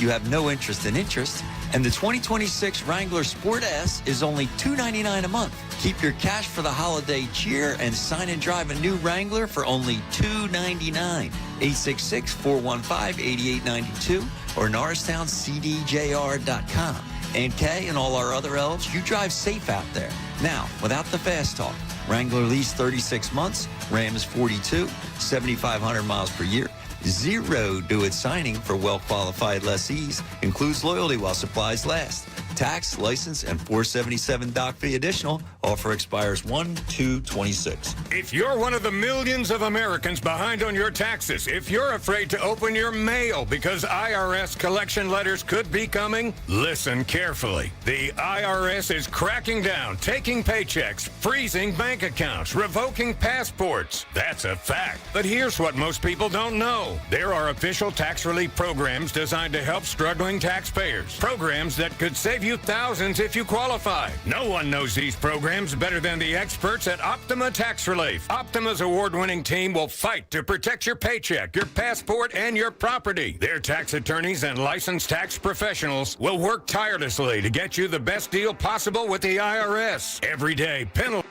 you have no interest in interest. And the 2026 Wrangler Sport S is only $299 a month. Keep your cash for the holiday cheer and sign and drive a new Wrangler for only $299. 866-415-8892 or NorristownCDJR.com. And Kay and all our other elves, you drive safe out there. Now, without the fast talk, Wrangler lease 36 months, Ram is 42, 7,500 miles per year. Zero do-it signing for well-qualified lessees. Includes loyalty while supplies last. Tax, license, and $477 doc fee additional. Offer expires 1/2/26. If you're one of the millions of Americans behind on your taxes, if you're afraid to open your mail because IRS collection letters could be coming, listen carefully. The IRS is cracking down, taking paychecks, freezing bank accounts, revoking passports. That's a fact. But here's what most people don't know. There are official tax relief programs designed to help struggling taxpayers. Programs that could save you thousands if you qualify. No one knows these programs better than the experts at Optima Tax Relief. Optima's award-winning team will fight to protect your paycheck, your passport, and your property. Their tax attorneys and licensed tax professionals will work tirelessly to get you the best deal possible with the IRS. Every day, penalties.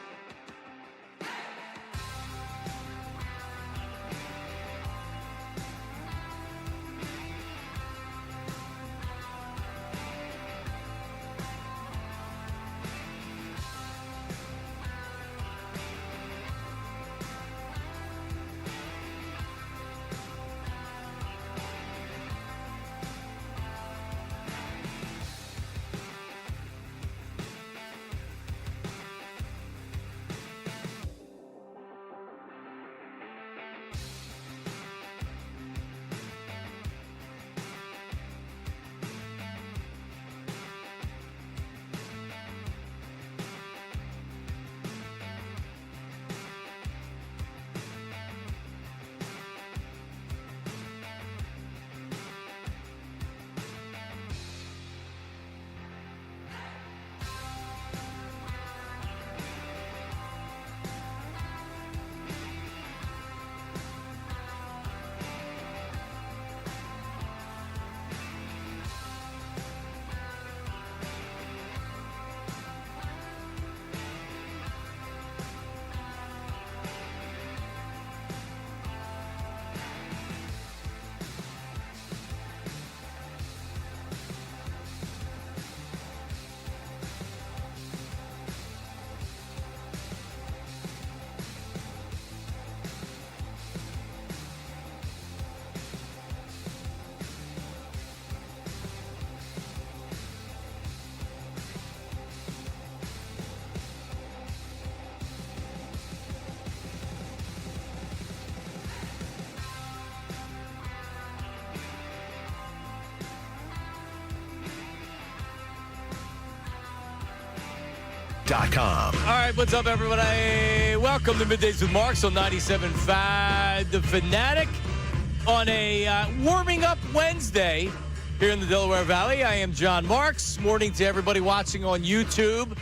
All right, what's up, everybody? Welcome to Middays with Marks on 97.5 The Fanatic on a warming up Wednesday here in the Delaware Valley. I am John Marks. Morning to everybody watching on YouTube.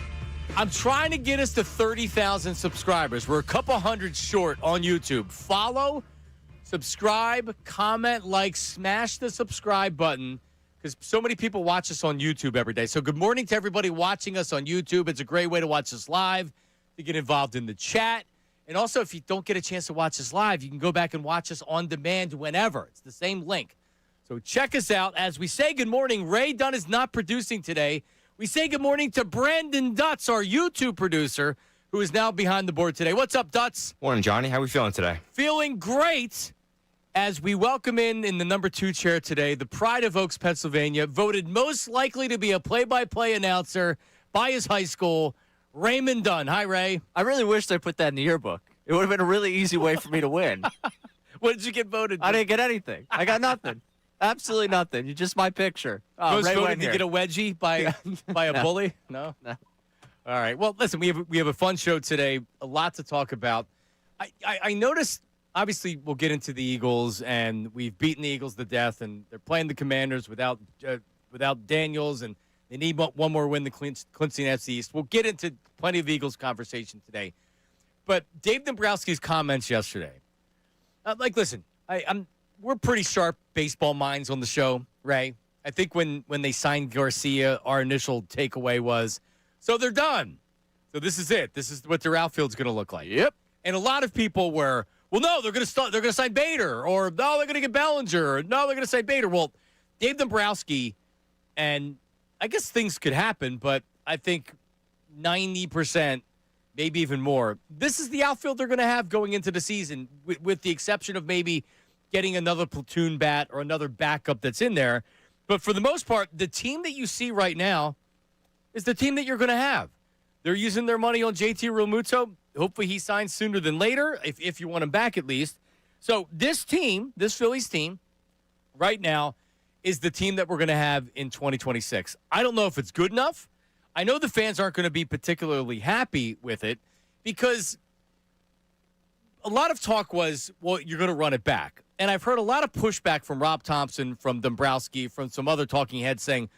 I'm trying to get us to 30,000 subscribers. We're a couple hundred short on YouTube. Follow, subscribe, comment, like, smash the subscribe button, because so many people watch us on YouTube every day. So good morning to everybody watching us on YouTube. It's a great way to watch us live, to get involved in the chat. And also, if you don't get a chance to watch us live, you can go back and watch us on demand whenever. It's the same link. So check us out. As we say good morning, Ray Dunn is not producing today. We say good morning to Brandon Dutz, our YouTube producer, who is now behind the board today. What's up, Dutz? Morning, Johnny. How are we feeling today? Feeling great. As we welcome in the number 2 chair today, the pride of Oaks, Pennsylvania, voted most likely to be a play-by-play announcer by his high school, Raymond Dunn. Hi, Ray. I really wish they put that in the yearbook. It would have been a really easy way for me to win. What did you get voted? I didn't get anything. I got nothing. Absolutely nothing. You just my picture. Oh, most Ray voted went to here. get a wedgie by a bully? No? No. All right. Well, listen, we have a fun show today. A lot to talk about. I noticed. Obviously, we'll get into the Eagles, and we've beaten the Eagles to death, and they're playing the Commanders without Daniels, and they need one more win to clinch the NFC East. We'll get into plenty of Eagles conversation today. But Dave Dombrowski's comments yesterday, listen, we're pretty sharp baseball minds on the show, Ray. I think when they signed Garcia, our initial takeaway was, so they're done. So this is it. This is what their outfield's going to look like. Yep. And a lot of people were, well, no, they're going to sign Bader, or no, they're going to get Bellinger, or no, they're going to sign Bader. Well, Dave Dombrowski, and I guess things could happen, but I think 90%, maybe even more, this is the outfield they're going to have going into the season, with the exception of maybe getting another platoon bat or another backup that's in there. But for the most part, the team that you see right now is the team that you're going to have. They're using their money on JT Realmuto. Hopefully he signs sooner than later, if you want him back at least. So this team, this Phillies team, right now, is the team that we're going to have in 2026. I don't know if it's good enough. I know the fans aren't going to be particularly happy with it because a lot of talk was, well, you're going to run it back. And I've heard a lot of pushback from Rob Thompson, from Dombrowski, from some other talking heads saying,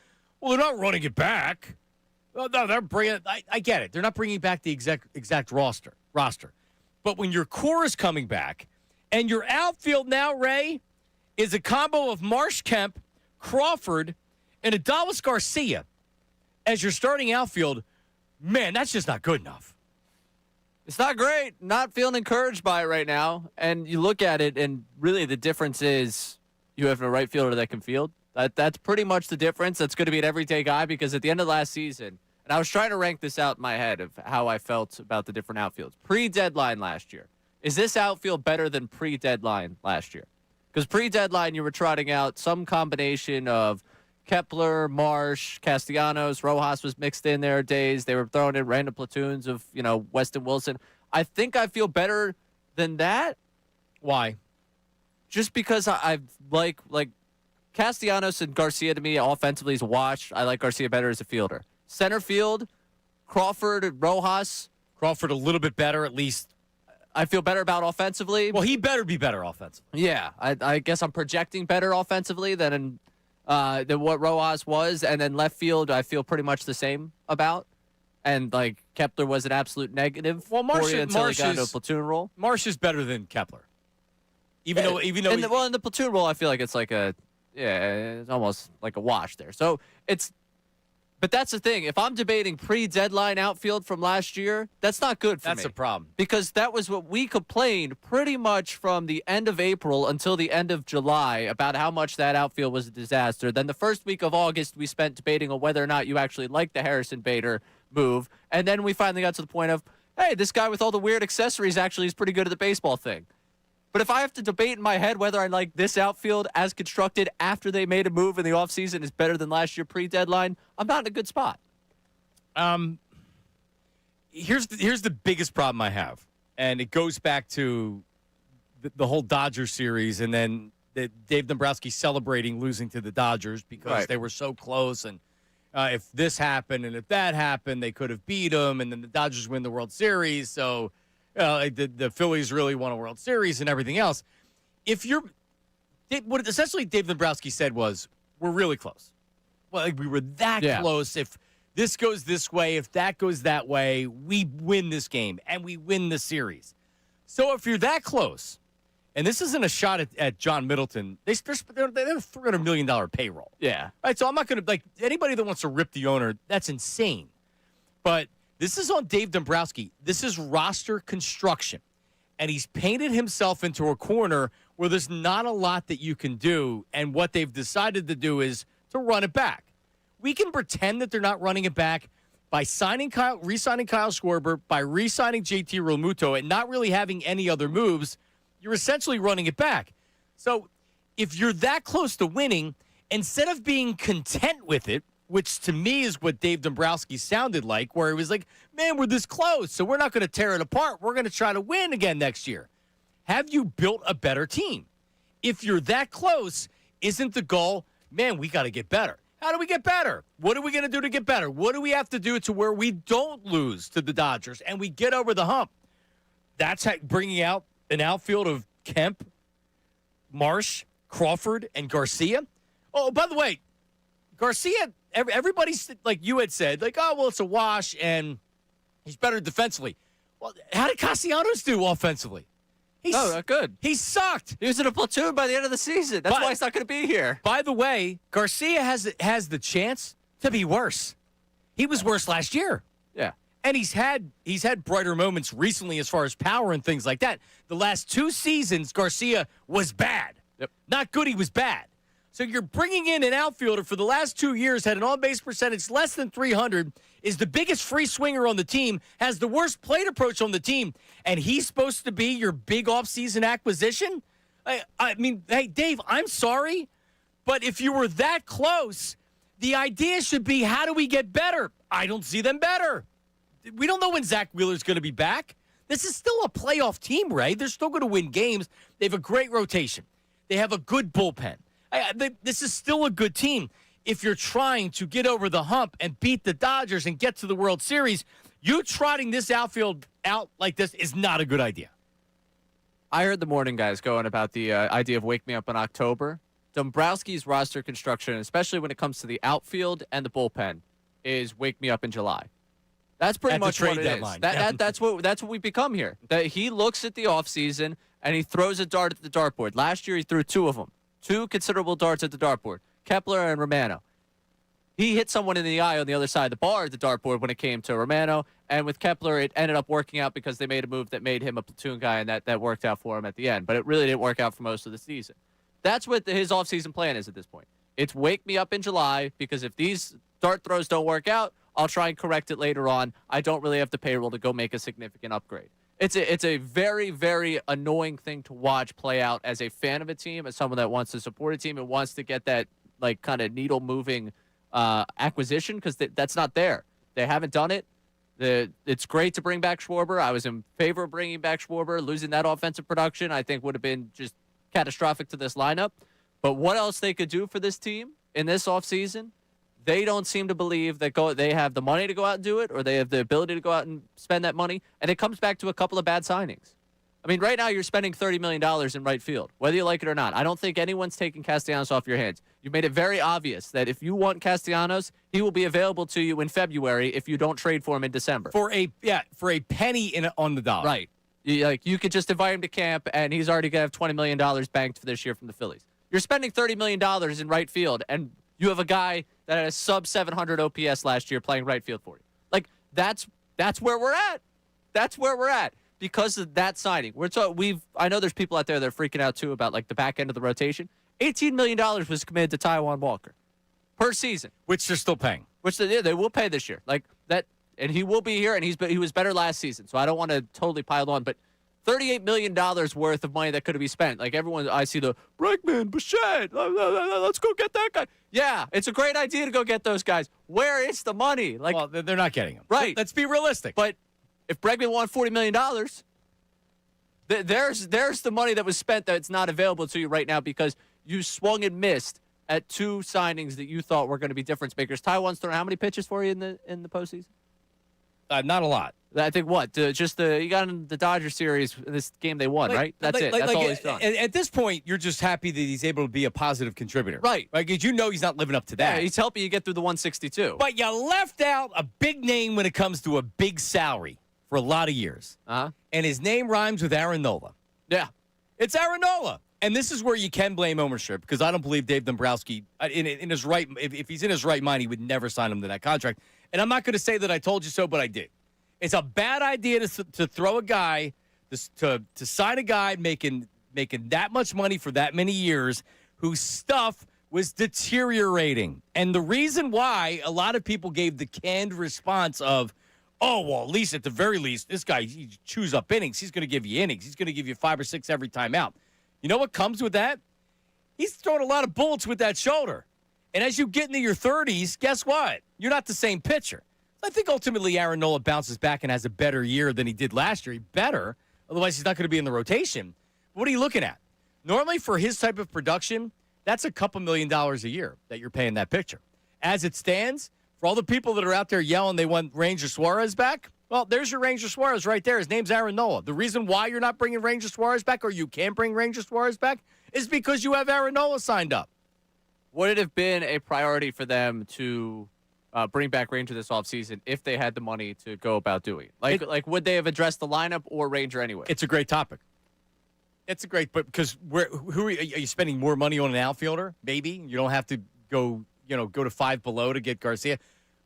well, they're not running it back. Well, no, they're bringing – I get it. They're not bringing back the exact roster. But when your core is coming back and your outfield now, Ray, is a combo of Marsh Kemp, Crawford, and Adolis Garcia as your starting outfield, man, that's just not good enough. It's not great. Not feeling encouraged by it right now. And you look at it, and really the difference is you have a right fielder that can field. That's pretty much the difference. That's going to be an everyday guy because at the end of last season, and I was trying to rank this out in my head of how I felt about the different outfields. Pre-deadline last year. Is this outfield better than pre-deadline last year? Because pre-deadline, you were trotting out some combination of Kepler, Marsh, Castellanos, Rojas was mixed in there days. They were throwing in random platoons of, Weston Wilson. I think I feel better than that. Why? Just because I like Castellanos and Garcia to me offensively is a wash. I like Garcia better as a fielder. Center field, Crawford and Rojas. Crawford a little bit better, at least. I feel better about offensively. Well, he better be better offensively. Yeah, I guess I'm projecting better offensively than what Rojas was. And then left field, I feel pretty much the same about. And, Kepler was an absolute negative well, until he got into a platoon role. Marsh is better than Kepler. Even though in the platoon role, I feel like it's it's almost like a wash there. So but that's the thing. If I'm debating pre-deadline outfield from last year, that's not good for me. That's a problem. Because that was what we complained pretty much from the end of April until the end of July about how much that outfield was a disaster. Then the first week of August, we spent debating on whether or not you actually liked the Harrison Bader move. And then we finally got to the point of, hey, this guy with all the weird accessories actually is pretty good at the baseball thing. But if I have to debate in my head whether I like this outfield as constructed after they made a move in the offseason is better than last year pre-deadline, I'm not in a good spot. Here's the biggest problem I have, and it goes back to the whole Dodger series, and then Dave Dombrowski celebrating losing to the Dodgers because they were so close, and if this happened and if that happened, they could have beat them, and then the Dodgers win the World Series, so the Phillies really won a World Series and everything else. What essentially Dave Dombrowski said was, we're really close. Well, we were that close. If this goes this way, if that goes that way, we win this game and we win the series. So if you're that close, and this isn't a shot at John Middleton, they have a $300 million payroll. Yeah. Right. So I'm not going to anybody that wants to rip the owner. That's insane. But this is on Dave Dombrowski. This is roster construction. And he's painted himself into a corner where there's not a lot that you can do. And what they've decided to do is to run it back. We can pretend that they're not running it back by re-signing Kyle Schwarber, by re-signing JT Realmuto, and not really having any other moves. You're essentially running it back. So if you're that close to winning, instead of being content with it, which to me is what Dave Dombrowski sounded like, where he was like, man, we're this close, so we're not going to tear it apart. We're going to try to win again next year. Have you built a better team? If you're that close, isn't the goal, man, we got to get better? How do we get better? What are we going to do to get better? What do we have to do to where we don't lose to the Dodgers and we get over the hump? That's bringing out an outfield of Kemp, Marsh, Crawford, and Garcia. Oh, by the way, Garcia, everybody's, like you had said, it's a wash and he's better defensively. Well, how did Castellanos do offensively? Good. He sucked. He was in a platoon by the end of the season. That's why he's not going to be here. By the way, Garcia has the chance to be worse. He was worse last year. Yeah. And he's had brighter moments recently as far as power and things like that. The last 2 seasons, Garcia was bad. Yep. Not good, he was bad. So you're bringing in an outfielder for the last 2 years, had an on-base percentage less than 300, is the biggest free swinger on the team, has the worst plate approach on the team, and he's supposed to be your big offseason acquisition? I mean, hey, Dave, I'm sorry, but if you were that close, the idea should be, how do we get better? I don't see them better. We don't know when Zach Wheeler's going to be back. This is still a playoff team, Ray. They're still going to win games. They have a great rotation. They have a good bullpen. This is still a good team. If you're trying to get over the hump and beat the Dodgers and get to the World Series, you trotting this outfield out like this is not a good idea. I heard the morning guys going about the idea of wake me up in October. Dombrowski's roster construction, especially when it comes to the outfield and the bullpen, is wake me up in July. That's pretty much what it is. That's what we become here. That he looks at the offseason and he throws a dart at the dartboard. Last year he threw 2 of them. 2 considerable darts at the dartboard. Kepler and Romano. He hit someone in the eye on the other side of the bar at the dartboard when it came to Romano. And with Kepler, it ended up working out because they made a move that made him a platoon guy, and that worked out for him at the end. But it really didn't work out for most of the season. That's what his offseason plan is at this point. It's wake me up in July, because if these dart throws don't work out, I'll try and correct it later on. I don't really have the payroll to go make a significant upgrade. It's a very, very annoying thing to watch play out as a fan of a team, as someone that wants to support a team and wants to get that like kind of needle moving acquisition, because that's not there. They haven't done it. It's great to bring back Schwarber. I was in favor of bringing back Schwarber. Losing that offensive production, I think, would have been just catastrophic to this lineup. But what else they could do for this team in this offseason, they don't seem to believe that they have the money to go out and do it, or they have the ability to go out and spend that money. And it comes back to a couple of bad signings. I mean, right now you're spending $30 million in right field, whether you like it or not. I don't think anyone's taking Castellanos off your hands. You made it very obvious that if you want Castellanos, he will be available to you in February if you don't trade for him in December. For a penny on the dollar. Right. You could just invite him to camp, and he's already going to have $20 million banked for this year from the Phillies. You're spending $30 million in right field, and you have a guy that had a sub-700 OPS last year playing right field for you. Like, that's where we're at. That's where we're at because of that signing. I know there's people out there that are freaking out, too, about, like, the back end of the rotation. $18 million was committed to Taijuan Walker per season. Which they're still paying. Which they will pay this year. Like, that, and he will be here, and he was better last season, so I don't want to totally pile on, but $38 million worth of money that could have been spent. Like, everyone, I see the Bregman, Bichette, let's go get that guy. Yeah, it's a great idea to go get those guys. Where is the money? Like, well, they're not getting them. Right. Let's be realistic. But if Bregman won $40 million, there's the money that was spent that's not available to you right now because you swung and missed at 2 signings that you thought were going to be difference makers. Taijuan's thrown how many pitches for you in the postseason? Not a lot. I think you got in the Dodgers series in this game they won, right? That's it. That's all he's done. At this point, you're just happy that he's able to be a positive contributor. Right. Because you know he's not living up to that. Yeah, he's helping you get through the 162. But you left out a big name when it comes to a big salary for a lot of years. Uh-huh. And his name rhymes with Aaron Nola. Yeah. It's Aaron Nola. And this is where you can blame ownership, because I don't believe Dave Dombrowski, in his right, if he's in his right mind, he would never sign him to that contract. And I'm not going to say that I told you so, but I did. It's a bad idea to throw a guy, to sign a guy making that much money for that many years, whose stuff was deteriorating. And the reason why a lot of people gave the canned response of, oh, well, at least at the very least, this guy, he chews up innings. He's going to give you innings. He's going to give you 5 or 6 every time out. You know what comes with that? He's throwing a lot of bullets with that shoulder. And as you get into your 30s, guess what? You're not the same pitcher. I think ultimately Aaron Nola bounces back and has a better year than he did last year. He better. Otherwise, he's not going to be in the rotation. What are you looking at? Normally, for his type of production, that's a couple $1 million a year that you're paying that pitcher. As it stands, for all the people that are out there yelling they want Ranger Suarez back, well, there's your Ranger Suarez right there. His name's Aaron Nola. The reason why you're not bringing Ranger Suarez back, or you can't bring Ranger Suarez back, is because you have Aaron Nola signed up. Would it have been a priority for them to bring back Ranger this offseason if they had the money to go about doing it? Like, would they have addressed the lineup or Ranger anyway? It's a great topic. It's a great, but because who are you spending more money on an outfielder? Maybe you don't have to go to Five Below to get Garcia.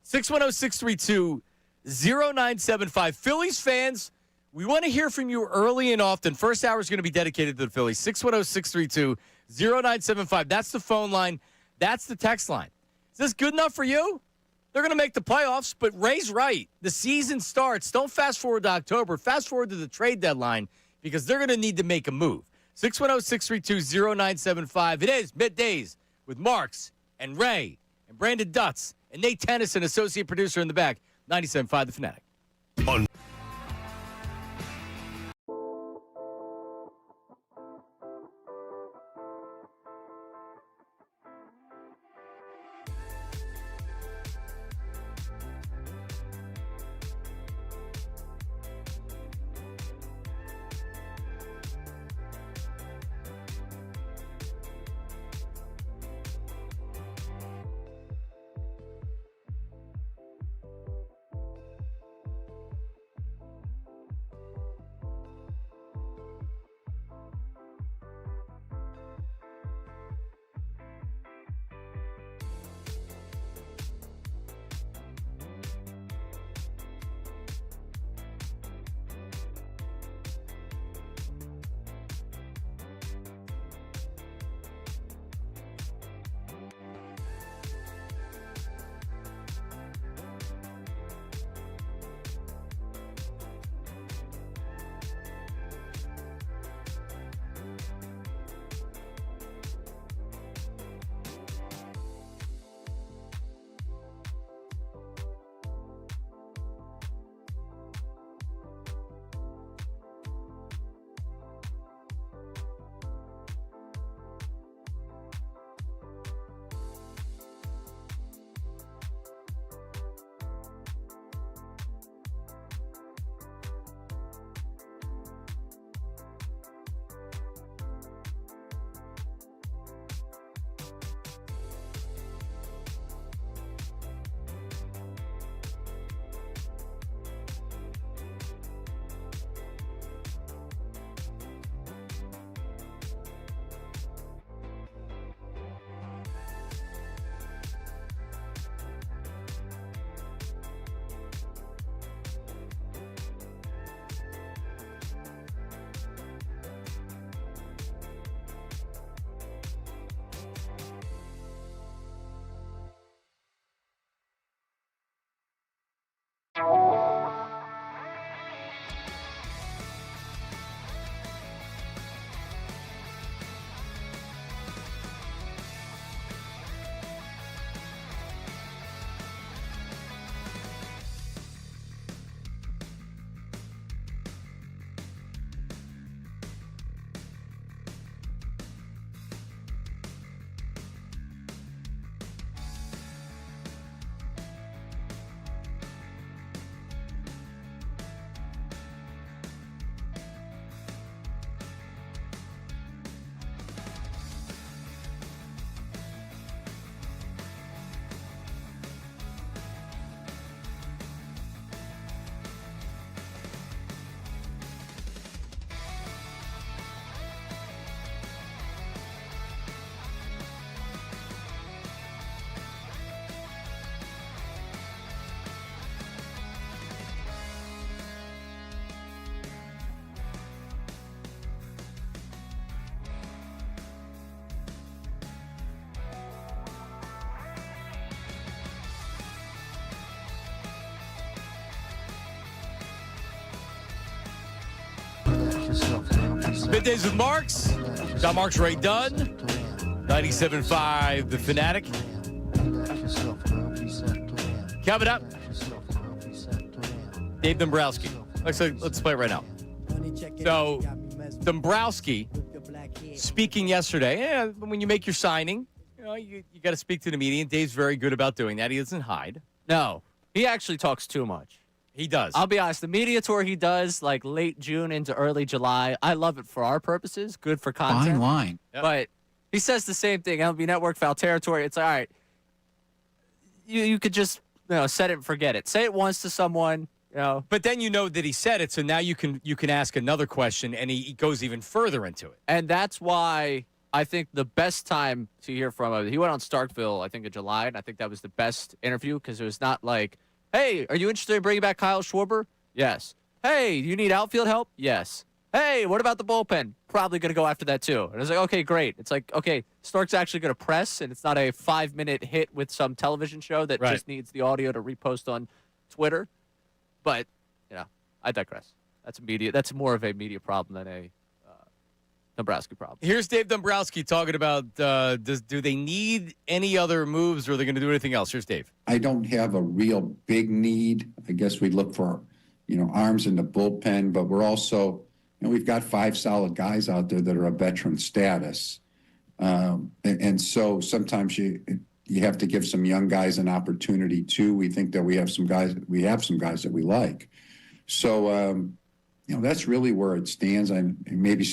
610-632-0975. Phillies fans, we want to hear from you early and often. First hour is going to be dedicated to the Phillies. 610-632-0975. That's the phone line. That's the text line. Is this good enough for you? They're going to make the playoffs, but Ray's right. The season starts. Don't fast forward to October. Fast forward to the trade deadline because they're going to need to make a move. 610-632-0975. It is Middays with Marks and Ray and Brandon Dutz and Nate Tennyson, associate producer in the back. 97.5 The Fanatic. Middays with Marks. Got Marks, Ray Dunn. 97.5 The Fanatic. Coming up, Dave Dombrowski. Let's play it right now. So, Dombrowski speaking yesterday. When you make your signing, you got to speak to the media. And Dave's very good about doing that. He doesn't hide. No, he actually talks too much. He does. I'll be honest. The media tour he does, like late June into early July, I love it for our purposes. Good for content. Fine wine. Yep. But he says the same thing. MLB Network, foul territory. It's like, all right, you could just set it and forget it. Say it once to someone. But then you know that he said it, so now you can ask another question, and he goes even further into it. And that's why I think the best time to hear from him, he went on Starkville, I think, in July, and I think that was the best interview because it was not like, hey, are you interested in bringing back Kyle Schwarber? Yes. Hey, you need outfield help? Yes. Hey, what about the bullpen? Probably going to go after that, too. And I was like, okay, great. It's like, okay, Stark's actually going to press, and it's not a 5-minute hit with some television show that just needs the audio to repost on Twitter. But, I digress. That's more of a media problem than a Dombrowski problem. Here's Dave Dombrowski talking about do they need any other moves or are they going to do anything else? Here's Dave. I don't have a real big need. I guess we look for, arms in the bullpen, but we're also, we've got 5 solid guys out there that are of veteran status. And so sometimes you have to give some young guys an opportunity too. We think that we have some guys that we like. So, that's really where it stands. And maybe,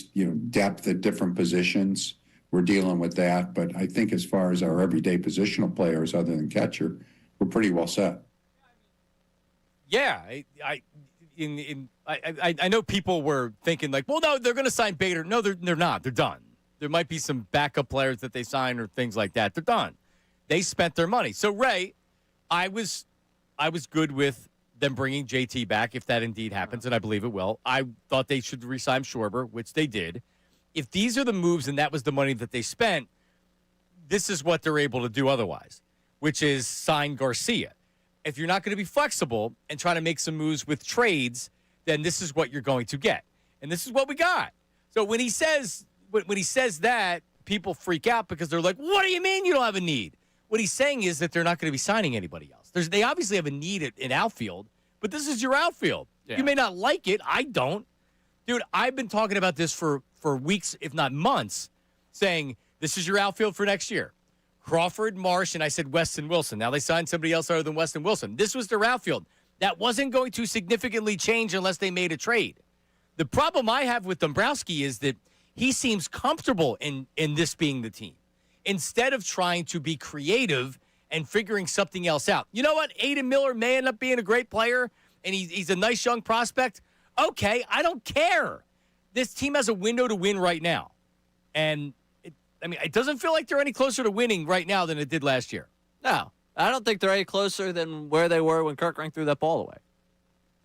depth at different positions, we're dealing with that. But I think as far as our everyday positional players, other than catcher, we're pretty well set. Yeah, I know people were thinking like, well, no, they're going to sign Bader. No, they're not. They're done. There might be some backup players that they sign or things like that. They're done. They spent their money. So Ray, I was good with them bringing JT back if that indeed happens, and I believe it will. I thought they should re-sign Schwarber, which they did. If these are the moves and that was the money that they spent, this is what they're able to do otherwise, which is sign Garcia. If you're not going to be flexible and try to make some moves with trades, then this is what you're going to get. And this is what we got. So when he says that, people freak out because they're like, what do you mean you don't have a need? What he's saying is that they're not going to be signing anybody else. They obviously have a need in outfield, but this is your outfield. Yeah. You may not like it. I don't. Dude, I've been talking about this for weeks, if not months, saying this is your outfield for next year. Crawford, Marsh, and I said Weston Wilson. Now they signed somebody else other than Weston Wilson. This was their outfield. That wasn't going to significantly change unless they made a trade. The problem I have with Dombrowski is that he seems comfortable in this being the team. Instead of trying to be creative and figuring something else out. You know what? Aiden Miller may end up being a great player, and he's a nice young prospect. Okay, I don't care. This team has a window to win right now. And, it doesn't feel like they're any closer to winning right now than it did last year. No, I don't think they're any closer than where they were when Kirk Rank threw that ball away.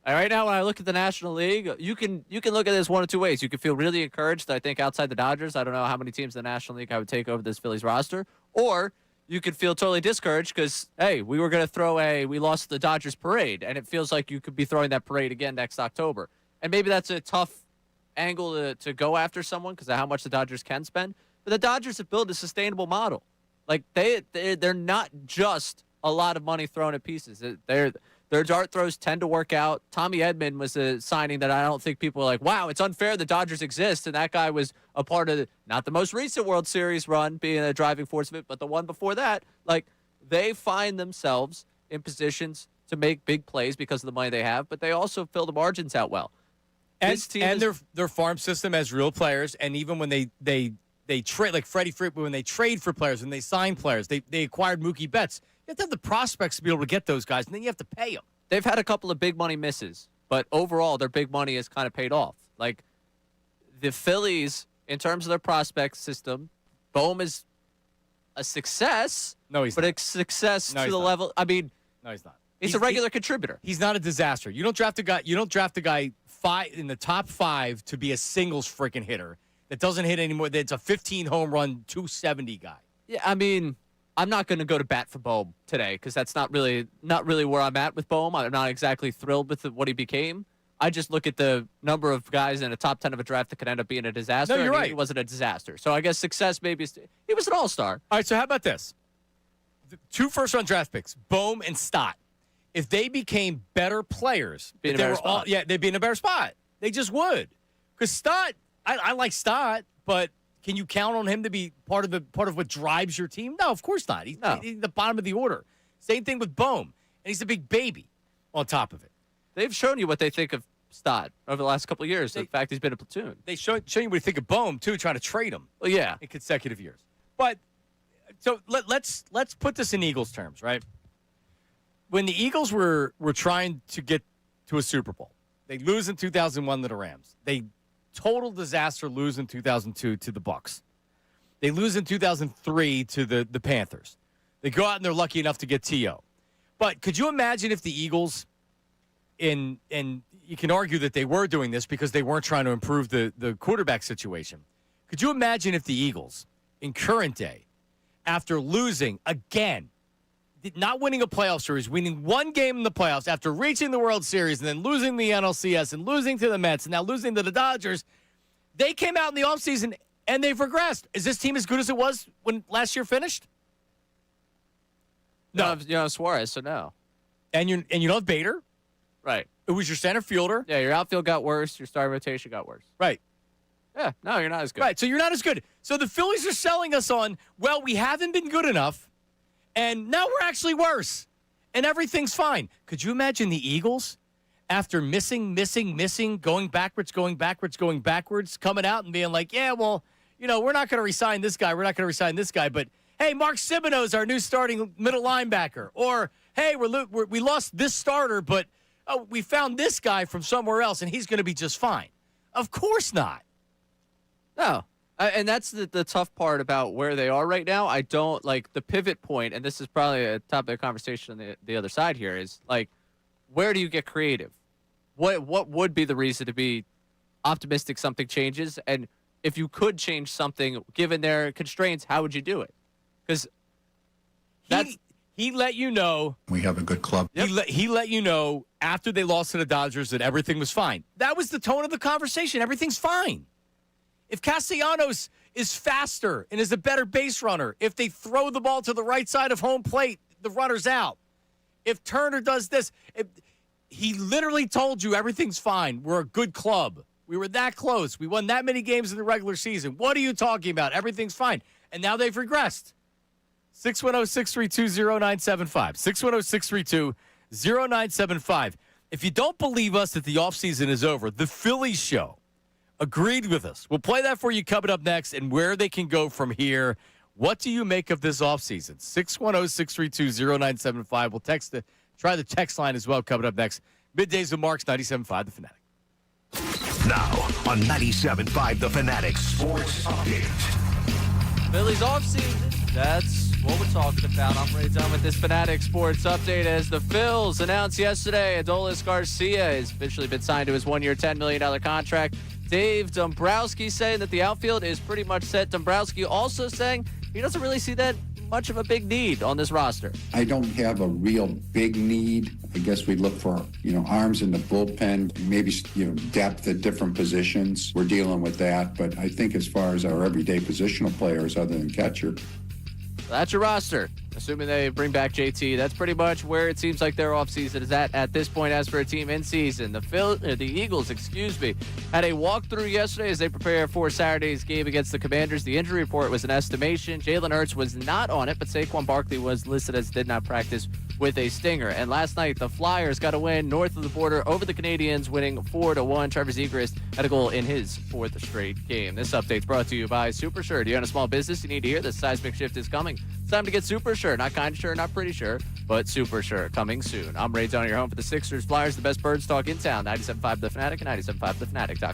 And right now, when I look at the National League, you can look at this one of two ways. You can feel really encouraged. I think outside the Dodgers, I don't know how many teams in the National League I would take over this Phillies roster. Or you could feel totally discouraged because, hey, we were going to we lost the Dodgers parade, and it feels like you could be throwing that parade again next October. And maybe that's a tough angle to go after someone because of how much the Dodgers can spend. But the Dodgers have built a sustainable model. Like, they're not just a lot of money thrown at pieces. Their dart throws tend to work out. Tommy Edman was a signing that I don't think people were like, wow, it's unfair the Dodgers exist. And that guy was a part of not the most recent World Series run, being a driving force of it, but the one before that. Like, they find themselves in positions to make big plays because of the money they have, but they also fill the margins out well. And their farm system has real players, and even when they trade, like Freddie Freeman, when they trade for players, when they sign players, they acquired Mookie Betts. You have to have the prospects to be able to get those guys, and then you have to pay them. They've had a couple of big money misses, but overall, their big money has kind of paid off. Like, the Phillies, in terms of their prospect system, Bohm is a success. No, he's but not. A success to the level. I mean, no, he's not. He's a regular contributor. He's not a disaster. You don't draft a guy in the top 5 to be a singles freaking hitter that doesn't hit anymore. That's a 15 home run, 270 guy. Yeah, I mean, I'm not going to go to bat for Bohm today because that's not really where I'm at with Bohm. I'm not exactly thrilled with what he became. I just look at the number of guys in a top 10 of a draft that could end up being a disaster. No, you're right. He wasn't a disaster. So I guess success maybe he was an all-star. All right, so how about this? 2 first-round draft picks, Bohm and Stott. If they became better players, they'd be in a better spot. They just would. Because Stott, I like Stott, but can you count on him to be part of what drives your team? No, of course not. He's the bottom of the order. Same thing with Bohm, and he's a big baby on top of it. They've shown you what they think of Stott over the last couple of years. In fact, he's been a platoon. They show you what they think of Bohm too, trying to trade him. Well, yeah, in consecutive years. But so let's put this in Eagles terms, right? When the Eagles were trying to get to a Super Bowl. They lose in 2001 to the Rams. They total disaster lose in 2002 to the Bucs. They lose in 2003 to the Panthers. They go out and they're lucky enough to get T.O. But could you imagine if the Eagles, and you can argue that they were doing this because they weren't trying to improve the quarterback situation. Could you imagine if the Eagles, in current day, after losing again, not winning a playoff series, winning one game in the playoffs, after reaching the World Series and then losing the NLCS and losing to the Mets and now losing to the Dodgers, they came out in the offseason and they've regressed. Is this team as good as it was when last year finished? No. You know Suarez, so no. And you don't have Bader. Right. It was your center fielder. Yeah, your outfield got worse. Your starting rotation got worse. Right. Yeah, no, you're not as good. Right, so you're not as good. So the Phillies are selling us on, well, we haven't been good enough, and now we're actually worse, and everything's fine. Could you imagine the Eagles, after missing, going backwards, coming out and being like, yeah, well, we're not going to resign this guy, but, hey, Mark Simoneau's our new starting middle linebacker. Or, hey, we lost this starter, but we found this guy from somewhere else, and he's going to be just fine. Of course not. No. And that's the tough part about where they are right now. I don't like the pivot point, and this is probably a topic of conversation on the other side here, is like, where do you get creative? What would be the reason to be optimistic something changes? And if you could change something, given their constraints, how would you do it? Because he let you know. We have a good club. Yep. He let you know after they lost to the Dodgers that everything was fine. That was the tone of the conversation. Everything's fine. If Castellanos is faster and is a better base runner, if they throw the ball to the right side of home plate, the runner's out. If Turner does this, he literally told you everything's fine. We're a good club. We were that close. We won that many games in the regular season. What are you talking about? Everything's fine. And now they've regressed. 610-632-0975. 610-632-0975. If you don't believe us that the offseason is over, the Phillies show agreed with us. We'll play that for you coming up next and where they can go from here. What do you make of this offseason? 610-632-0975. We'll try the text line as well coming up next. Middays with Marks, 97.5 The Fanatic. Now on 97.5 The Fanatic Sports Update. Phillies offseason. That's what we're talking about. I'm Ray Dunn with this Fanatic Sports Update as the Phils announced yesterday Adolis Garcia has officially been signed to his one-year, $10 million contract. Dave Dombrowski saying that the outfield is pretty much set. Dombrowski also saying he doesn't really see that much of a big need on this roster. I don't have a real big need. I guess we look for, arms in the bullpen, maybe, depth at different positions. We're dealing with that. But I think as far as our everyday positional players, other than catcher. That's your roster. Assuming they bring back JT, that's pretty much where it seems like their offseason is at this point. As for a team in season, the Eagles, had a walkthrough yesterday as they prepare for Saturday's game against the Commanders. The injury report was an estimation. Jalen Hurts was not on it, but Saquon Barkley was listed as did not practice with a stinger. And last night, the Flyers got a win north of the border over the Canadians, winning 4-1. Trevor Zegras had a goal in his fourth straight game. This update's brought to you by Super Sure. Do you own a small business? You need to hear this seismic shift is coming. It's time to get Super Sure. Not kind of sure, not pretty sure, but Super Sure coming soon. I'm Ray Dunn, your home for the Sixers, Flyers, the best birds talk in town. 97.5 The Fanatic and 97.5thefanatic.com.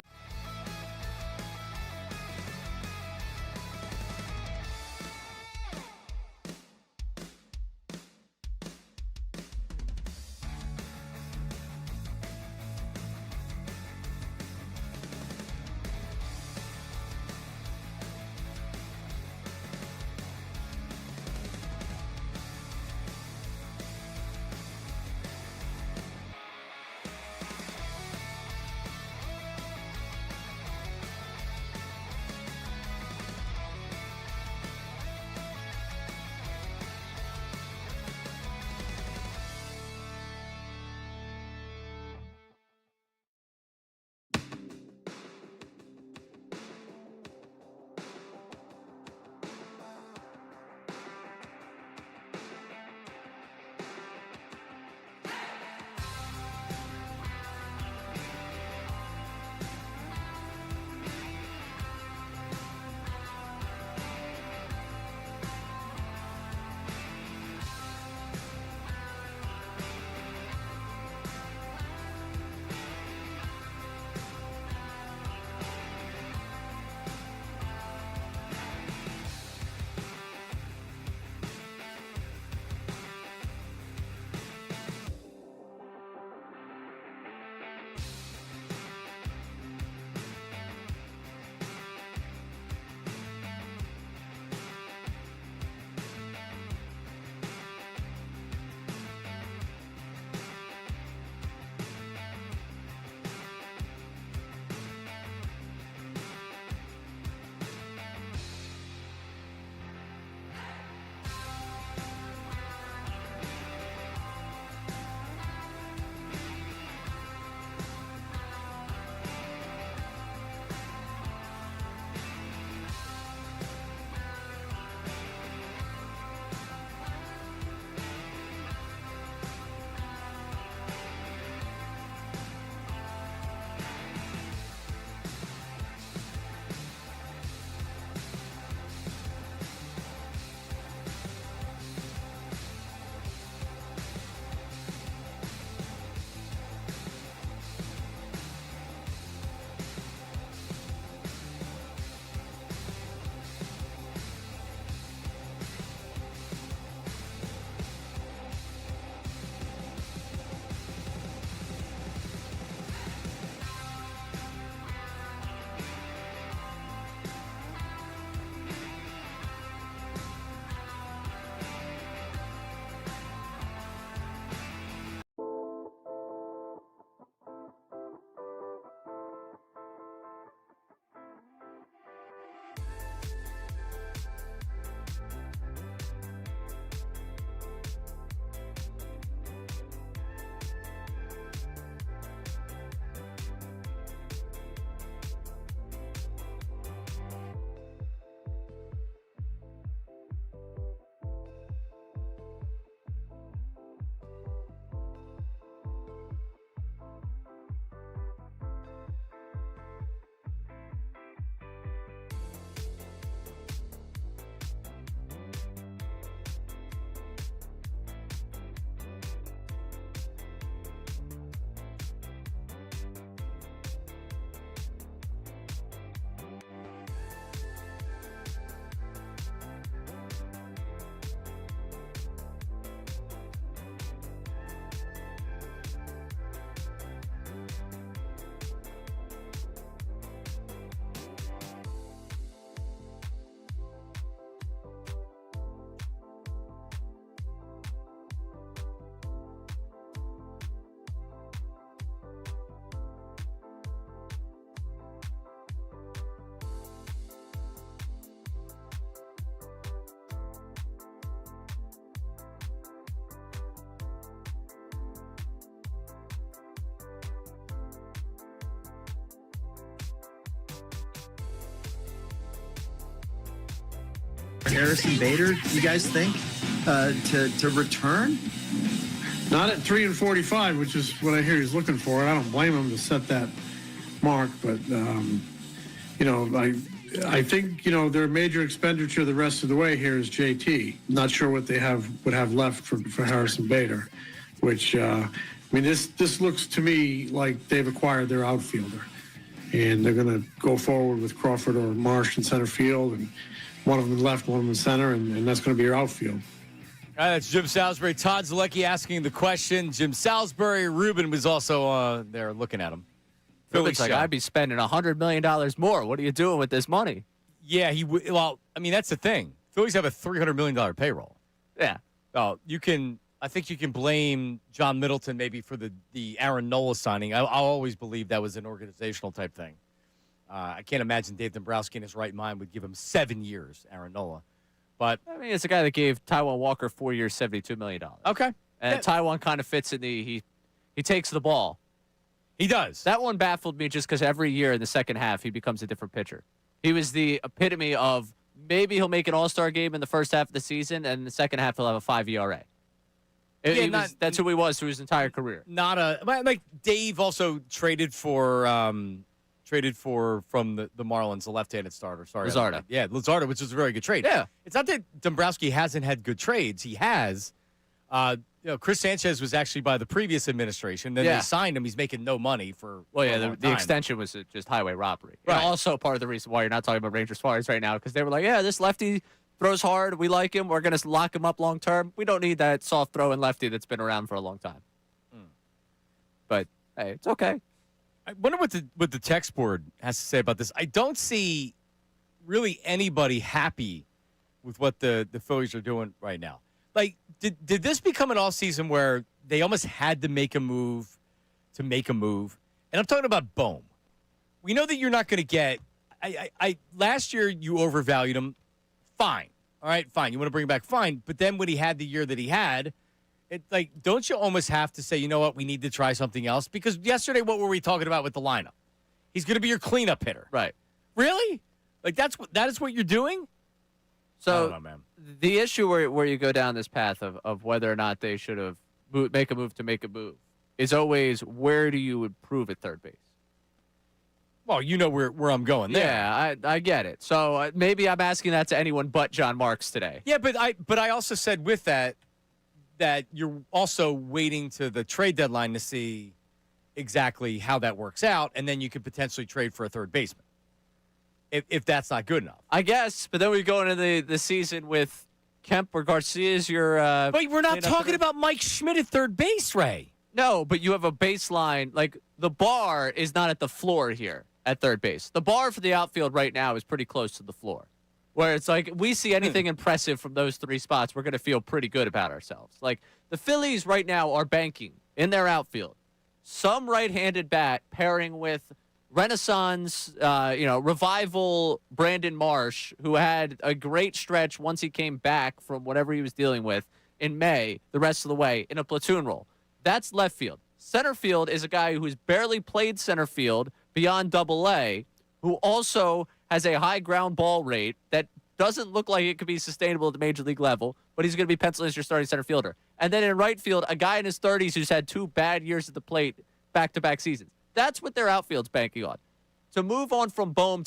Harrison Bader, you guys think, to return? Not at 3 and 45, which is what I hear he's looking for. And I don't blame him to set that mark, but I think their major expenditure the rest of the way here is JT. Not sure what they would have left for Harrison Bader, which this looks to me like they've acquired their outfielder, and they're going to go forward with Crawford or Marsh in center field, and one of them left, one of them in center, and that's going to be your outfield. All right, that's Jim Salisbury. Todd Zalecki asking the question. Jim Salisbury. Ruben was also there looking at him. Ruben's like, I'd be spending $100 million more. What are you doing with this money? Yeah, that's the thing. Phillies have a $300 million payroll. Yeah. Oh, I think you can blame John Middleton maybe for the Aaron Nola signing. I'll always believe that was an organizational type thing. I can't imagine Dave Dombrowski in his right mind would give him 7 years, Aaron Nola. But it's a guy that gave Taijuan Walker 4 years, $72 million. Okay. And Taijuan kind of fits in he takes the ball. He does. That one baffled me just because every year in the second half, he becomes a different pitcher. He was the epitome of maybe he'll make an all-star game in the first half of the season, and in the second half he'll have a 5 ERA. That's who he was through his entire career. Like Dave also traded for from the Marlins, the left-handed starter. Sorry, Luzardo. Yeah, Luzardo, which was a very good trade. Yeah. It's not that Dombrowski hasn't had good trades. He has. Chris Sanchez was actually by the previous administration. Then they signed him. He's making no money for. Well, yeah, a long the time. extension was just highway robbery. Right. And also part of the reason why you're not talking about Ranger Suarez right now, because they were like, yeah, this lefty throws hard. We like him. We're going to lock him up long term. We don't need that soft throwing lefty that's been around for a long time. But hey, it's okay. I wonder what the text board has to say about this. I don't see really anybody happy with what the Phillies are doing right now. Like, did this become an offseason where they almost had to make a move to make a move? And I'm talking about Bohm. We know that you're not going to get last year you overvalued him. Fine. All right, fine. You want to bring him back? Fine. But then when he had the year that he had, don't you almost have to say, you know what, we need to try something else? Because yesterday, what were we talking about with the lineup? He's going to be your cleanup hitter. Right. Really? That is what you're doing? So I don't know, man. The issue where you go down this path of whether or not they should have make a move to make a move is always where do you improve at third base? Well, you know where I'm going there. Yeah, I get it. So maybe I'm asking that to anyone but John Marks today. Yeah, but I also said with that you're also waiting to the trade deadline to see exactly how that works out, and then you could potentially trade for a third baseman if that's not good enough. I guess, but then we go into the season with Kemp or Garcia as your but we're not talking about Mike Schmidt at third base, Ray. No, but you have a baseline. Like, the bar is not at the floor here at third base. The bar for the outfield right now is pretty close to the floor, where it's like we see anything impressive from those three spots, we're going to feel pretty good about ourselves. Like, the Phillies right now are banking in their outfield some right-handed bat pairing with Renaissance, revival Brandon Marsh, who had a great stretch once he came back from whatever he was dealing with in May, the rest of the way, in a platoon role. That's left field. Center field is a guy who's barely played center field beyond Double-A, who also has a high ground ball rate that doesn't look like it could be sustainable at the major league level, but he's going to be penciled as your starting center fielder. And then in right field, a guy in his 30s who's had 2 bad years at the plate back-to-back seasons. That's what their outfield's banking on. To move on from Bohm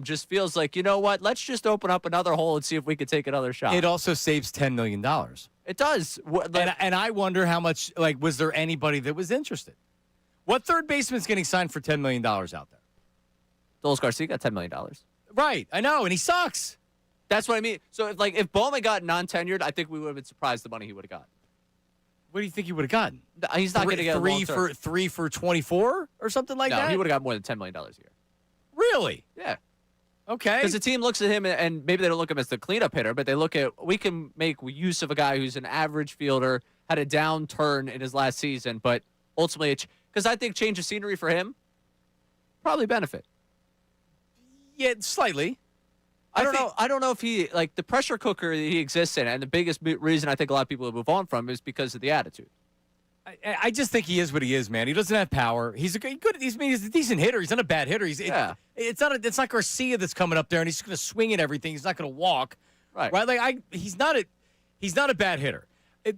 just feels like, you know what, let's just open up another hole and see if we could take another shot. It also saves $10 million. It does. And I wonder how much, was there anybody that was interested? What third baseman's getting signed for $10 million out there? Dolis Garcia got $10 million. Right, I know, and he sucks. That's what I mean. So if Bohm had gotten non-tenured, I think we would have been surprised the money he would have gotten. What do you think he would have gotten? He's not going to get three for 24 or something like that? No, he would have got more than $10 million a year. Really? Yeah. Okay. Because the team looks at him, and maybe they don't look at him as the cleanup hitter, but they look at, we can make use of a guy who's an average fielder, had a downturn in his last season, but ultimately, because I think change of scenery for him, probably benefit. Yeah, slightly. I don't know if he, the pressure cooker that he exists in, and the biggest reason I think a lot of people would move on from is because of the attitude. I just think he is what he is, man. He doesn't have power. He's a decent hitter. He's not a bad hitter. It's not Garcia that's coming up there and he's just going to swing at everything. He's not going to walk. Right. Like he's not a bad hitter.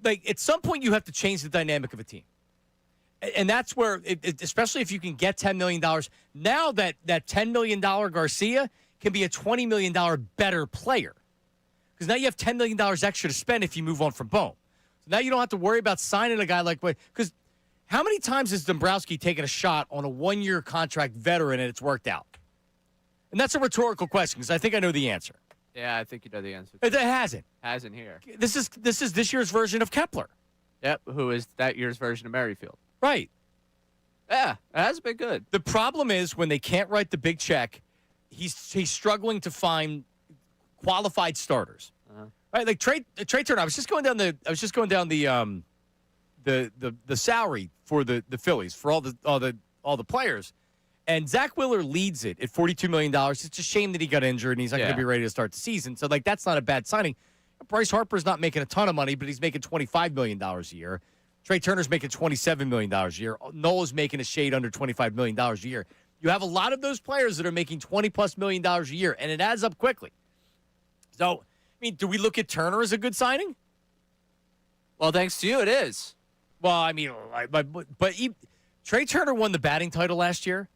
Like at some point you have to change the dynamic of a team. And that's where, especially if you can get $10 million, now that $10 million Garcia can be a $20 million better player. Because now you have $10 million extra to spend if you move on from Bohm. So now you don't have to worry about signing a guy like, because how many times has Dombrowski taken a shot on a one-year contract veteran and it's worked out? And that's a rhetorical question because I think I know the answer. Yeah, I think you know the answer. It hasn't. Hasn't here. This is this year's version of Kepler. Yep, who is that year's version of Merrifield. Right. Yeah, it has been good. The problem is when they can't write the big check, he's struggling to find qualified starters. Right, like Trey Turner. I was just going down the salary for the Phillies for all the players, and Zach Wheeler leads it at $42 million. It's a shame that he got injured and he's not going to be ready to start the season. So like that's not a bad signing. Bryce Harper's not making a ton of money, but he's making $25 million a year. Trey Turner's making $27 million a year. Nola's making a shade under $25 million a year. You have a lot of those players that are making $20+ million a year, and it adds up quickly. So, I mean, do we look at Turner as a good signing? Well, thanks to you, it is. Well, I mean, Trey Turner won the batting title last year,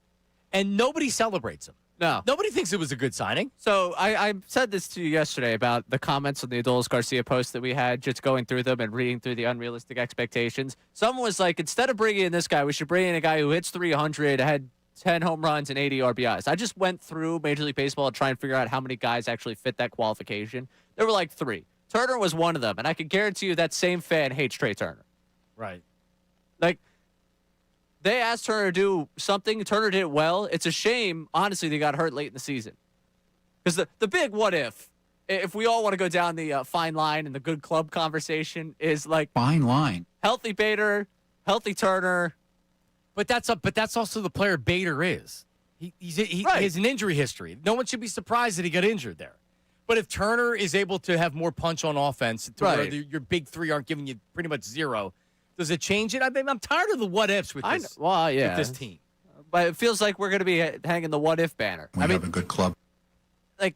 and nobody celebrates him. No. Nobody thinks it was a good signing. So I said this to you yesterday about the comments on the Adolis Garcia post that we had, just going through them and reading through the unrealistic expectations. Someone was like, instead of bringing in this guy, we should bring in a guy who hits 300, had 10 home runs and 80 RBIs. I just went through Major League Baseball to try and figure out how many guys actually fit that qualification. There were like 3. Turner was one of them, and I can guarantee you that same fan hates Trey Turner. Right. Like, they asked Turner to do something. Turner did it well. It's a shame, honestly, they got hurt late in the season. Because the big what if we all want to go down the fine line and the good club conversation, is like Fine line. healthy Bader, healthy Turner. But that's also the player Bader is. He Right. has an injury history. No one should be surprised that he got injured there. But if Turner is able to have more punch on offense, to where your big 3 aren't giving you pretty much 0, does it change it? I'm tired of the what ifs with this. With this team. But it feels like we're going to be hanging the what if banner. We have a good club. Like,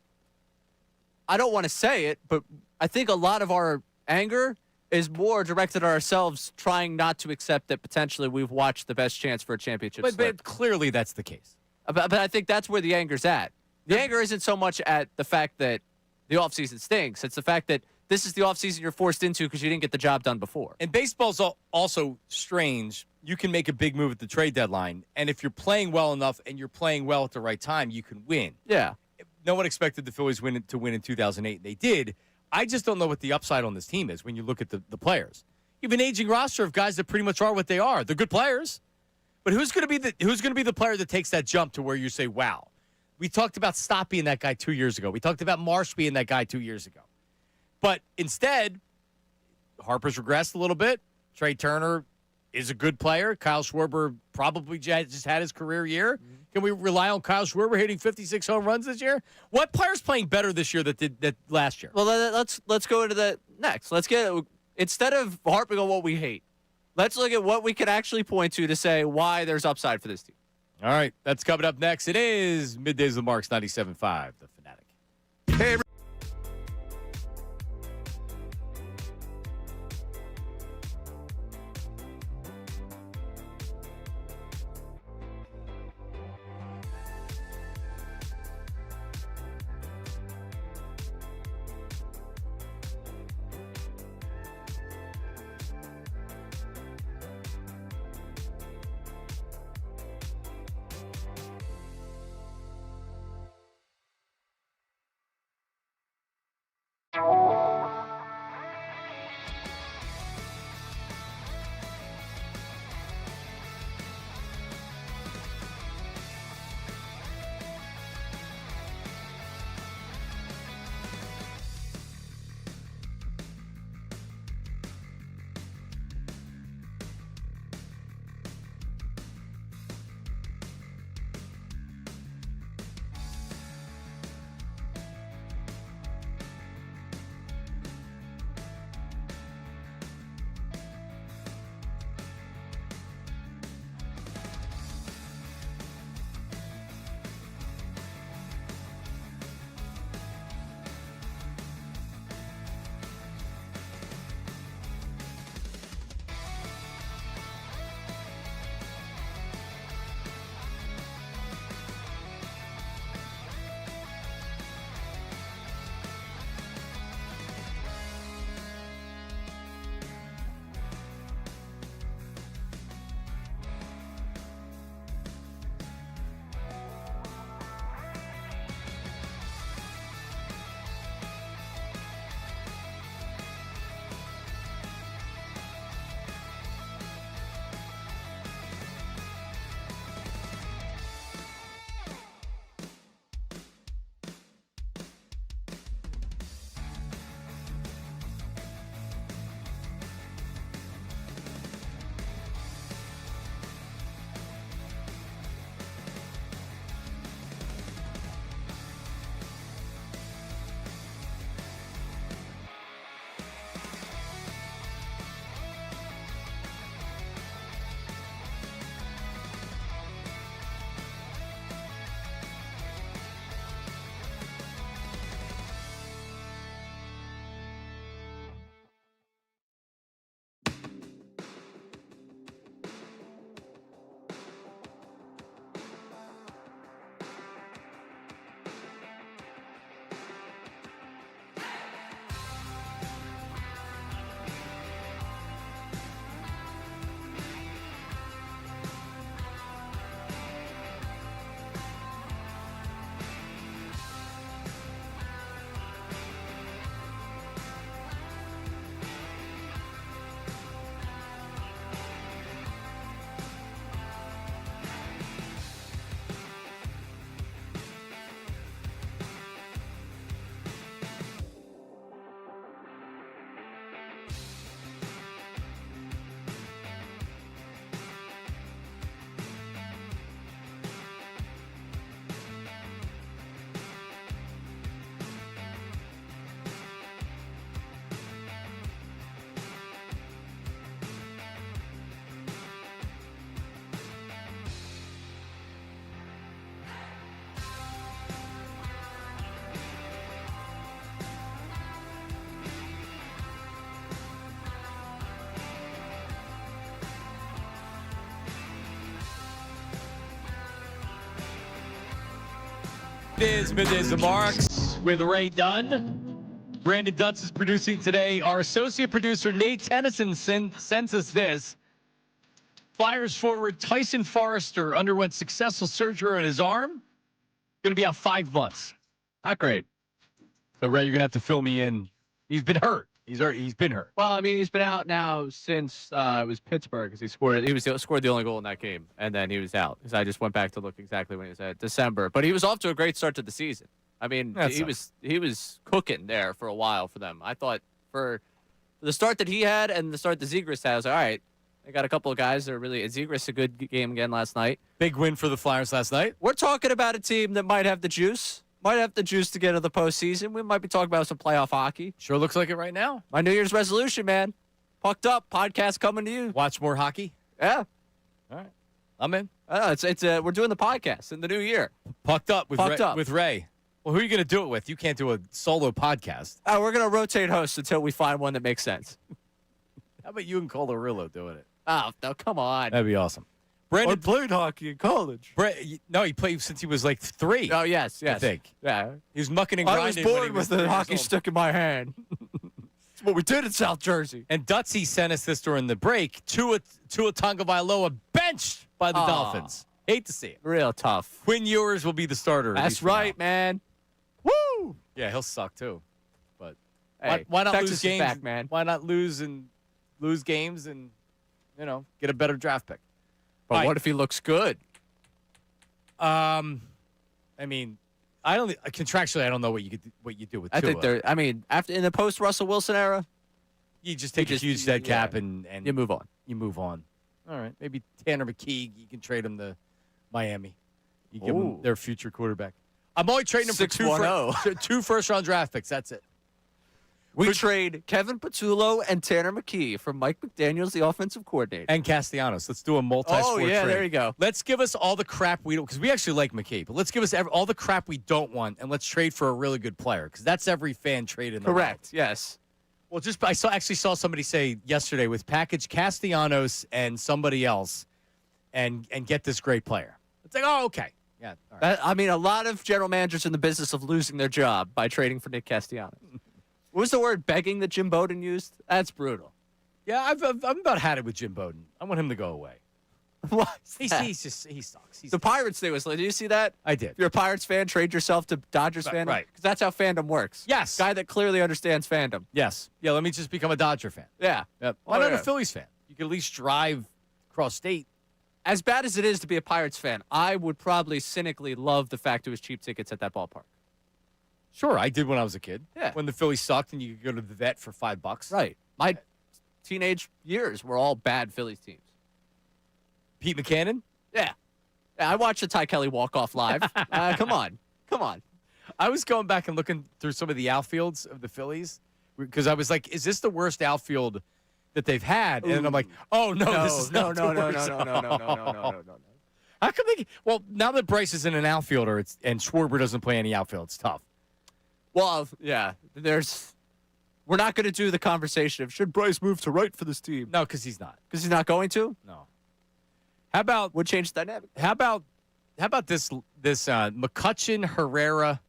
I don't want to say it, but I think a lot of our anger is more directed at ourselves, trying not to accept that potentially we've watched the best chance for a championship slip. But clearly that's the case. But I think that's where the anger's at. The anger isn't so much at the fact that the offseason stinks. It's the fact that this is the offseason you're forced into because you didn't get the job done before. And baseball's also strange. You can make a big move at the trade deadline, and if you're playing well enough and you're playing well at the right time, you can win. Yeah. No one expected the Phillies to win in 2008. They did. I just don't know what the upside on this team is when you look at the players. You have an aging roster of guys that pretty much are what they are. They're good players. But who's going to be the player that takes that jump to where you say, wow? We talked about Stott being that guy 2 years ago. We talked about Marsh being that guy 2 years ago. But instead, Harper's regressed a little bit. Trey Turner is a good player. Kyle Schwarber probably just had his career year. Mm-hmm. Can we rely on Kyle Schwarber hitting 56 home runs this year? What player's playing better this year that did that last year? Well, let's go into the next. Instead of harping on what we hate, let's look at what we can actually point to say why there's upside for this team. All right, that's coming up next. It is Middays with Marks 97.5, The Fanatic. Hey, Is Middays the Marks with Ray Dunn. Brandon Dutz is producing today. Our associate producer, Nate Tennyson, sends us this. Flyers forward Tyson Forrester underwent successful surgery on his arm. Going to be out 5 months. Not great. So, Ray, you're going to have to fill me in. He's been hurt. He's been hurt. Well, I mean, he's been out now since it was Pittsburgh because he scored the only goal in that game, and then he was out. Because I just went back to look exactly when he was at December. But he was off to a great start to the season. I mean, he was cooking there for a while for them. I thought for the start that he had and the start that Zegras had, I was like, all right, they got a couple of guys that are really. Zegras a good game again last night. Big win for the Flyers last night. We're talking about a team that might have the juice. Might have the juice to get to the postseason. We might be talking about some playoff hockey. Sure looks like it right now. My New Year's resolution, man. Pucked up. Podcast coming to you. Watch more hockey. Yeah. All right. I'm in. We're doing the podcast in the new year. Pucked up with Ray. Well, who are you going to do it with? You can't do a solo podcast. We're going to rotate hosts until we find one that makes sense. How about you and Colorillo doing it? Oh, no, come on. That'd be awesome. Brandon played hockey in college. No, he played since he was like 3. Oh, yes. I think. Yeah. He was mucking and grinding. I was born with the hockey stick in my hand. It's what we did in South Jersey. And Dutsy sent us this during the break. Tua Tagovailoa benched by the Dolphins. Hate to see it. Real tough. Quinn Ewers will be the starter. That's right, man. Woo! Yeah, he'll suck too. But hey, why not Texas lose games? Is back, man. Why not lose games and get a better draft pick? But what if he looks good? I mean, contractually, I don't know what you do with Tua. I think after in the post Russell Wilson era, you just take a huge dead cap and you move on. You move on. All right, maybe Tanner McKee. You can trade him to Miami. You give them their future quarterback. I'm only trading them for 2 first-round draft picks. That's it. We trade Kevin Patullo and Tanner McKee for Mike McDaniels, the offensive coordinator. And Castellanos. Let's do a multi-sport trade. There you go. Let's give us all the crap we don't, because we actually like McKee, but let's give us all the crap we don't want, and let's trade for a really good player, because that's every fan trade in the world. Correct, yes. Well, I saw somebody say yesterday with package Castellanos and somebody else and get this great player. It's like, oh, okay. Yeah. All right. A lot of general managers in the business of losing their job by trading for Nick Castellanos. What was the word begging that Jim Bowden used? That's brutal. Yeah, I've about had it with Jim Bowden. I want him to go away. What? He sucks. The Pirates thing was. Did you see that? I did. If you're a Pirates fan, trade yourself to Dodgers fandom. Right. Because that's how fandom works. Yes. Guy that clearly understands fandom. Yes. Yeah. Let me just become a Dodger fan. Yeah. Yep. Why not a Phillies fan? You can at least drive across state. As bad as it is to be a Pirates fan, I would probably cynically love the fact it was cheap tickets at that ballpark. Sure, I did when I was a kid. Yeah. When the Phillies sucked and you could go to the vet for $5. Right. My teenage years were all bad Phillies teams. Pete McCannon? Yeah. I watched the Ty Kelly walk-off live. Come on. I was going back and looking through some of the outfields of the Phillies because I was like, is this the worst outfield that they've had? And then I'm like, oh, no, this is not the worst. No. How come they – well, now that Bryce isn't an outfielder and Schwarber doesn't play any outfield, it's tough. Well, yeah, we're not going to do the conversation of should Bryce move to right for this team. No, because he's not. Because he's not going to? No. How about would change the dynamic? How about this McCutchen, Herrera,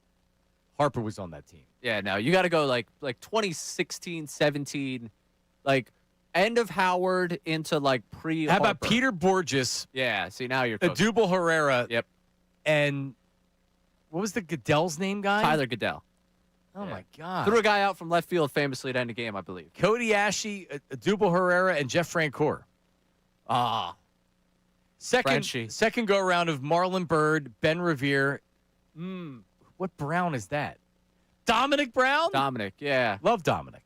Harper was on that team. Yeah, no, you got to go like 2016, 17, like end of Howard into like pre. How about Peter Borges? Yeah, see now you're cooking. Adubel Herrera. Yep. And what was the Goodell's name guy? Tyler Goodell. Oh, my God. Threw a guy out from left field famously to end a game, I believe. Cody Ashe, Adubel Herrera, and Jeff Francoeur. Second go-around of Marlon Byrd, Ben Revere. What Brown is that? Dominic Brown? Dominic, yeah. Love Dominic.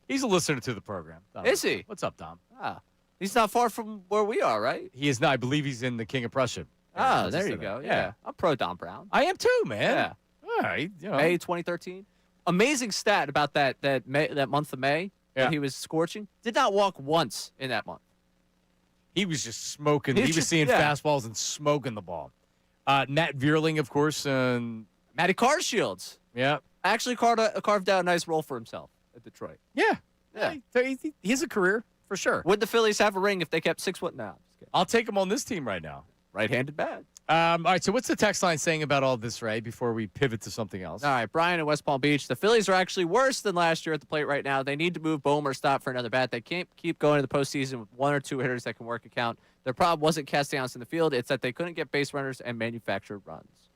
He's a listener to the program. Dominic. Is he? What's up, Dom? He's not far from where we are, right? He is not. I believe he's in the King of Prussia. There you go. Yeah. I'm pro Dom Brown. I am too, man. Yeah. All right. May 2013. Amazing stat about that month of May that he was scorching. Did not walk once in that month. He was just smoking. He was seeing fastballs and smoking the ball. Matt Vierling, of course. Matty Carshields. Yeah. Actually carved out a nice role for himself at Detroit. Yeah. He has a career, for sure. Would the Phillies have a ring if they kept 6 foot now? I'll take him on this team right now. Right-handed bat. All right, so what's the text line saying about all this, Ray, before we pivot to something else? All right, Brian in West Palm Beach. The Phillies are actually worse than last year at the plate right now. They need to move Bohm or stop for another bat. They can't keep going to the postseason with one or two hitters that can work a count. Their problem wasn't Castellanos in the field. It's that they couldn't get base runners and manufacture runs.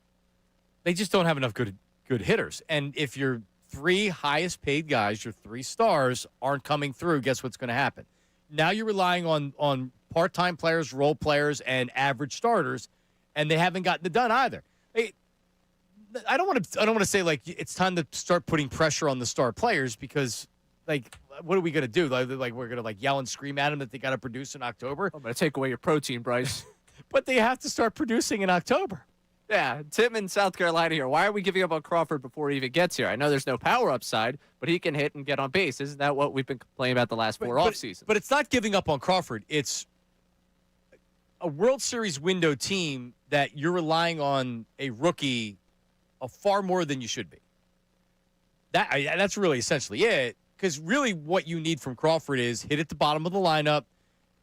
They just don't have enough good hitters. And if your three highest paid guys, your three stars, aren't coming through, guess what's going to happen? Now you're relying on part-time players, role players, and average starters, and they haven't gotten it done either. I don't want to say like it's time to start putting pressure on the star players because like what are we going to do? Like we're going to like yell and scream at them that they got to produce in October? I'm going to take away your protein, Bryce. But they have to start producing in October. Yeah, Tim in South Carolina here. Why are we giving up on Crawford before he even gets here? I know there's no power upside, but he can hit and get on base. Isn't that what we've been complaining about the last four off seasons? But it's not giving up on Crawford. It's a World Series window team that you're relying on a rookie far more than you should be. That's really essentially it. Because really what you need from Crawford is hit at the bottom of the lineup,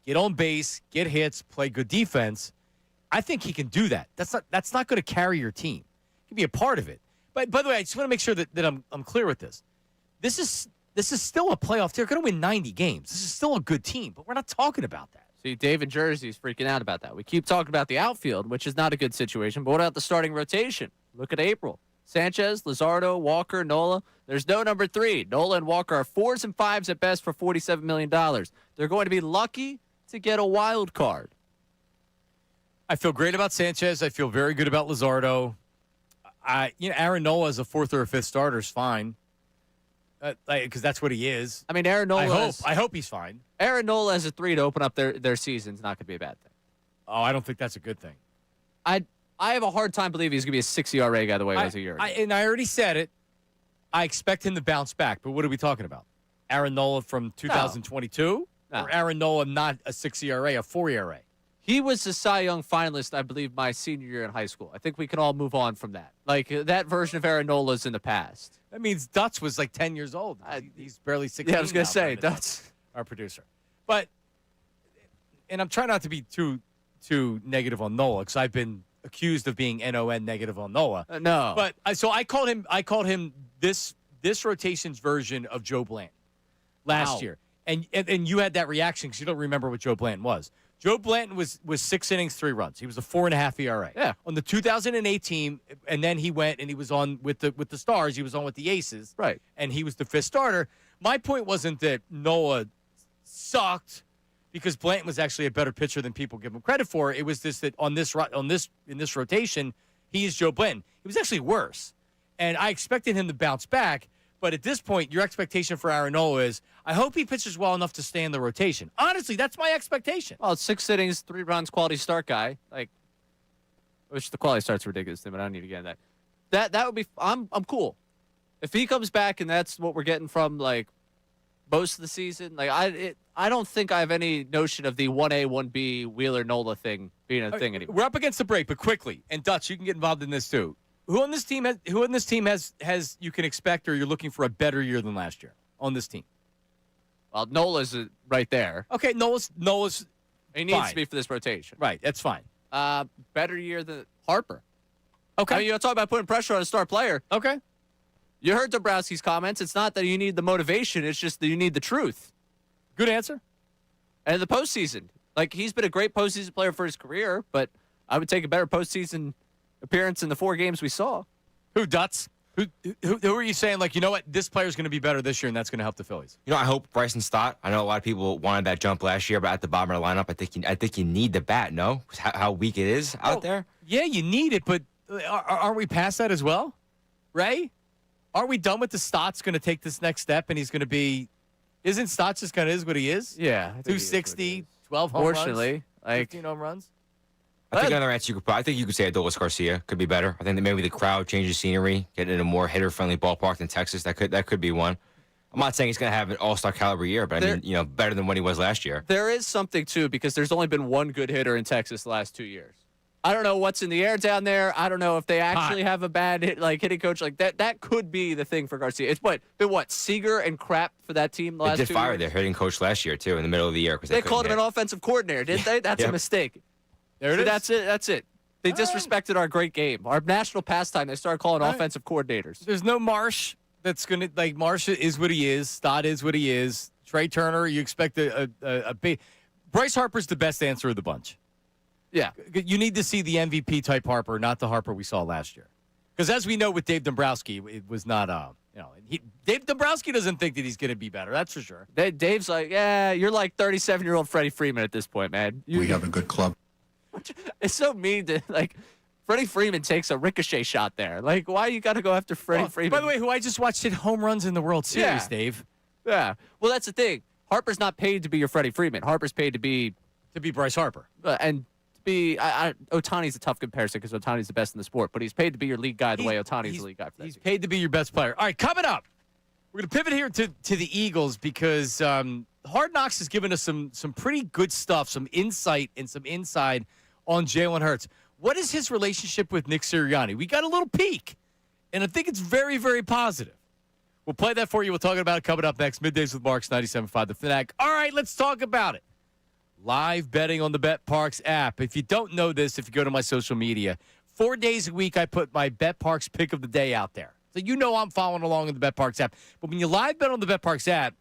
get on base, get hits, play good defense. I think he can do that. That's not going to carry your team. He can be a part of it. But by the way, I just want to make sure that I'm clear with this. This is still a playoff team. They're going to win 90 games. This is still a good team, but we're not talking about that. See, Dave in Jersey's freaking out about that. We keep talking about the outfield, which is not a good situation. But what about the starting rotation? Look at April. Sanchez, Luzardo, Walker, Nola. There's no number 3. Nola and Walker are 4s and 5s at best for $47 million. They're going to be lucky to get a wild card. I feel great about Sanchez. I feel very good about Luzardo. Aaron Nola as a 4th or a 5th starter is fine. Because that's what he is. I mean, Aaron Nola. I hope he's fine. Aaron Nola as a 3 to open up their season is not going to be a bad thing. Oh, I don't think that's a good thing. I have a hard time believing he's going to be a 6 ERA guy the way he was a year ago. And I already said it. I expect him to bounce back. But what are we talking about? Aaron Nola from 2022? No. Or Aaron Nola not a 6 ERA, a 4 ERA? He was a Cy Young finalist, I believe, my senior year in high school. I think we can all move on from that. Like, that version of Aaron Nola's in the past. That means Dutz was like 10 years old. He's barely 16. Yeah, I was going to say, Dutz. Our producer. And I'm trying not to be too negative on Nola because I've been accused of being NON negative on Nola. No. But I called him this rotation's version of Joe Blanton last year. And you had that reaction because you don't remember what Joe Blanton was. Joe Blanton was 6 innings, 3 runs. He was a 4.5 ERA. Yeah. On the 2008 team, and then he went and he was on with the Stars. He was on with the Aces. Right. And he was the 5th starter. My point wasn't that Nola sucked because Blanton was actually a better pitcher than people give him credit for. It was this that in this rotation, he is Joe Blanton. He was actually worse. And I expected him to bounce back. But at this point, your expectation for Aaron Nola is, I hope he pitches well enough to stay in the rotation. Honestly, that's my expectation. Well, 6 innings, 3 runs, quality start guy. Like, which the quality start's ridiculous, but I don't need to get into that. That would be. I'm cool if he comes back and that's what we're getting from like most of the season. Like I don't think I have any notion of the 1A 1B Wheeler Nola thing being a thing anymore. We're up against the break, but quickly, and Dutch, you can get involved in this too. Who on this team has you can expect or you're looking for a better year than last year on this team? Well, Nola's right there. Okay, Nola's He needs fine. to be for this rotation. Right, that's fine. Better year than Harper. Okay. I mean, you're talking about putting pressure on a star player. Okay. You heard Dombrowski's comments. It's not that you need the motivation. It's just that you need the truth. Good answer. And the postseason. Like, he's been a great postseason player for his career, but I would take a better postseason appearance in the 4 games we saw. Who, Dutz? Who are you saying, like, you know what, this player's going to be better this year, and that's going to help the Phillies? You know, I hope Bryson Stott. I know a lot of people wanted that jump last year, but at the bottom of the lineup, I think you need the bat, no? How weak it is out there? Yeah, you need it, but aren't we past that as well? Ray? Aren't we done with the Stott's going to take this next step, and he's going to be – isn't Stott just kind of is what he is? Yeah. 260, 12 home runs. Fortunately, 15 home runs. I think another answer I think you could say Adolis Garcia could be better. I think that maybe the crowd changes scenery, getting in a more hitter-friendly ballpark than Texas. That could be one. I'm not saying he's going to have an all-star caliber year, but I mean, better than what he was last year. There is something, too, because there's only been one good hitter in Texas the last 2 years. I don't know what's in the air down there. I don't know if they actually have a bad hitting coach like that. That could be the thing for Garcia. It's been Seager and crap for that team the last 2 years. They did fire their hitting coach last year, too, in the middle of the year. They called him an offensive coordinator, didn't they? That's a mistake. There it is. That's it. They disrespected our great game. Our national pastime, they started calling offensive coordinators. There's no Marsh that's going to, like, Marsh is what he is. Stott is what he is. Trey Turner, you expect a big. Bryce Harper's the best answer of the bunch. Yeah. You need to see the MVP type Harper, not the Harper we saw last year. Because as we know with Dave Dombrowski, it was not, Dave Dombrowski doesn't think that he's going to be better. That's for sure. Dave's like, yeah, you're like 37-year-old Freddie Freeman at this point, man. We have a good club. It's so mean to, like, Freddie Freeman takes a ricochet shot there. Like, why you got to go after Freddie Freeman? By the way, who I just watched hit home runs in the World Series, Yeah. Dave. Yeah. Well, that's the thing. Harper's not paid to be your Freddie Freeman. Harper's paid to be Bryce Harper. and to be. Otani's a tough comparison because Otani's the best in the sport, but he's paid to be your league guy the way Otani's the league guy. For that He's team. paid to be your best player. All right, coming up, we're going to pivot here to the Eagles because Hard Knocks has given us some pretty good stuff, some insight and some inside on Jalen Hurts. What is his relationship with Nick Sirianni? We got a little peek, and I think it's very, very positive. We'll play that for you. We'll talk about it coming up next. Middays with Marks, 97.5 The Fanatic. All right, let's talk about it. Live betting on the BetParks app. If you don't know this, if you go to my social media, 4 days a week I put my BetParks pick of the day out there. So you know I'm following along in the BetParks app. But when you live bet on the BetParks app,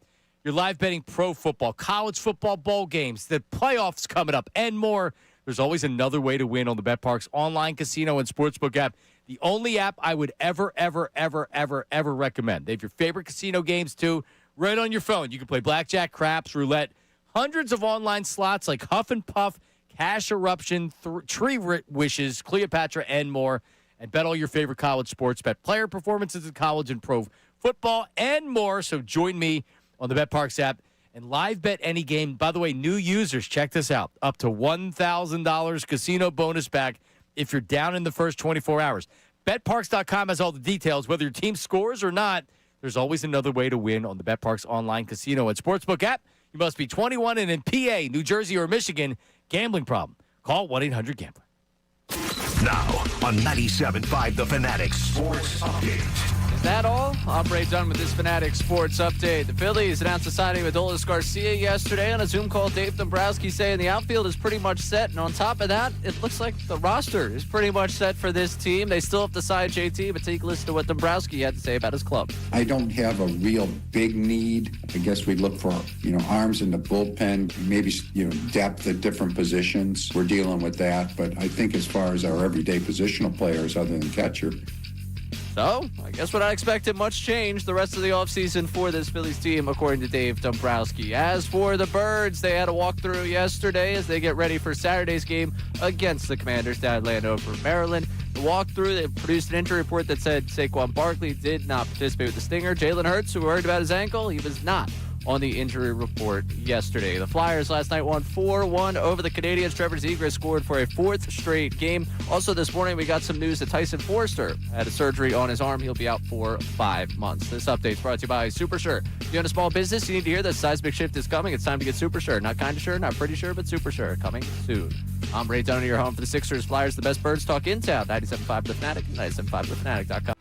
you're live betting pro football, college football bowl games, the playoffs coming up, and more. There's always another way to win on the BetParks online casino and sportsbook app. The only app I would ever recommend. They have your favorite casino games, too, right on your phone. You can play blackjack, craps, roulette, hundreds of online slots like Huff and Puff, Cash Eruption, Tree Wishes, Cleopatra, and more. And bet all your favorite college sports. Bet player performances in college and pro football and more. So join me on the BetParks app and live bet any game. By the way, new users, check this out. Up to $1,000 casino bonus back if you're down in the first 24 hours. BetParks.com has all the details. Whether your team scores or not, there's always another way to win on the BetParks online casino and sportsbook app. You must be 21 and in PA, New Jersey, or Michigan. Gambling problem. Call 1-800-GAMBLER. Now on 97.5 The Fanatic Sports Update. Is that all? I'm Ray Dunn with this Fanatic Sports Update. The Phillies announced the signing of Adolis Garcia yesterday on a Zoom call. Dave Dombrowski saying the outfield is pretty much set. And on top of that, it looks like the roster is pretty much set for this team. They still have to sign JT, but take a listen to what Dombrowski had to say about his club. I don't have a real big need. I guess we'd look for, arms in the bullpen, maybe, depth at different positions. We're dealing with that. But I think as far as our everyday positional players, other than catcher, So, I guess we're not expecting much change the rest of the offseason for this Phillies team, according to Dave Dombrowski. As for the Birds, they had a walkthrough yesterday as they get ready for Saturday's game against the Commanders down in Landover, Maryland. The walkthrough, they produced an injury report that said Saquon Barkley did not participate with the stinger. Jalen Hurts, who worried about his ankle, he was not on the injury report yesterday. The Flyers last night won 4-1 over the Canadiens. Trevor Zegras scored for a fourth straight game. Also this morning, we got some news that Tyson Forster had a surgery on his arm. He'll be out for 5 months. This update is brought to you by Super Sure. If you own a small business, you need to hear that seismic shift is coming. It's time to get Super Sure. Not kind of sure, not pretty sure, but Super Sure. Coming soon. I'm Ray Dunn, your home for the Sixers, Flyers, the best Birds talk in town. 97.5 The Fanatic, 97.5thefanatic.com.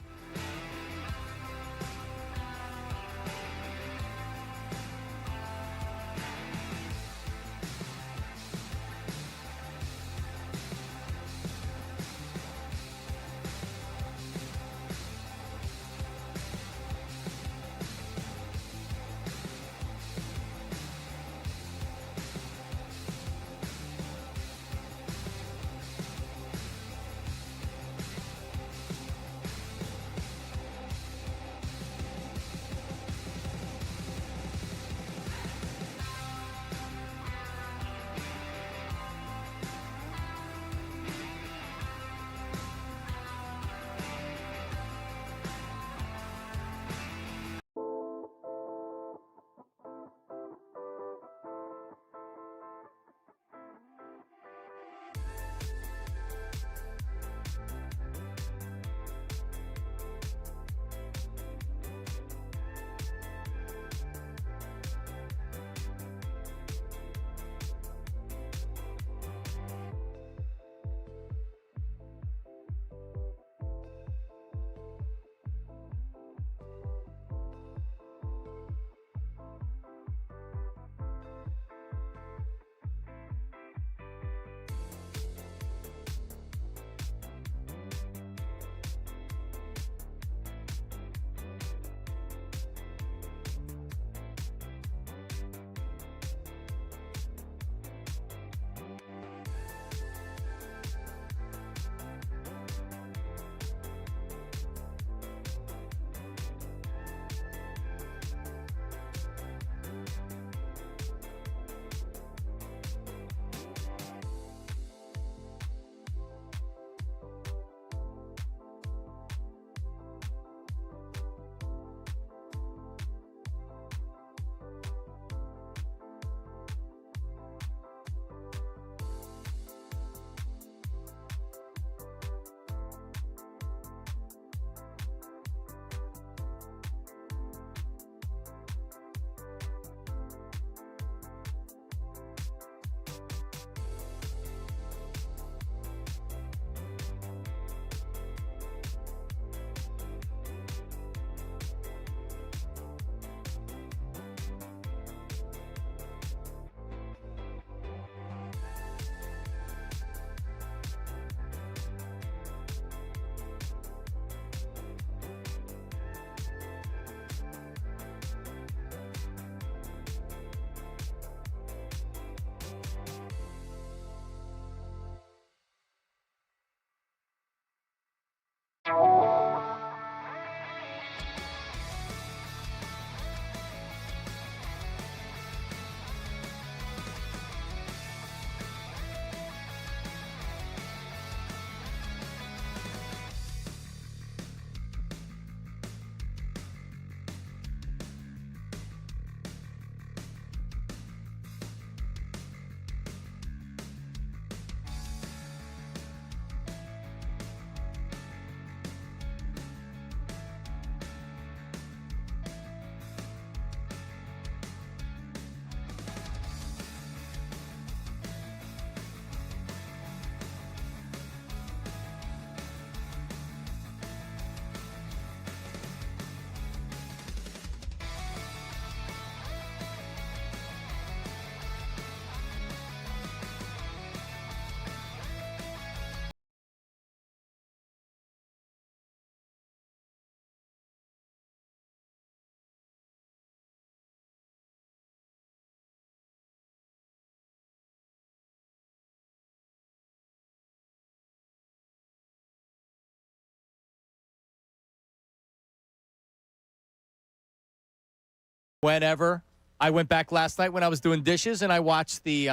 whenever. I went back last night when I was doing dishes, and I watched the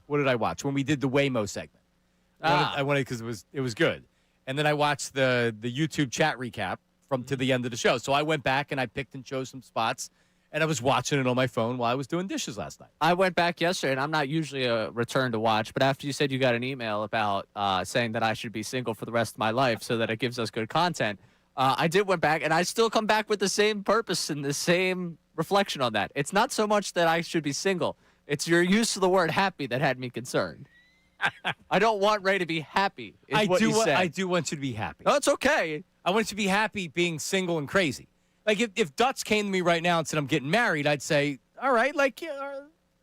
what did I watch? When we did the Waymo segment. I wanted because it was good. And then I watched the YouTube chat recap from to the end of the show. So I went back and I picked and chose some spots, and I was watching it on my phone while I was doing dishes last night. I went back yesterday, and I'm not usually a return to watch, but after you said you got an email about saying that I should be single for the rest of my life so that it gives us good content, I did went back, and I still come back with the same purpose and the same reflection on that. It's not so much that I should be single. It's your use of the word happy that had me concerned. I don't want Ray to be happy. I do want you to be happy. No, it's okay. I want you to be happy being single and crazy. Like if Dutz came to me right now and said I'm getting married, I'd say, all right, like,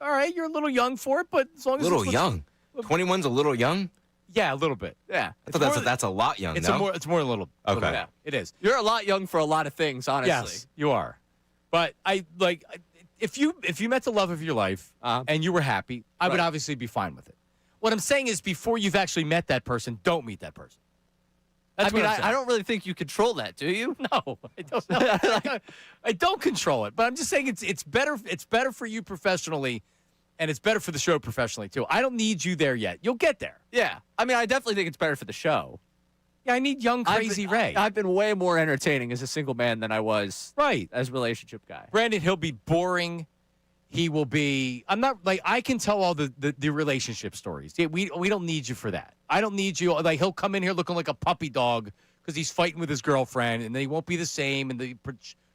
all right, you're a little young for it, but as long as A little young. 21's a little young. Yeah, a little bit. Yeah, I thought that's a lot young. It's no? more a little. Okay, little bit. It is. you're a lot young for a lot of things, honestly. Yes, you are. But if you met the love of your life and you were happy, I would obviously be fine with it. What I'm saying is, before you've actually met that person, don't meet that person. That's I don't really think you control that, do you? No, I don't know. I don't control it, but I'm just saying it's better. It's better for you professionally, and it's better for the show professionally too. I don't need you there yet. You'll get there. Yeah, I mean, I definitely think it's better for the show. Yeah, I need young, crazy Ray. I've been way more entertaining as a single man than I was as a relationship guy. Brandon, he'll be boring. He will be. I'm not like I can tell all the relationship stories. Yeah, we don't need you for that. I don't need you. Like he'll come in here looking like a puppy dog because he's fighting with his girlfriend, and then he won't be the same, and the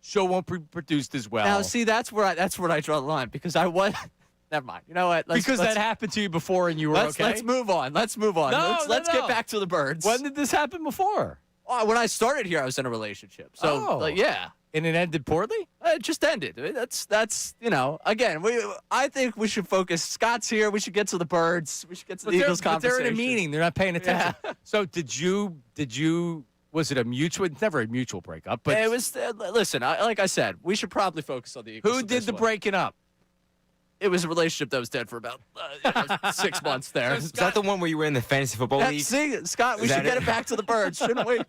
show won't be produced as well. Now, see, that's where I draw the line because I was. Never mind. You know what? Because that happened to you before, and you were okay. Let's move on. Let's move on. Let's get back to the birds. When did this happen before? Oh, when I started here, I was in a relationship. So, yeah. And it ended poorly? It just ended. That's again, I think we should focus. Scott's here. We should get to the birds. We should get to the Eagles conversation. But they're in a meeting. They're not paying attention. Yeah. So did you, was it a mutual? It's never a mutual breakup. But it was, listen, like I said, we should probably focus on the Eagles. Who did the breaking up? It was a relationship that was dead for about 6 months there. Is that the one where you were in the fantasy football league? See, Scott, we should get it back to the birds, shouldn't we?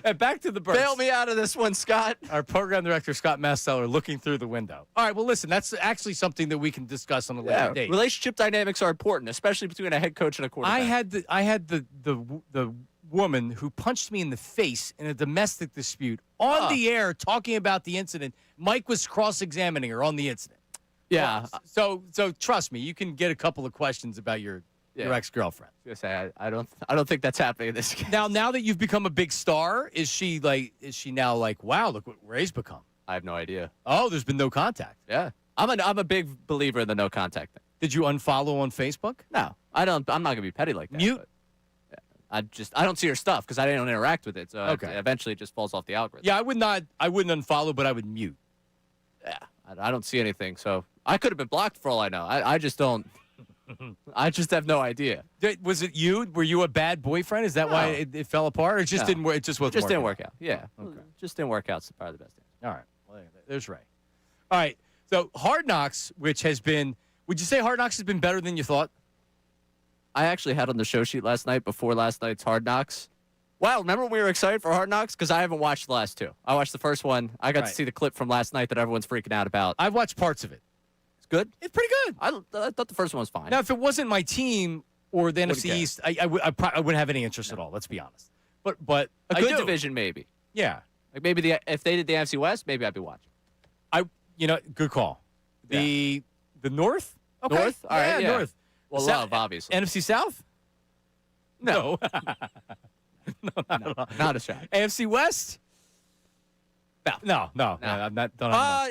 And back to the birds. Bail me out of this one, Scott. Our program director, Scott Masteller, looking through the window. All right, well, listen, that's actually something that we can discuss on a later date. Relationship dynamics are important, especially between a head coach and a quarterback. I had the woman who punched me in the face in a domestic dispute on the air talking about the incident. Mike was cross-examining her on the incident. Yeah. So trust me, you can get a couple of questions about your ex-girlfriend. I was gonna say I don't think that's happening in this case. Now that you've become a big star, is she now like, wow, look what Ray's become? I have no idea. Oh, there's been no contact. Yeah. I'm a big believer in the no contact thing. Did you unfollow on Facebook? No. I don't. I'm not gonna be petty like that. Mute. I don't see her stuff because I don't interact with it. So eventually it just falls off the algorithm. Yeah, I wouldn't unfollow, but I would mute. Yeah. I don't see anything. So I could have been blocked for all I know. I just don't. I just have no idea. Was it you? Were you a bad boyfriend? Is that why it fell apart? Or it just didn't work? It just wasn't. Just didn't work out. Yeah. Okay. Just didn't work out. It's probably the best answer. All right. Well, there's Ray. All right. So Hard Knocks, which has been, would you say Hard Knocks has been better than you thought? I actually had on the show sheet last night before last night's Hard Knocks. Wow, remember when we were excited for Hard Knocks? Because I haven't watched the last two. I watched the first one. I got to see the clip from last night that everyone's freaking out about. I've watched parts of it. It's good? It's pretty good. I thought the first one was fine. Now, if it wasn't my team or the NFC East, I wouldn't have any interest at all, let's be honest. But a good division, maybe. Yeah. Like maybe if they did the NFC West, maybe I'd be watching. Good call. The North? Okay. North? All right, North. Well, love, obviously. NFC South? No. No, not a shot. AFC West? No. I'm not.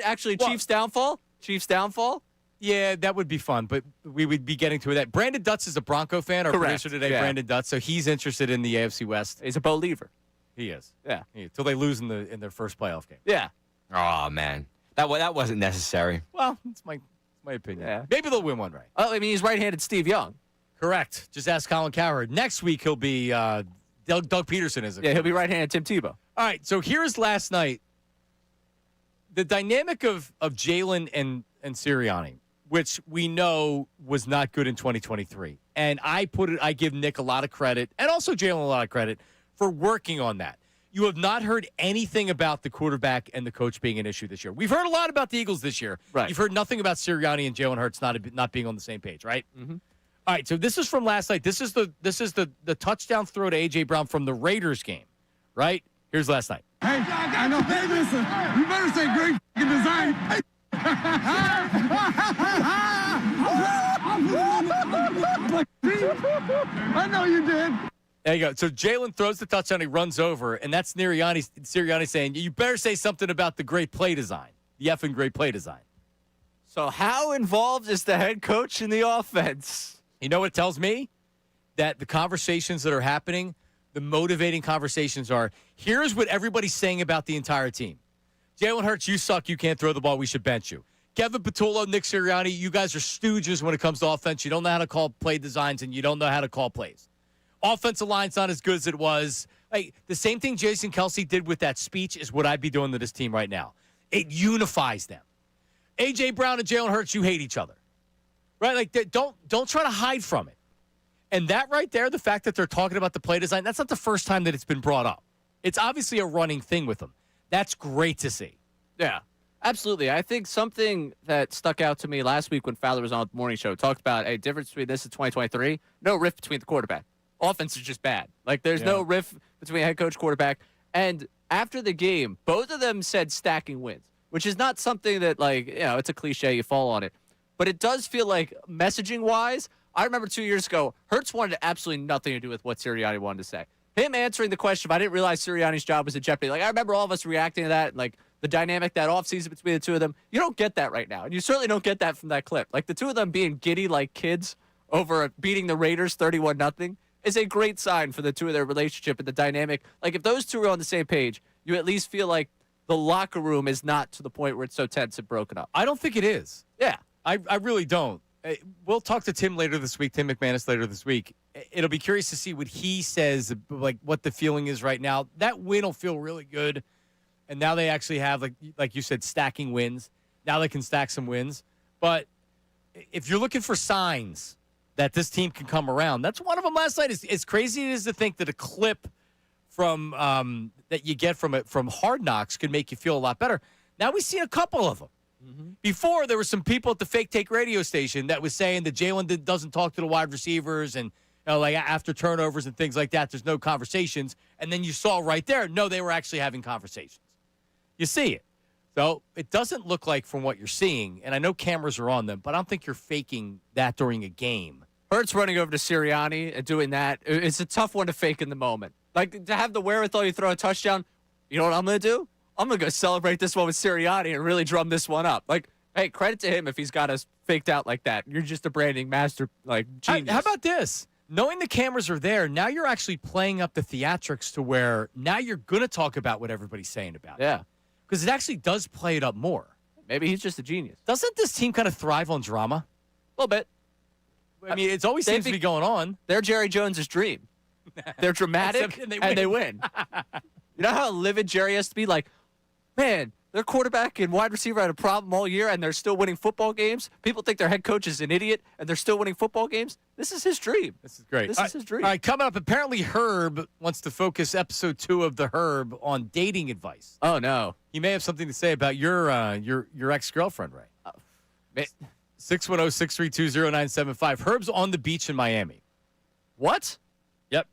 Actually, Chiefs downfall? Chiefs downfall? Yeah, that would be fun, but we would be getting to that. Brandon Dutz is a Bronco fan, our producer today, Brandon Dutz, so he's interested in the AFC West. He's a believer. He is. Yeah. Till they lose in their first playoff game. Yeah. Oh, man. That wasn't necessary. Well, it's my opinion. Yeah. Maybe they'll win one, right? Oh, I mean, he's right-handed Steve Young. Correct. Just ask Colin Cowherd. Next week, he'll be Doug Peterson, is it? Yeah, he'll be right-handed Tim Tebow. All right, so here's last night. The dynamic of Jalen and Sirianni, which we know was not good in 2023. And I give Nick a lot of credit, and also Jalen a lot of credit, for working on that. You have not heard anything about the quarterback and the coach being an issue this year. We've heard a lot about the Eagles this year. Right. You've heard nothing about Sirianni and Jalen Hurts not being on the same page, right? Mm-hmm. All right, so this is from last night. This is the touchdown throw to A.J. Brown from the Raiders game, right? Here's last night. Hey, I know. Hey, listen, you better say great f***ing design. Hey. I know you did. There you go. So Jalen throws the touchdown, he runs over, and that's Sirianni saying, you better say something about the great play design, the effing great play design. So how involved is the head coach in the offense? You know what it tells me? That the conversations that are happening, the motivating conversations are, here's what everybody's saying about the entire team. Jalen Hurts, you suck. You can't throw the ball. We should bench you. Kevin Patullo, Nick Sirianni, you guys are stooges when it comes to offense. You don't know how to call play designs, and you don't know how to call plays. Offensive line's not as good as it was. Like, the same thing Jason Kelce did with that speech is what I'd be doing to this team right now. It unifies them. A.J. Brown and Jalen Hurts, you hate each other. Right? Like, don't try to hide from it. And that right there, the fact that they're talking about the play design, that's not the first time that it's been brought up. It's obviously a running thing with them. That's great to see. Yeah, absolutely. I think something that stuck out to me last week when Fowler was on the morning show talked about a difference between this and 2023. No rift between the quarterback. Offense is just bad. Like, there's no rift between head coach, quarterback. And after the game, both of them said stacking wins, which is not something that, like, you know, it's a cliche. You fall on it. But it does feel like messaging-wise, I remember 2 years ago, Hurts wanted absolutely nothing to do with what Sirianni wanted to say. Him answering the question, I didn't realize Sirianni's job was in jeopardy. Like, I remember all of us reacting to that, and, like, the dynamic that offseason between the two of them. You don't get that right now. And you certainly don't get that from that clip. Like, the two of them being giddy like kids over beating the Raiders 31-0 is a great sign for the two of their relationship and the dynamic. Like, if those two are on the same page, you at least feel like the locker room is not to the point where it's so tense and broken up. I don't think it is. Yeah. I really don't. We'll talk to Tim later this week, Tim McManus later this week. It'll be curious to see what he says, like what the feeling is right now. That win will feel really good. And now they actually have, like you said, stacking wins. Now they can stack some wins. But if you're looking for signs that this team can come around, that's one of them last night. As crazy as it is to think that a clip from that you get from Hard Knocks could make you feel a lot better. Now we see a couple of them. Mm-hmm. Before, there were some people at the Fake Take radio station that was saying that Jalen doesn't talk to the wide receivers and, you know, like after turnovers and things like that, there's no conversations. And then you saw right there, no, they were actually having conversations. You see it. So it doesn't look like from what you're seeing, and I know cameras are on them, but I don't think you're faking that during a game. Hurts running over to Sirianni and doing that, it's a tough one to fake in the moment. Like, to have the wherewithal, you throw a touchdown, you know what I'm going to do? I'm going to go celebrate this one with Sirianni and really drum this one up. Like, hey, credit to him if he's got us faked out like that. You're just a branding master, like, genius. How about this? Knowing the cameras are there, now you're actually playing up the theatrics to where now you're going to talk about what everybody's saying about it. Yeah. Because it actually does play it up more. Maybe he's just a genius. Doesn't this team kind of thrive on drama? A little bit. I mean, it always seems to be going on. They're Jerry Jones's dream. They're dramatic, and they win. You know how livid Jerry has to be? Like, man, their quarterback and wide receiver had a problem all year, and they're still winning football games. People think their head coach is an idiot, and they're still winning football games. This is his dream. This is great. This is his dream. All right, coming up, apparently Herb wants to focus episode 2 of The Herb on dating advice. Oh, no. He may have something to say about your ex-girlfriend, right? 610-632-0975. Herb's on the beach in Miami. What? Yep.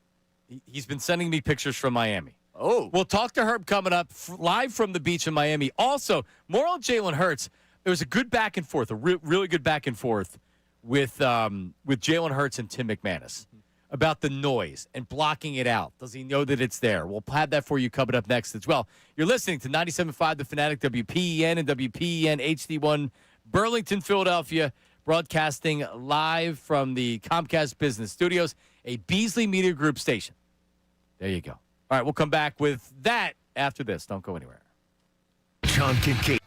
He's been sending me pictures from Miami. Oh. We'll talk to Herb coming up live from the beach in Miami. Also, more on Jalen Hurts. There was a good back and forth, a really good back and forth with Jalen Hurts and Tim McManus about the noise and blocking it out. Does he know that it's there? We'll have that for you coming up next as well. You're listening to 97.5 The Fanatic, WPEN and WPEN HD1 Burlington, Philadelphia, broadcasting live from the Comcast Business Studios, a Beasley Media Group station. There you go. All right, we'll come back with that after this. Don't go anywhere. John Kincade.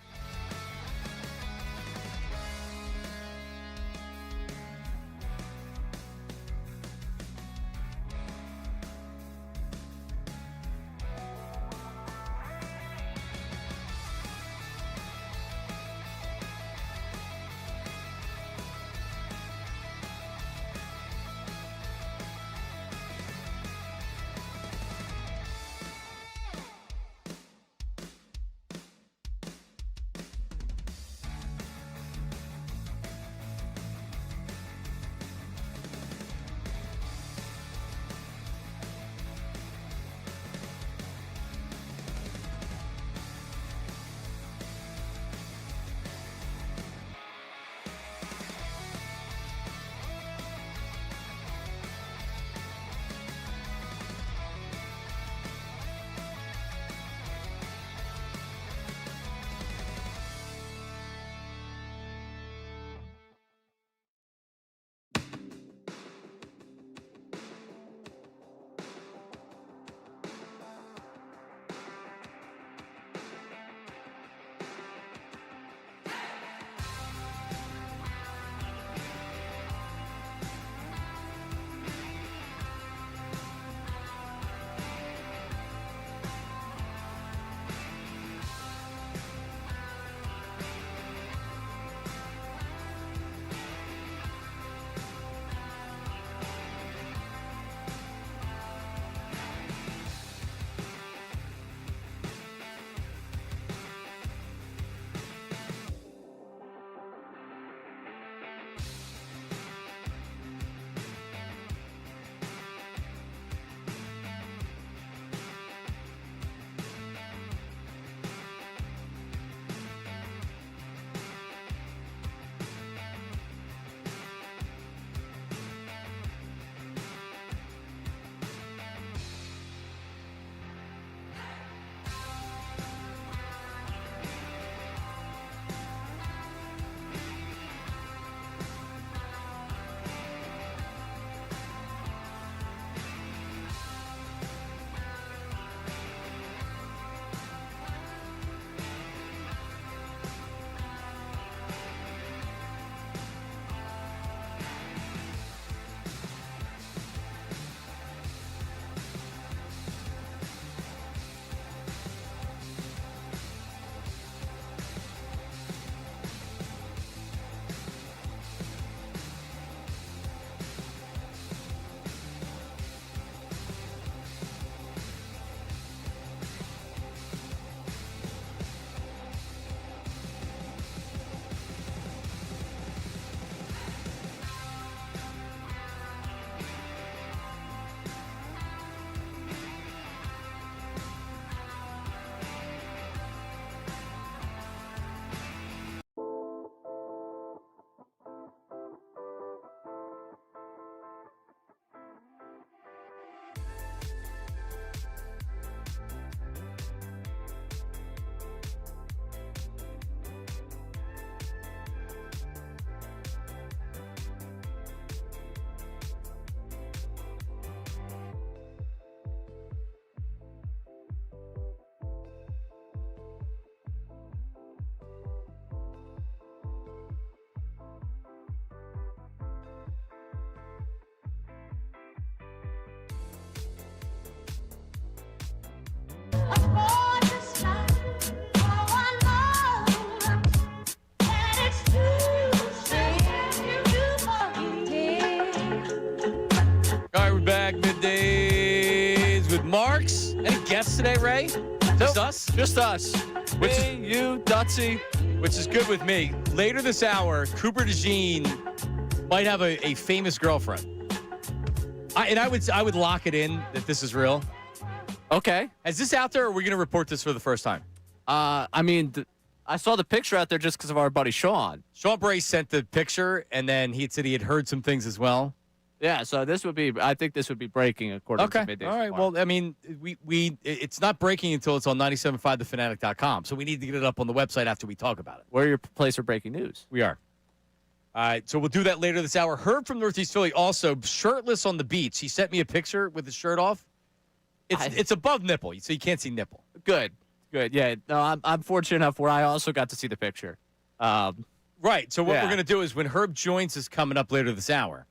guests today, Ray? Just us? Just us. Which Me, you, Dutsy. Which is good with me. Later this hour, Cooper DeJean might have a famous girlfriend. I would lock it in that this is real. Okay. Is this out there, or are we going to report this for the first time? I mean, I saw the picture out there just because of our buddy Sean. Sean Bray sent the picture, and then he said he had heard some things as well. Yeah, so I think this would be breaking according to Middays. All right. Tomorrow. Well, I mean, it's not breaking until it's on 97.5thefanatic.com. So we need to get it up on the website after we talk about it. We're your place for breaking news. We are. All right. So we'll do that later this hour. Herb from Northeast Philly also shirtless on the beach. He sent me a picture with his shirt off. It's above nipple, so you can't see nipple. Good. Yeah. No, I'm fortunate enough where I also got to see the picture. Right. So what we're going to do is when Herb joins us coming up later this hour,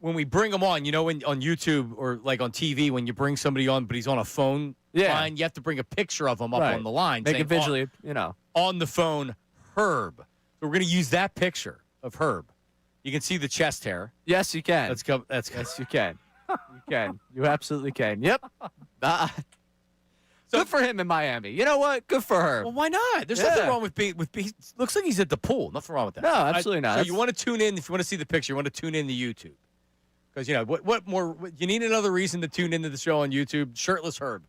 when we bring him on, on YouTube or like on TV, when you bring somebody on, but he's on a phone line, you have to bring a picture of him up on the line. Make it visually, on the phone, Herb. So we're going to use that picture of Herb. You can see the chest hair. Yes, you can. Let's go. Yes, you can. You can. You absolutely can. Yep. Good for him in Miami. You know what? Good for her. Well, why not? There's nothing wrong with being. Looks like he's at the pool. Nothing wrong with that. No, absolutely not. So you want to tune in if you want to see the picture. You want to tune in to YouTube because what more? You need another reason to tune into the show on YouTube. Shirtless Herb.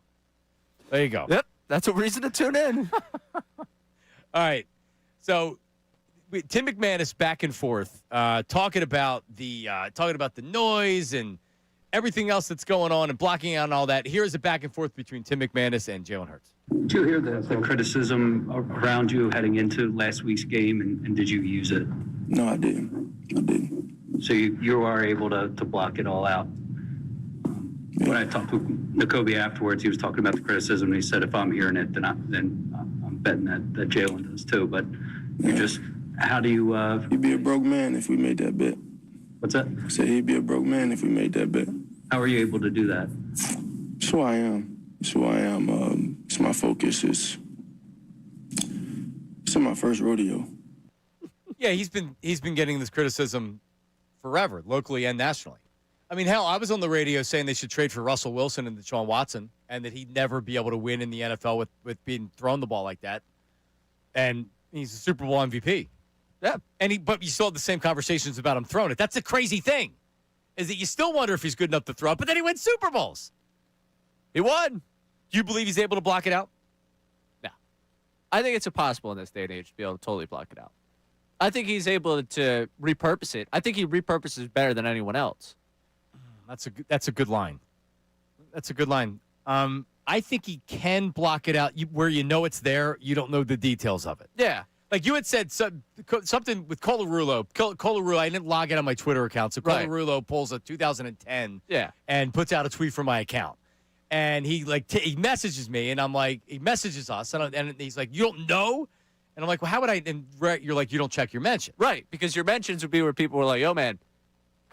There you go. Yep, that's a reason to tune in. All right. So Tim McManus back and forth talking about the noise and everything else that's going on and blocking out and all that. Here's a back and forth between Tim McManus and Jalen Hurts. Did you hear the criticism around you heading into last week's game, and did you use it? No, I didn't. So you are able to block it all out. When I talked to N'Kobe afterwards, he was talking about the criticism, and he said, if I'm hearing it, then I'm betting that Jalen does too. But how do you... He'd be a broke man if we made that bet. What's that? I said he'd be a broke man if we made that bet. How are you able to do that? It's who I am. It's my focus. It's in my first rodeo. Yeah, he's been getting this criticism forever, locally and nationally. I mean, hell, I was on the radio saying they should trade for Russell Wilson and Deshaun Watson, and that he'd never be able to win in the NFL with being thrown the ball like that. And he's a Super Bowl MVP. Yeah, but you still have the same conversations about him throwing it. That's the crazy thing, is that you still wonder if he's good enough to throw it, but then he wins Super Bowls. He won. Do you believe he's able to block it out? No. I think it's impossible in this day and age to be able to totally block it out. I think he's able to repurpose it. I think he repurposes better than anyone else. That's a good line. That's a good line. I think he can block it out where it's there. You don't know the details of it. Yeah. Like you had said something with Colarulo. Colarulo, I didn't log in on my Twitter account. So Colarulo pulls a 2010 and puts out a tweet from my account. And he he messages me, and I'm like, he messages us, and he's like, you don't know? And I'm like, well, how would I? And you're like, you don't check your mention. Right, because your mentions would be where people were like, yo, man,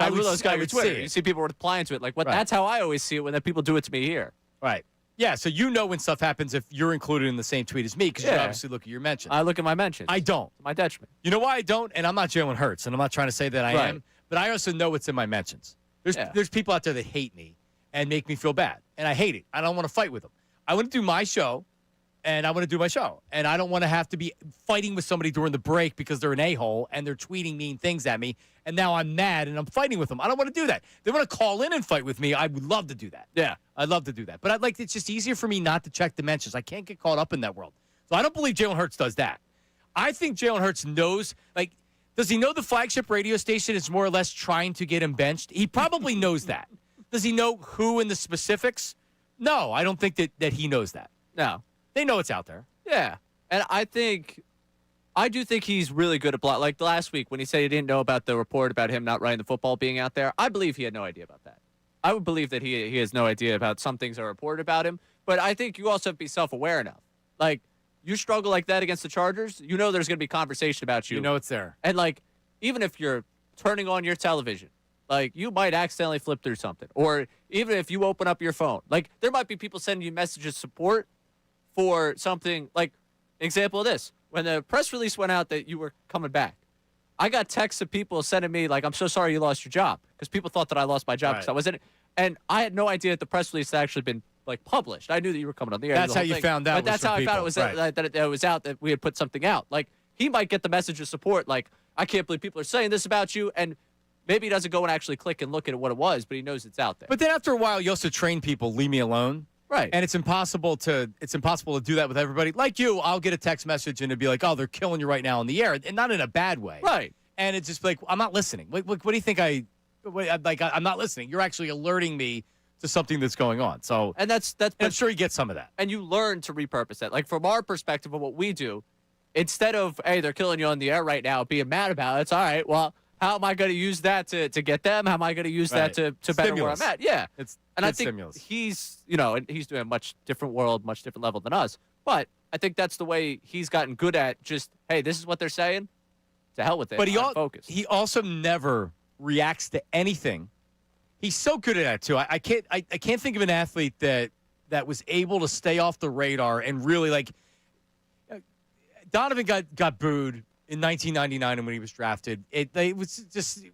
I would see Twitter. You see people replying to it. Like, that's how I always see it when the people do it to me here. Right. Yeah, so you know when stuff happens if you're included in the same tweet as me because you obviously look at your mentions. I look at my mentions. I don't. My detriment. You know why I don't? And I'm not Jalen Hurts, and I'm not trying to say that I am, but I also know what's in my mentions. There's people out there that hate me and make me feel bad, and I hate it. I don't want to fight with them. I want to do my show, and I want to do my show, and I don't want to have to be fighting with somebody during the break because they're an a-hole and they're tweeting mean things at me, and now I'm mad and I'm fighting with them. I don't want to do that. They want to call in and fight with me. I would love to do that. Yeah, I'd love to do that. But it's just easier for me not to check the mentions. I can't get caught up in that world. So I don't believe Jalen Hurts does that. I think Jalen Hurts knows, does he know the flagship radio station is more or less trying to get him benched? He probably knows that. Does he know who in the specifics? No, I don't think that he knows that. No. They know it's out there. Yeah. And I do think he's really good at block. Like last week when he said he didn't know about the report about him not running the football being out there, I believe he had no idea about that. I would believe that he has no idea about some things that are reported about him. But I think you also have to be self-aware enough. Like, you struggle like that against the Chargers, you know there's going to be conversation about you. You know it's there. And, even if you're turning on your television, you might accidentally flip through something. Or even if you open up your phone. There might be people sending you messages of support for something. Example of this. When the press release went out that you were coming back, I got texts of people sending me, I'm so sorry you lost your job. Because people thought that I lost my job because I wasn't. And I had no idea that the press release had actually been like published. I knew that you were coming on the air. That's the how whole you thing. found out. But that's how I found it was that it was out, that we had put something out. Like, he might get the message of support. Like, I can't believe people are saying this about you, and maybe he doesn't go and actually click and look at what it was, but he knows it's out there. But then after a while, you also train people, leave me alone. Right. And it's impossible to do that with everybody. Like you, I'll get a text message and it'd be like, oh, they're killing you right now on the air. And not in a bad way. Right. And it's just like, I'm not listening. What do you think I'm not listening. You're actually alerting me to something that's going on. So, and I'm sure you get some of that. And you learn to repurpose that. Like, from our perspective of what we do, instead of, hey, they're killing you on the air right now, being mad about it, it's all right, well, how am I going to use that to get them? How am I going to use that to better where I'm at? Yeah. And I think stimulus. he's doing a much different world, much different level than us. But I think that's the way he's gotten good at just, hey, this is what they're saying. To hell with it. But focus. He also never reacts to anything. He's so good at that too. I can't think of an athlete that was able to stay off the radar and really, like, Donovan got booed in 1999 when he was drafted. It was just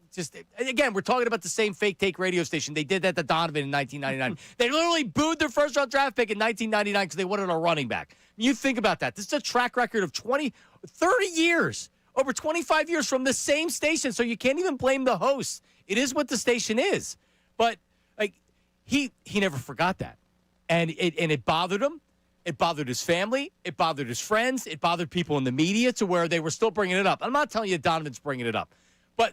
again, we're talking about the same fake take radio station. They did that to Donovan in 1999. They literally booed their first round draft pick in 1999 because they wanted a running back. You think about that. This is a track record of 30 years, over 25 years from the same station. So you can't even blame the host. It is what the station is. But like he never forgot that, and it bothered him. It bothered his family. It bothered his friends. It bothered people in the media to where they were still bringing it up. I'm not telling you Donovan's bringing it up. But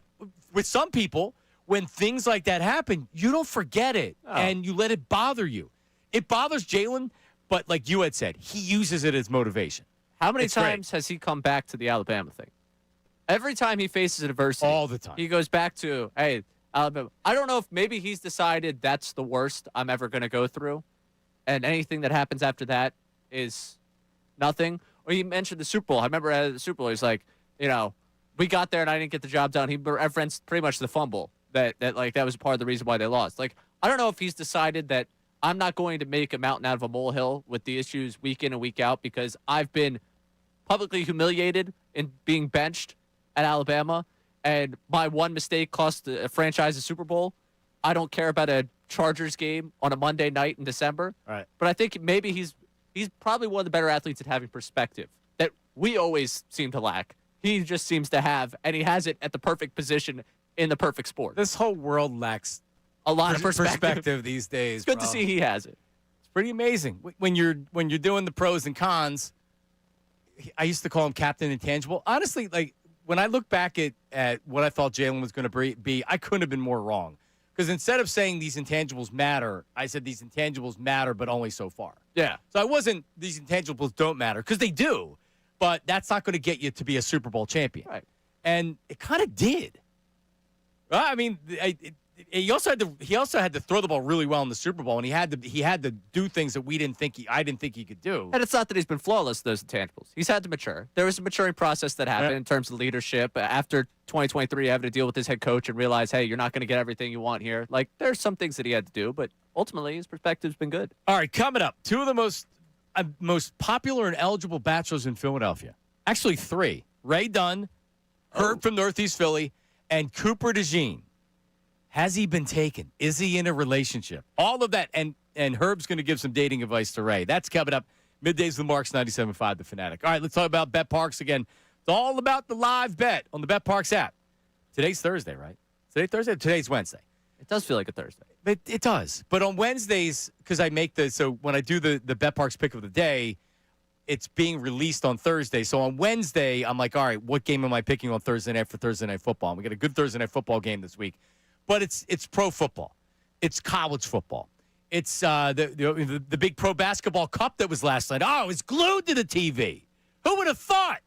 with some people, when things like that happen, you don't forget it, and you let it bother you. It bothers Jalen, but like you had said, he uses it as motivation. How many times has he come back to the Alabama thing? Every time he faces adversity. All the time. He goes back to, hey, Alabama. I don't know if maybe he's decided that's the worst I'm ever going to go through, and anything that happens after that is nothing. Or you mentioned the Super Bowl. I remember at the Super Bowl, he's like, we got there and I didn't get the job done. He referenced pretty much the fumble that was part of the reason why they lost. Like, I don't know if he's decided that I'm not going to make a mountain out of a molehill with the issues week in and week out because I've been publicly humiliated in being benched at Alabama, and my one mistake cost a franchise a Super Bowl. I don't care about a Chargers game on a Monday night in December. Right. But I think maybe he's probably one of the better athletes at having perspective that we always seem to lack. He just seems to have, and he has it at the perfect position in the perfect sport. This whole world lacks a lot of perspective these days. It's good to see he has it. It's pretty amazing. When you're doing the pros and cons, I used to call him Captain Intangible. Honestly, like, when I look back at what I thought Jalen was going to be, I couldn't have been more wrong. Because instead of saying these intangibles matter, I said these intangibles matter, but only so far. Yeah. So I wasn't, these intangibles don't matter, because they do, but that's not going to get you to be a Super Bowl champion. Right. And it kind of did. Well, I mean, he also had to throw the ball really well in the Super Bowl, and he had to do things that I didn't think he could do. And it's not that he's been flawless, those intangibles. He's had to mature. There was a maturing process that happened in terms of leadership. After 2023, having to deal with his head coach and realize, hey, you're not going to get everything you want here. Like, there's some things that he had to do, but ultimately his perspective's been good. All right, coming up, two of the most popular and eligible bachelors in Philadelphia. Actually, three. Ray Dunn, Herb from Northeast Philly, and Cooper DeJean. Has he been taken? Is he in a relationship? All of that. And Herb's going to give some dating advice to Ray. That's coming up. Middays with Marks, 97.5 The Fanatic. All right, let's talk about Bet Parks again. It's all about the live bet on the Bet Parks app. Today's Thursday, right? Today Thursday? Today's Wednesday. It does feel like a Thursday. It does. But on Wednesdays, because I make so when I do the Bet Parks pick of the day, it's being released on Thursday. So on Wednesday, I'm like, all right, what game am I picking on Thursday night for Thursday Night Football? And we got a good Thursday Night Football game this week. But it's pro football. It's college football. It's the big pro basketball cup that was last night. Oh, it's glued to the TV. Who would have thought?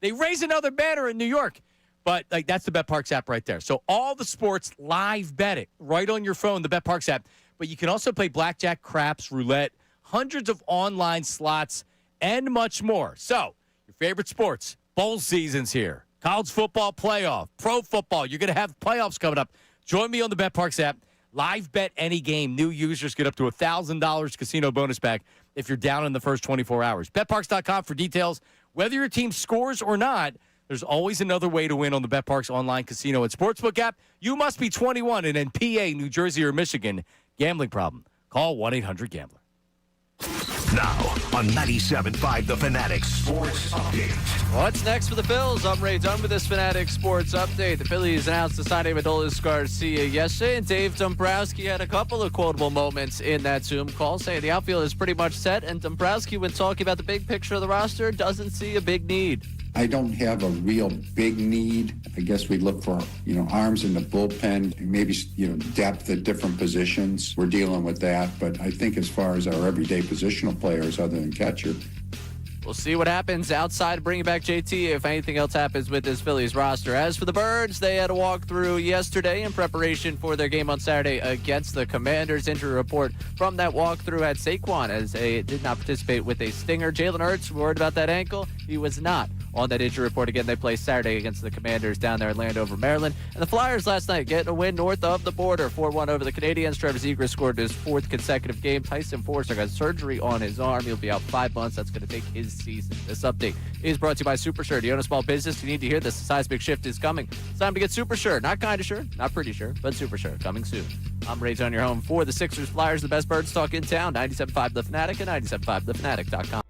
They raise another banner in New York. But like that's the Bet Parks app right there. So all the sports live bet it right on your phone, the Bet Parks app. But you can also play blackjack, craps, roulette, hundreds of online slots, and much more. So your favorite sports, bowl season's here. College football playoff, pro football. You're going to have playoffs coming up. Join me on the Bet Parks app. Live bet any game. New users get up to $1,000 casino bonus back if you're down in the first 24 hours. BetParks.com for details. Whether your team scores or not, there's always another way to win on the BetParks online casino and sportsbook app. You must be 21 and in PA, New Jersey, or Michigan. Gambling problem? Call 1-800-GAMBLER. Now on 97.5 The Fanatic Sports Update. What's next for the Phils? I'm Ray Dunn with this Fanatic Sports Update. The Phillies announced the signing of Adolis Garcia yesterday, and Dave Dombrowski had a couple of quotable moments in that Zoom call, saying the outfield is pretty much set, and Dombrowski, when talking about the big picture of the roster, doesn't see a big need. I don't have a real big need. I guess we look for, arms in the bullpen, maybe, depth at different positions. We're dealing with that. But I think as far as our everyday positional players, other than catcher, we'll see what happens outside bringing back JT if anything else happens with this Phillies roster. As for the Birds, they had a walkthrough yesterday in preparation for their game on Saturday against the Commanders. Injury report from that walkthrough had Saquon as they did not participate with a stinger. Jalen Hurts, worried about that ankle. He was not on that injury report. Again, they play Saturday against the Commanders down there in Landover, Maryland. And the Flyers last night getting a win north of the border, 4-1 over the Canadiens. Travis Egras scored his fourth consecutive game. Tyson Forster got surgery on his arm. He'll be out 5 months. That's going to take his season. This update is brought to you by Super Sure. Do you own a small business? You need to hear this. The seismic shift is coming. It's time to get Super Sure. Not kind of sure, not pretty sure, but Super Sure. Coming soon. I'm Ray on your home for the Sixers, Flyers, the best Birds talk in town. 97.5 The Fanatic and 97.5thefanatic.com.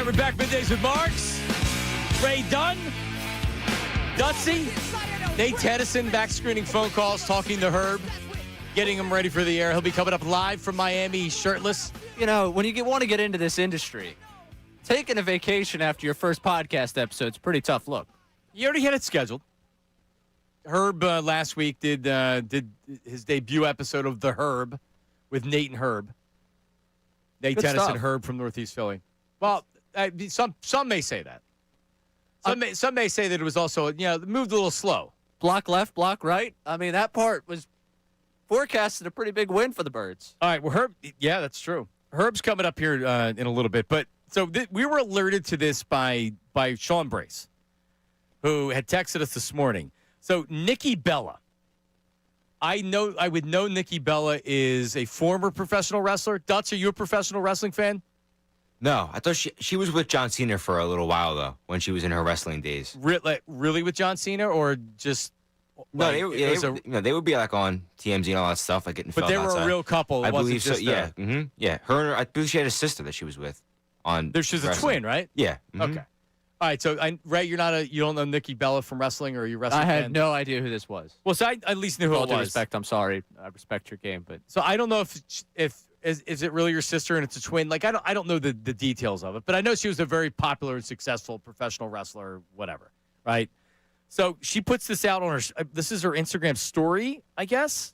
right, we're back Middays with Marks. Ray Dunn, Dutsy, Nate Tedison back screening phone calls, talking to Herb, getting him ready for the air. He'll be coming up live from Miami, shirtless. You know, when you want to get into this industry, taking a vacation after your first podcast episode is a pretty tough look. You already had it scheduled. Herb last week did his debut episode of The Herb with Nate and Herb. Nate Good Tennison, stuff. Herb from Northeast Philly. Well, some may say that. Some may say that it was also, moved a little slow. Block left, block right. I mean, that part was forecasted a pretty big win for the Birds. All right, well, Herb, yeah, that's true. Herb's coming up here in a little bit, but so we were alerted to this by Sean Brace, who had texted us this morning. So Nikki Bella, I would know Nikki Bella is a former professional wrestler. Dutz, are you a professional wrestling fan? No, I thought she was with John Cena for a little while, though, when she was in her wrestling days. Really with John Cena, or just... No, they would be like on TMZ and all that stuff, like getting But filmed they were outside. a real couple. I It wasn't believe so. just Yeah, yeah. Her, I believe she had a sister that she was with. She's a wrestling. twin, right? Yeah. Okay. All right. So, Ray, you don't know Nikki Bella from wrestling, or are you wrestling? I had fan? no idea who this was. Well, so I at least knew who With all it due was. respect, I'm sorry. I respect your game, but So I don't know if is it really your sister and it's a twin? Like I don't know the details of it, but I know she was a very popular and successful professional wrestler, or whatever, right? So she puts this out on her. This is her Instagram story, I guess,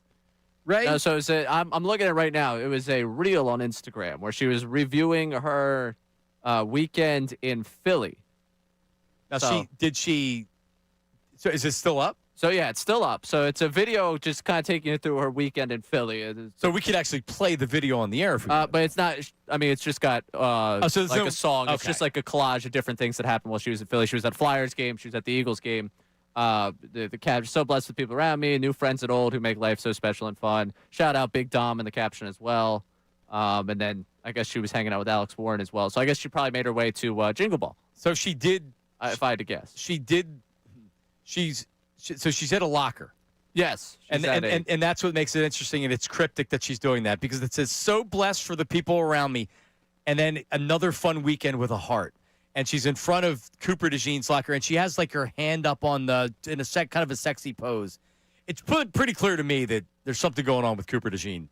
right? no. So I'm looking at it right now. It was a reel on Instagram where she was reviewing her weekend in Philly. Now So So is it still up? So yeah, it's still up. So it's a video just kind of taking you through her weekend in Philly. So we could actually play the video on the air if we but it's not. I mean, it's just got so there's like no- a song. It's okay. just like a collage of different things that happened while she was in Philly. She was at Flyers game. She was at the Eagles game. The caption, so blessed with people around me, new friends and old who make life so special and fun. Shout out Big Dom in the caption as well. And then I guess she was hanging out with Alex Warren as well. So I guess she probably made her way to Jingle Ball. So she did. If I had to guess. She did. So she's at a locker. Yes. And that's what makes it interesting, and it's cryptic that she's doing that, because it says, so blessed for the people around me, and then another fun weekend with a heart. And she's in front of Cooper DeJean's locker, and she has like her hand up in a kind of a sexy pose. It's pretty clear to me that there's something going on with Cooper DeJean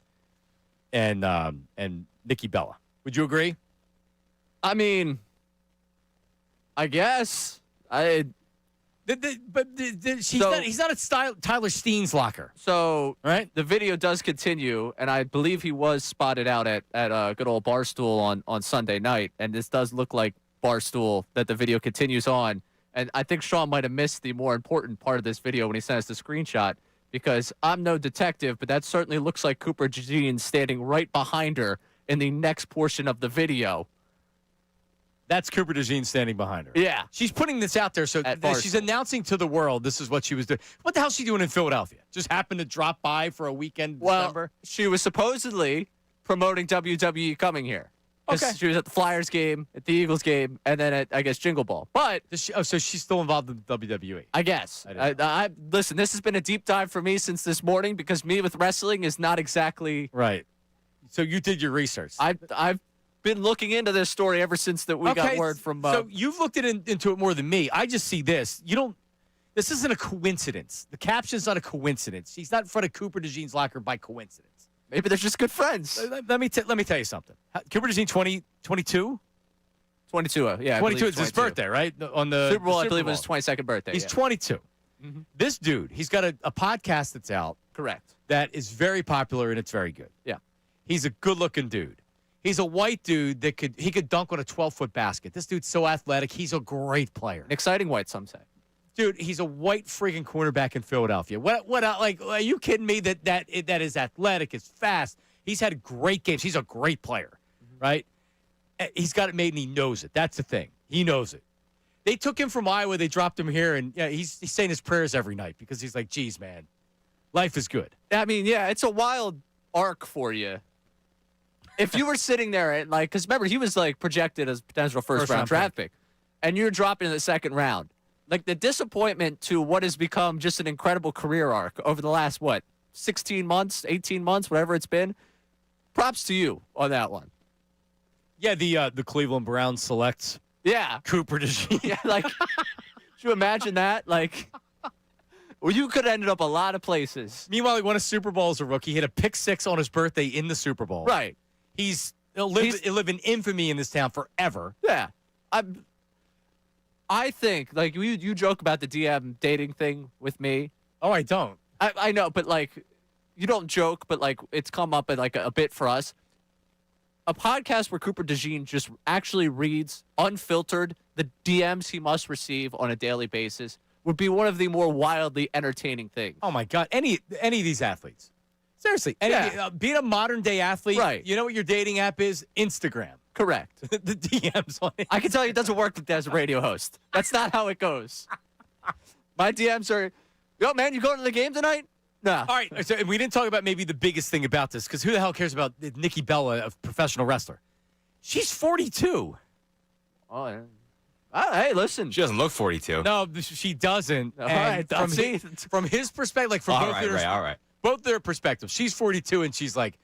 and Nikki Bella. Would you agree? I mean, I guess He's not at Tyler Steen's locker. So right, the video does continue, and I believe he was spotted out at good old Barstool on Sunday night, and this does look like Barstool that the video continues on. And I think Sean might have missed the more important part of this video when he sent us the screenshot, because I'm no detective, but that certainly looks like Cooper DeJean standing right behind her in the next portion of the video. That's Cooper DeJean standing behind her. Yeah. She's putting this out there, so she's announcing to the world this is what she was doing. What the hell is she doing in Philadelphia? Just happened to drop by for a weekend in December? She was supposedly promoting WWE coming here. Okay. She was at the Flyers game, at the Eagles game, and then at, I guess, Jingle Ball. But so she's still involved in WWE. I guess. Listen, this has been a deep dive for me since this morning, because me with wrestling is not exactly right. So you did your research. I've been looking into this story ever since that we got word from. So you've looked into it more than me. I just see this. This isn't a coincidence. The caption's not a coincidence. She's not in front of Cooper DeJean's locker by coincidence. Maybe they're just good friends. Let me tell you something. Cooper DeJean 22? 22, yeah. 22 is his birthday, right? On the Super Bowl, I Super believe it Bowl. was his 22nd birthday. He's yeah. 22. Mm-hmm. This dude, he's got a podcast that's out. Correct. That is very popular, and it's very good. Yeah. He's a good-looking dude. He's a white dude that could dunk on a 12-foot basket. This dude's so athletic. He's a great player. An exciting white, some say. Dude, he's a white freaking cornerback in Philadelphia. What? Like, are you kidding me? That is athletic, is fast. He's had great games. He's a great player, right? He's got it made, and he knows it. That's the thing. He knows it. They took him from Iowa. They dropped him here, and he's saying his prayers every night because he's like, geez, man, life is good. I mean, yeah, it's a wild arc for you. If you were sitting there and because remember, he was projected as potential first round draft pick, and you're dropping in the second round. Like, the disappointment to what has become just an incredible career arc over the last, 16 months, 18 months, whatever it's been. Props to you on that one. Yeah, the Cleveland Browns select Yeah. Cooper DeJean. Yeah, like, could you imagine that? Like, well, you could have ended up a lot of places. Meanwhile, he won a Super Bowl as a rookie. He hit a pick 6 on his birthday in the Super Bowl. Right. He'll live in infamy in this town forever. Yeah. I think, like, you joke about the DM dating thing with me. Oh, I don't. I know, but, like, you don't joke, but, like, it's come up at, like, a bit for us. A podcast where Cooper DeJean just actually reads, unfiltered, the DMs he must receive on a daily basis would be one of the more wildly entertaining things. Oh, my God. Any of these athletes. Seriously. Being a modern-day athlete, right. You know what your dating app is? Instagram. Correct. The DMs on it. I can tell you it doesn't work as a radio host. That's not how it goes. My DMs are, yo, man, you going to the game tonight? No. All right. So we didn't talk about maybe the biggest thing about this, because who the hell cares about Nikki Bella, a professional wrestler? She's 42. Oh, yeah. Hey, listen. She doesn't look 42. No, she doesn't. All right. From his perspective, like from all right. Both their perspectives. She's 42, and she's like,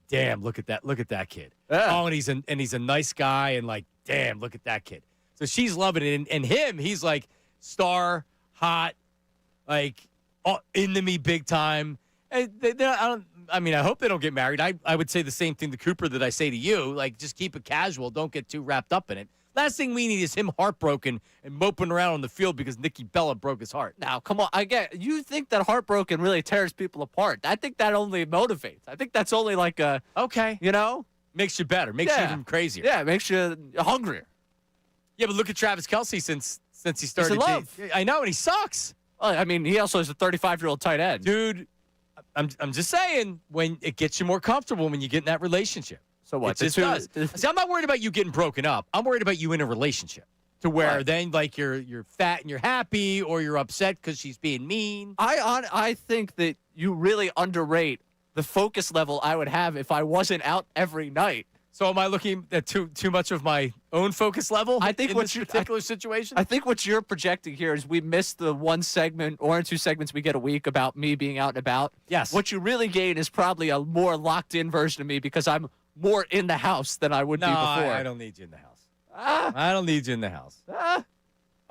damn, look at that kid. Yeah. Oh, and he's a nice guy, and like, damn, look at that kid. So she's loving it, and him, he's like star, hot, like into me big time. And I hope they don't get married. I would say the same thing to Cooper that I say to you, like, just keep it casual. Don't get too wrapped up in it. Last thing we need is him heartbroken and moping around on the field because Nikki Bella broke his heart. Now, come on. You think that heartbroken really tears people apart. I think that only motivates. I think that's only like a, okay, you know? Makes you better. Makes you even crazier. Yeah, it makes you hungrier. Yeah, but look at Travis Kelce since he started. He's in love. I know, and he sucks. Well, I mean, he also is a 35-year-old tight end. Dude, I'm just saying, when it gets you more comfortable when you get in that relationship. So what? It just does. See, I'm not worried about you getting broken up. I'm worried about you in a relationship to where then like you're fat and you're happy, or you're upset because she's being mean. I think that you really underrate the focus level I would have if I wasn't out every night. So am I looking at too much of my own focus level? I think in this particular situation. I think what you're projecting here is we missed the one segment or 2 segments we get a week about me being out and about. Yes. What you really gain is probably a more locked-in version of me because I'm more in the house than I would be before. I don't need you in the house. I don't need you in the house. I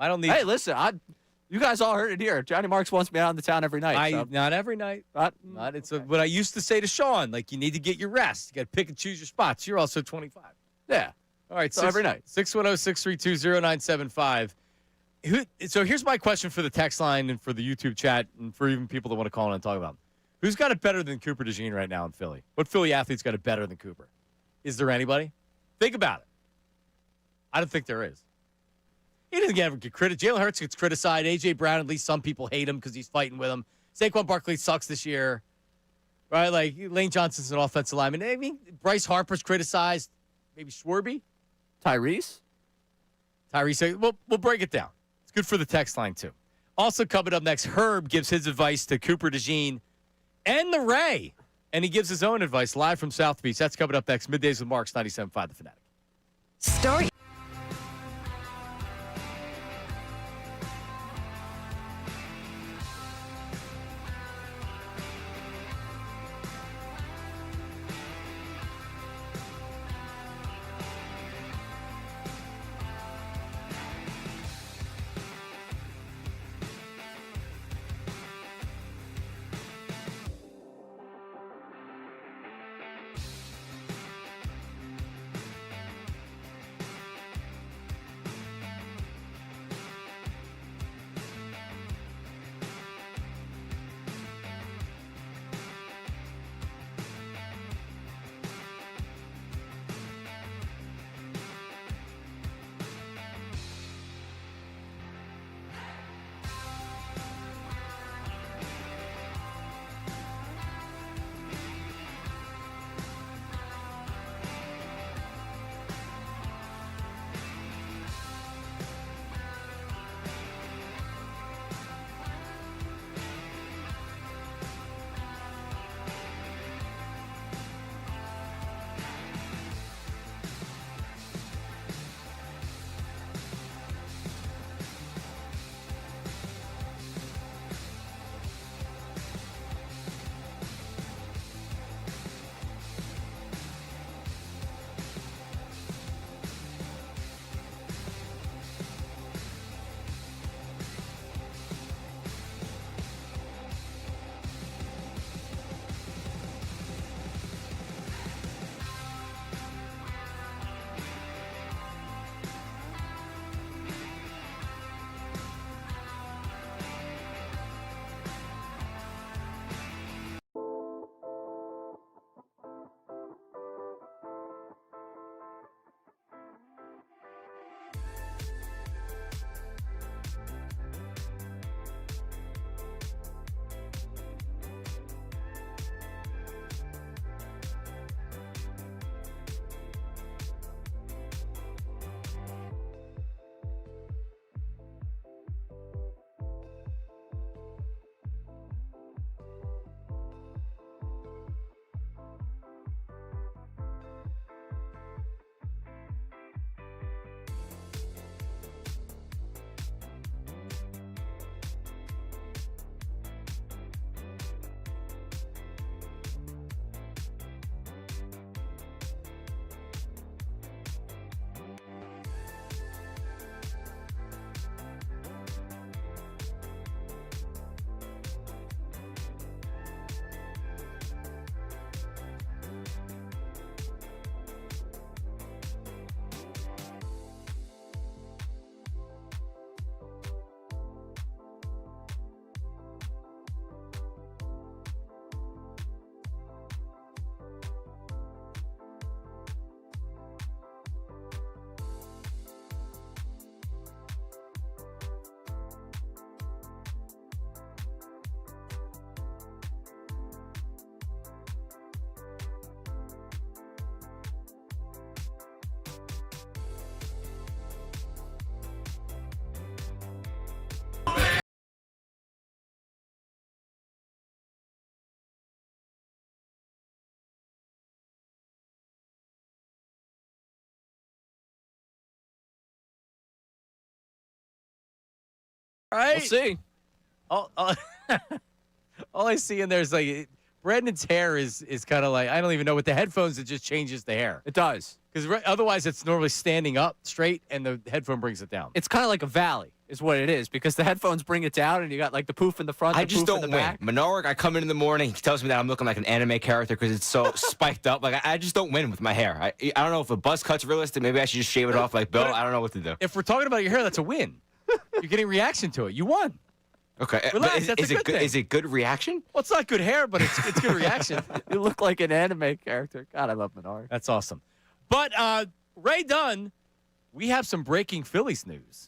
don't need. Hey, listen, you guys all heard it here. Johnny Marks wants me out in the town every night. Not every night. Not. It's what I used to say to Sean. Like, you need to get your rest. You got to pick and choose your spots. You're also 25. Yeah. All right. So every night. 610-632-0975. So here's my question for the text line and for the YouTube chat and for even people that want to call in and talk about them. Who's got it better than Cooper DeJean right now in Philly? What Philly athlete's got it better than Cooper? Is there anybody? Think about it. I don't think there is. He doesn't ever get criticized. Jalen Hurts gets criticized. A.J. Brown, at least some people hate him because he's fighting with him. Saquon Barkley sucks this year. Right? Like, Lane Johnson's an offensive lineman. I mean, Bryce Harper's criticized. Maybe Schwarby? Tyrese, we'll break it down. It's good for the text line, too. Also coming up next, Herb gives his advice to Cooper DeJean and the Ray. And he gives his own advice live from South Beach. That's coming up next. Middays with Marks, 97.5 The Fanatic. Start right? We'll see. All I see in there is like Brandon's hair is kind of like, I don't even know, with the headphones, it just changes the hair. It does. Because otherwise it's normally standing up straight and the headphone brings it down. It's kind of like a valley is what it is because the headphones bring it down and you got like the poof in the front, I the just poof don't in the win. back. Menard, I come in the morning, he tells me that I'm looking like an anime character because it's so spiked up. Like I just don't win with my hair. I don't know if a buzz cut's realistic. Maybe I should just shave it off like Bill. I don't know what to do. If we're talking about your hair, that's a win. You're getting reaction to it. You won. Okay. Relax, but that's a good thing. Is it good reaction? Well, it's not good hair, but it's good reaction. You look like an anime character. God, I love Menard. That's awesome. But Ray Dunn, we have some breaking Phillies news.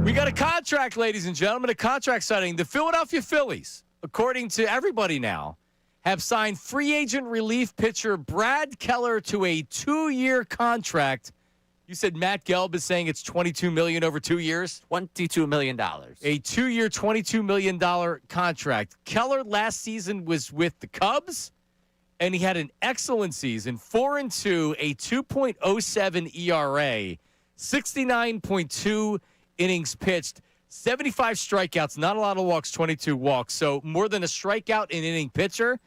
We got a contract, ladies and gentlemen, a contract signing. The Philadelphia Phillies, according to everybody now, have signed free agent relief pitcher Brad Keller to a 2-year contract. You said Matt Gelb is saying it's $22 million over 2 years? $22 million. A 2-year, $22 million contract. Keller last season was with the Cubs, and he had an excellent season, 4-2, a 2.07 ERA, 69.2 innings pitched, 75 strikeouts, not a lot of walks, 22 walks. So more than a strikeout in inning pitcher.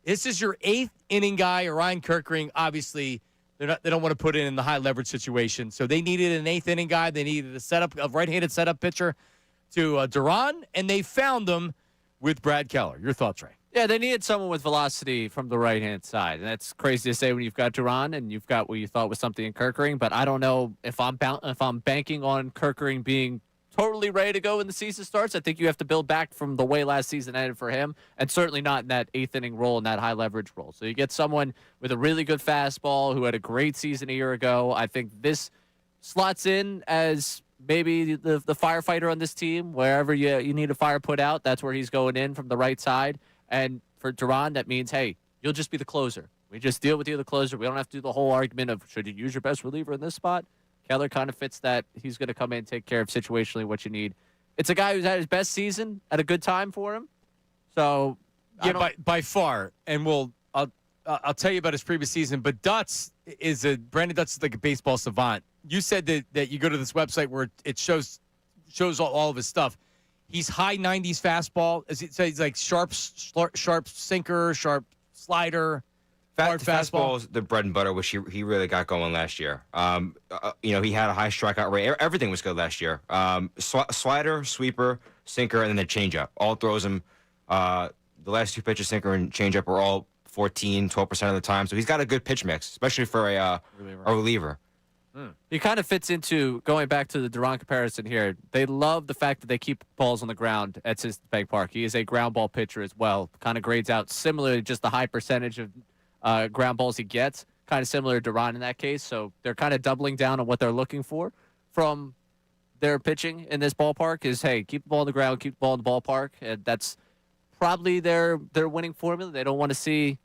This is your 8th inning guy, Ryan Kirkering. Obviously, they don't want to put it in the high leverage situation. So they needed an 8th inning guy. They needed a right-handed setup pitcher to Duran, and they found them with Brad Keller. Your thoughts, Ray? Yeah, they needed someone with velocity from the right-hand side. And that's crazy to say when you've got Duran and you've got what you thought was something in Kirkering. But I don't know if I'm banking on Kirkering being totally ready to go when the season starts. I think you have to build back from the way last season ended for him, and certainly not in that 8th inning role, in that high-leverage role. So you get someone with a really good fastball who had a great season a year ago. I think this slots in as maybe the firefighter on this team. Wherever you need a fire put out, that's where he's going in from the right side. And for Duran, that means, hey, you'll just be the closer. We just deal with you, the closer. We don't have to do the whole argument of should you use your best reliever in this spot. Keller kind of fits that. He's going to come in and take care of situationally what you need. It's a guy who's had his best season at a good time for him. So yeah, by far. And I'll tell you about his previous season. But Brandon Dutz is like a baseball savant. You said that you go to this website where it shows all of his stuff. He's high 90s fastball. He's like sharp sinker, sharp slider, hard fastball. Is the bread and butter, which he really got going last year. He had a high strikeout rate. Everything was good last year. Slider, sweeper, sinker, and then the changeup. All throws him. The last 2 pitches, sinker and changeup, were all 12% of the time. So he's got a good pitch mix, especially for a reliever. He kind of fits into, going back to the Duran comparison here, they love the fact that they keep balls on the ground at Citizens Bank Park. He is a ground ball pitcher as well. Kind of grades out similarly, just the high percentage of ground balls he gets. Kind of similar to Duran in that case. So they're kind of doubling down on what they're looking for from their pitching in this ballpark is, hey, keep the ball on the ground, keep the ball in the ballpark. And that's probably their winning formula. They don't want to see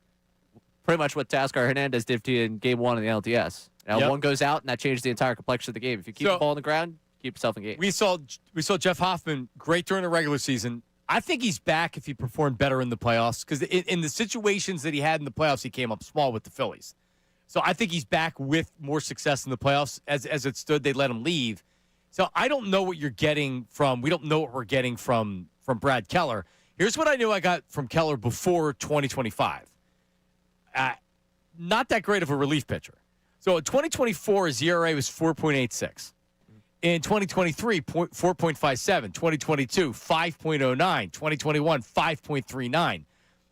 pretty much what Tasker Hernandez did to you in Game 1 of the LDS. Now, one goes out, and that changes the entire complexion of the game. If you keep the ball on the ground, keep yourself in game. We saw Jeff Hoffman great during the regular season. I think he's back if he performed better in the playoffs because in the situations that he had in the playoffs, he came up small with the Phillies. So I think he's back with more success in the playoffs. As it stood, they let him leave. So I don't know what you're getting from – we don't know what we're getting from Brad Keller. Here's what I knew I got from Keller before 2025. Not that great of a relief pitcher. So in 2024, his ERA was 4.86. In 2023, 4.57. 2022, 5.09. 2021, 5.39.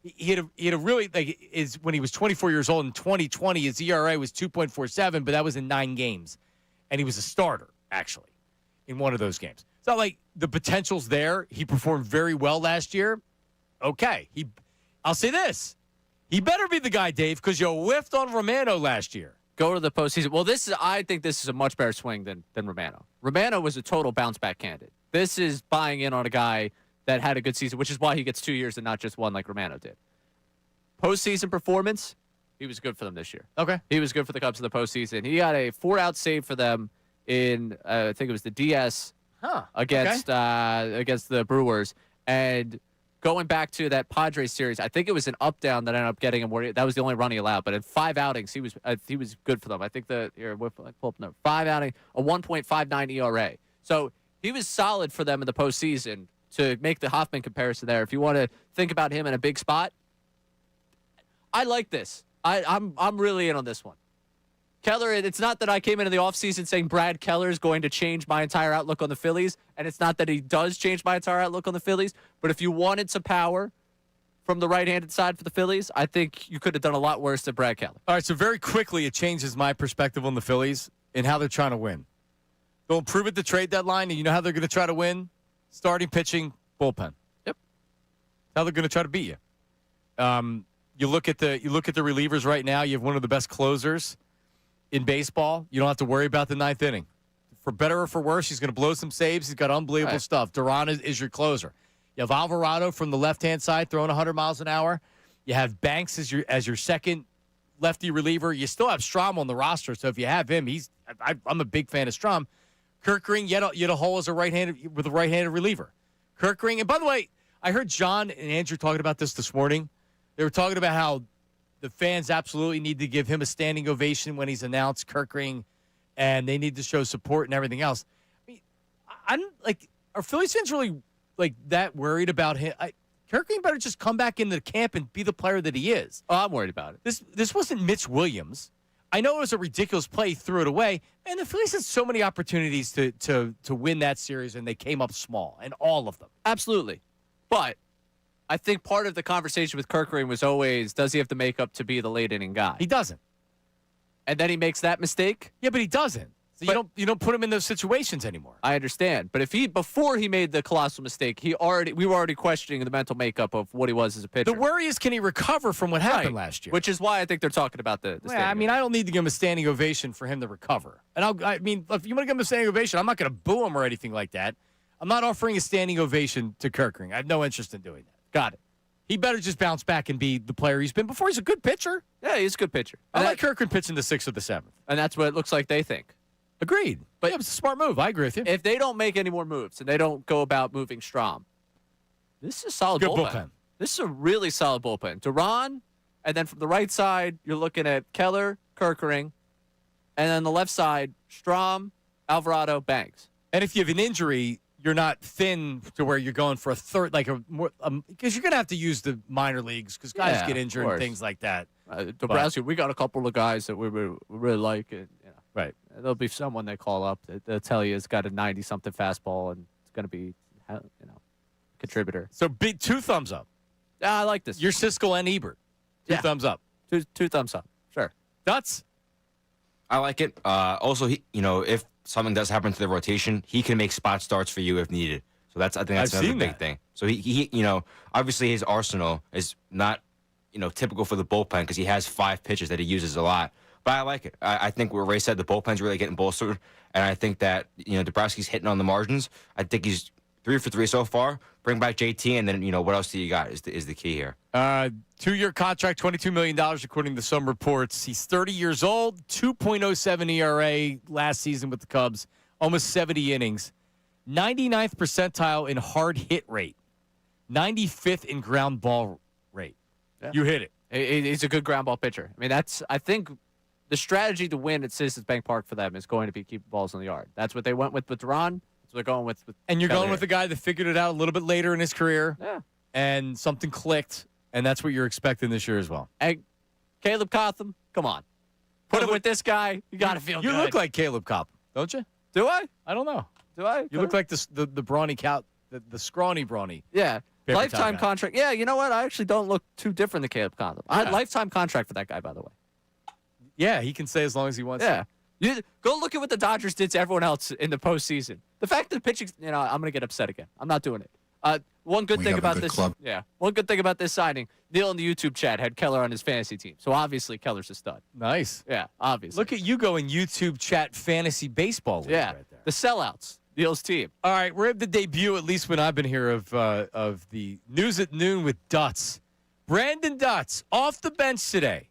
He had a really, when he was 24 years old in 2020, his ERA was 2.47, but that was in 9 games. And he was a starter, actually, in one of those games. It's not like the potential's there. He performed very well last year. Okay. I'll say this. He better be the guy, Dave, because you whiffed on Romano last year. Go to the postseason. Well, I think this is a much better swing than Romano. Romano was a total bounce-back candidate. This is buying in on a guy that had a good season, which is why he gets 2 years and not just one like Romano did. Postseason performance, he was good for them this year. Okay. He was good for the Cubs in the postseason. He got a 4-out save for them in, I think it was the DS against the Brewers. And going back to that Padres series, I think it was an up-down that ended up getting him where that was the only run he allowed. But in 5 outings, he was good for them. I think 5 outing, a 1.59 ERA. So he was solid for them in the postseason to make the Hoffman comparison there. If you want to think about him in a big spot, I like this. I'm really in on this one. Keller, it's not that I came into the offseason saying Brad Keller is going to change my entire outlook on the Phillies, and it's not that he does change my entire outlook on the Phillies, but if you wanted some power from the right-handed side for the Phillies, I think you could have done a lot worse than Brad Keller. All right, so very quickly it changes my perspective on the Phillies and how they're trying to win. They'll improve at the trade deadline, and you know how they're going to try to win? Starting pitching, bullpen. Yep. How they're going to try to beat you. You look at the relievers right now. You have one of the best closers in baseball. You don't have to worry about the ninth inning. For better or for worse, he's going to blow some saves. He's got unbelievable stuff. Duran is your closer. You have Alvarado from the left-hand side throwing 100 miles an hour. You have Banks as your second lefty reliever. You still have Strom on the roster, so if you have him, I'm a big fan of Strom. Kerkering, yet a hole as a right-handed reliever. Kerkering, and by the way, I heard John and Andrew talking about this morning. They were talking about how the fans absolutely need to give him a standing ovation when he's announced Kerkering, and they need to show support and everything else. I mean, I'm like, are Phillies fans really like that worried about him? Kerkering better just come back into the camp and be the player that he is. Oh, I'm worried about it. This wasn't Mitch Williams. I know it was a ridiculous play, threw it away, and the Phillies had so many opportunities to win that series, and they came up small, and all of them. Absolutely. But I think part of the conversation with Kerkering was always, does he have the makeup to be the late inning guy? He doesn't. And then he makes that mistake? Yeah, but he doesn't. So you don't put him in those situations anymore. I understand. But before he made the colossal mistake, we were already questioning the mental makeup of what he was as a pitcher. The worry is, can he recover from what happened last year? Which is why I think they're talking about the I mean, I don't need to give him a standing ovation for him to recover. And I mean, if you want to give him a standing ovation, I'm not going to boo him or anything like that. I'm not offering a standing ovation to Kerkering. I have no interest in doing that. Got it. He better just bounce back and be the player he's been before. He's a good pitcher. Yeah, he's a good pitcher. I like Kerkering pitching the 6th or the 7th. And that's what it looks like they think. Agreed. But it was a smart move. I agree with you. If they don't make any more moves and they don't go about moving Strom, this is a solid bullpen. This is a really solid bullpen. Duran, and then from the right side, you're looking at Keller, Kerkering, and then the left side, Strom, Alvarado, Banks. And if you have an injury, you're not thin to where you're going for a third, like because you're going to have to use the minor leagues because guys get injured and things like that. Nebraska, we got a couple of guys that we really like. And, right. There'll be someone they call up they'll tell you it's got a 90-something fastball and it's going to be, contributor. So big 2 thumbs up. Yeah, I like this. You're Siskel and Ebert. 2 thumbs up. Two thumbs up. Sure. Dutz? I like it. Also, if something does happen to the rotation, he can make spot starts for you if needed. So I think that's another big thing. So he obviously his arsenal is not, typical for the bullpen because he has 5 pitches that he uses a lot. But I like it. I think what Ray said, the bullpen's really getting bolstered, and I think that Dabrowski's hitting on the margins. I think he's 3 for 3 so far. Bring back JT, and then what else do you got is the key here. 2-year contract, $22 million, according to some reports. He's 30 years old, 2.07 ERA last season with the Cubs, almost 70 innings, 99th percentile in hard hit rate, 95th in ground ball rate. Yeah. You hit it. He's a good ground ball pitcher. I mean, I think the strategy to win at Citizens Bank Park for them is going to be keep balls in the yard. That's what they went with Duran. That's what they're going with and you're going with the guy that figured it out a little bit later in his career. Yeah. And something clicked, and that's what you're expecting this year as well. And Caleb Cotham, come on. Put him with this guy. You got to feel good. You look like Caleb Cotham, don't you? Do I? I don't know. Do I? You look like the brawny cow, the scrawny brawny. Yeah. Lifetime contract. Yeah, you know what? I actually don't look too different than Caleb Cotham. I had lifetime contract for that guy, by the way. Yeah, he can stay as long as he wants to. Go look at what the Dodgers did to everyone else in the postseason. The fact that pitching, I'm going to get upset again. I'm not doing it. One good thing about this. Yeah. One good thing about this signing, Neil in the YouTube chat had Keller on his fantasy team. So obviously Keller's a stud. Nice. Yeah, obviously. Look at you going YouTube chat fantasy baseball league right there. The sellouts. Neil's team. All right, we're at the debut, at least when I've been here, of the News at Noon with Dutz. Brandon Dutz, off the bench today,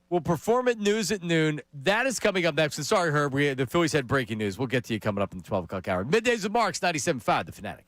will perform at News at Noon. That is coming up next. And sorry, Herb, the Phillies had breaking news. We'll get to you coming up in the 12 o'clock hour. Middays with Marks, 97.5, The Fanatic.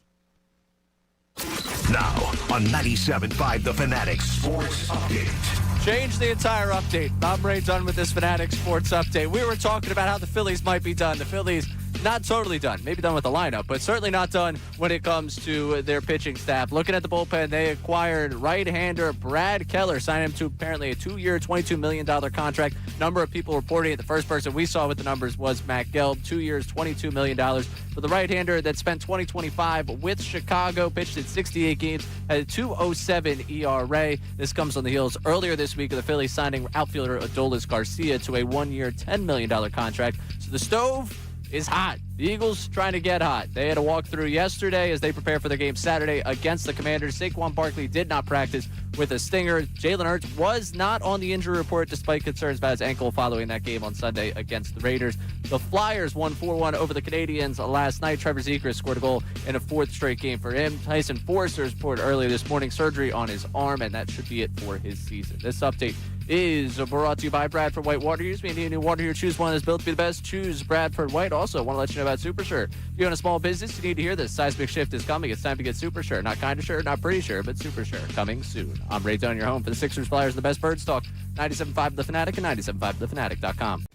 Now on 97.5, The Fanatic Sports Update. Change the entire update. I'm Ray done with this Fanatic Sports Update. We were talking about how the Phillies might be done. The Phillies not totally done. Maybe done with the lineup, but certainly not done when it comes to their pitching staff. Looking at the bullpen, they acquired right-hander Brad Keller, signed him to apparently a 2-year, $22 million contract. Number of people reporting it. The first person we saw with the numbers was Matt Gelb, 2 years, $22 million. For the right-hander that spent 2025 with Chicago, pitched in 68 games, had a 2.07 ERA. This comes on the heels earlier this week of the Phillies signing outfielder Adolis Garcia to a 1-year, $10 million contract. So the stove is hot. The Eagles trying to get hot. They had a walkthrough yesterday as they prepare for their game Saturday against the Commanders. Saquon Barkley did not practice with a stinger. Jalen Hurts was not on the injury report despite concerns about his ankle following that game on Sunday against the Raiders. The Flyers won 4-1 over the Canadians last night. Trevor Zegras scored a goal in a 4th straight game for him. Tyson Forster's reported earlier this morning surgery on his arm, and that should be it for his season. This update is brought to you by Bradford White Water Heaters. We need a new water heater. Choose one that's built to be the best. Choose Bradford White. Also, want to let you know about Super Sure. If you own a small business, you need to hear this. Seismic shift is coming. It's time to get Super Sure. Not kind of sure, not pretty sure, but Super Sure. Coming soon. I'm Ray Down, your home for the Sixers, Flyers, and the best birds talk. 97.5 The Fanatic and 97.5thefanatic.com.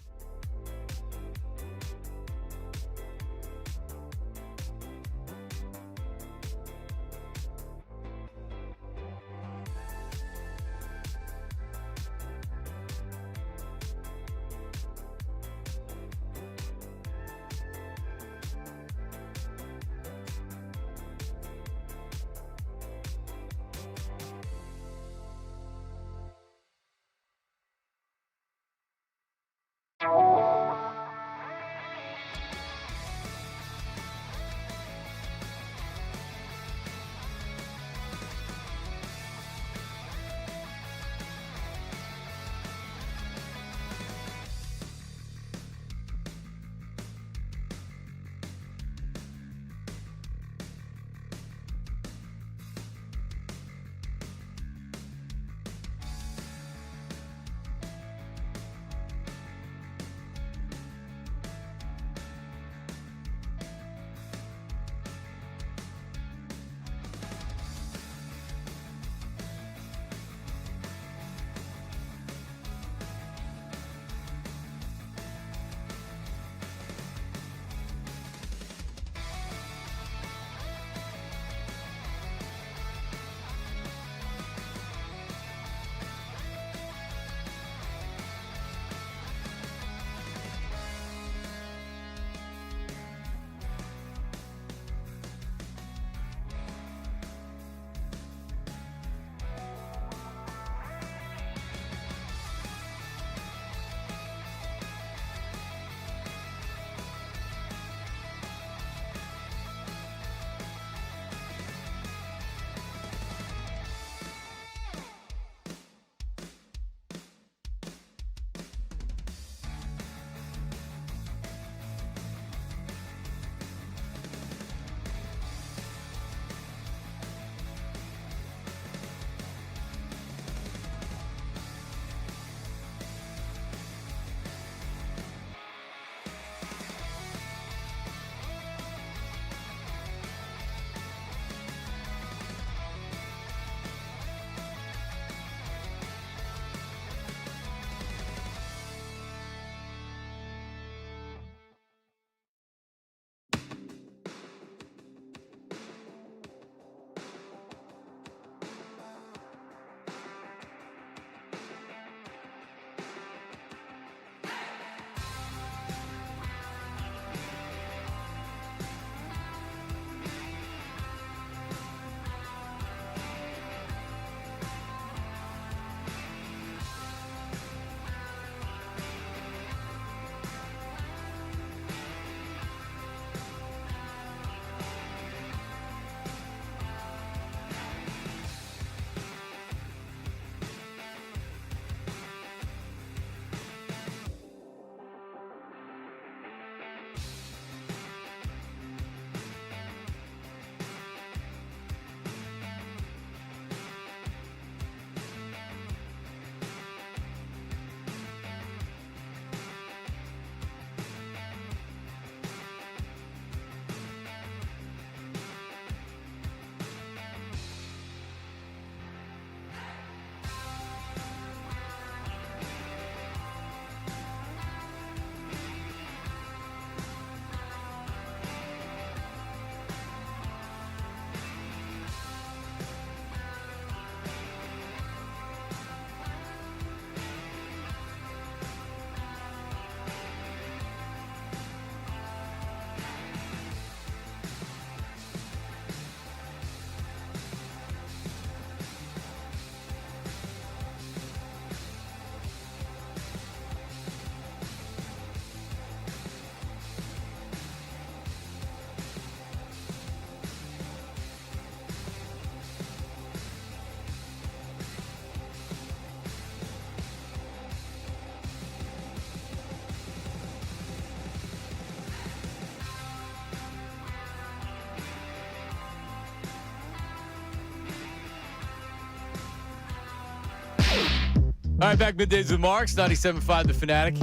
All right, back middays with Marks, 97.5 The Fanatic.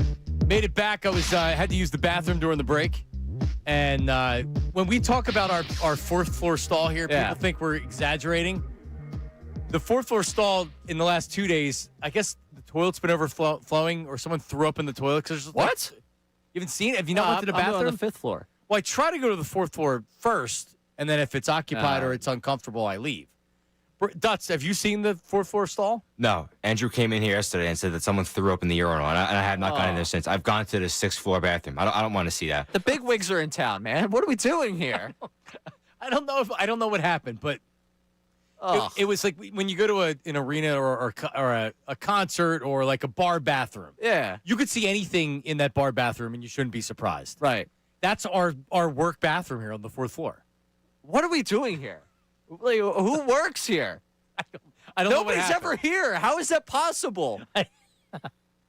Made it back. I was had to use the bathroom during the break. And when we talk about our fourth floor stall here, people think we're exaggerating. The fourth floor stall in the last 2 days, I guess the toilet's been overflowing or someone threw up in the toilet. What? You haven't seen it? Have you not went to the bathroom? I'm on the 5th floor. Well, I try to go to the 4th floor first, and then if it's occupied or it's uncomfortable, I leave. Dutz, have you seen the 4th floor stall? No. Andrew came in here yesterday and said that someone threw up in the urinal, and I have not gone in there since. I've gone to the 6th floor bathroom. I don't want to see that. The big wigs are in town, man. What are we doing here? I don't know what happened, but it was like when you go to an arena or a concert or like a bar bathroom. Yeah. You could see anything in that bar bathroom, and you shouldn't be surprised. Right. That's our work bathroom here on the 4th floor. What are we doing here? Like, who works here? I don't know what Nobody's ever here. How is that possible?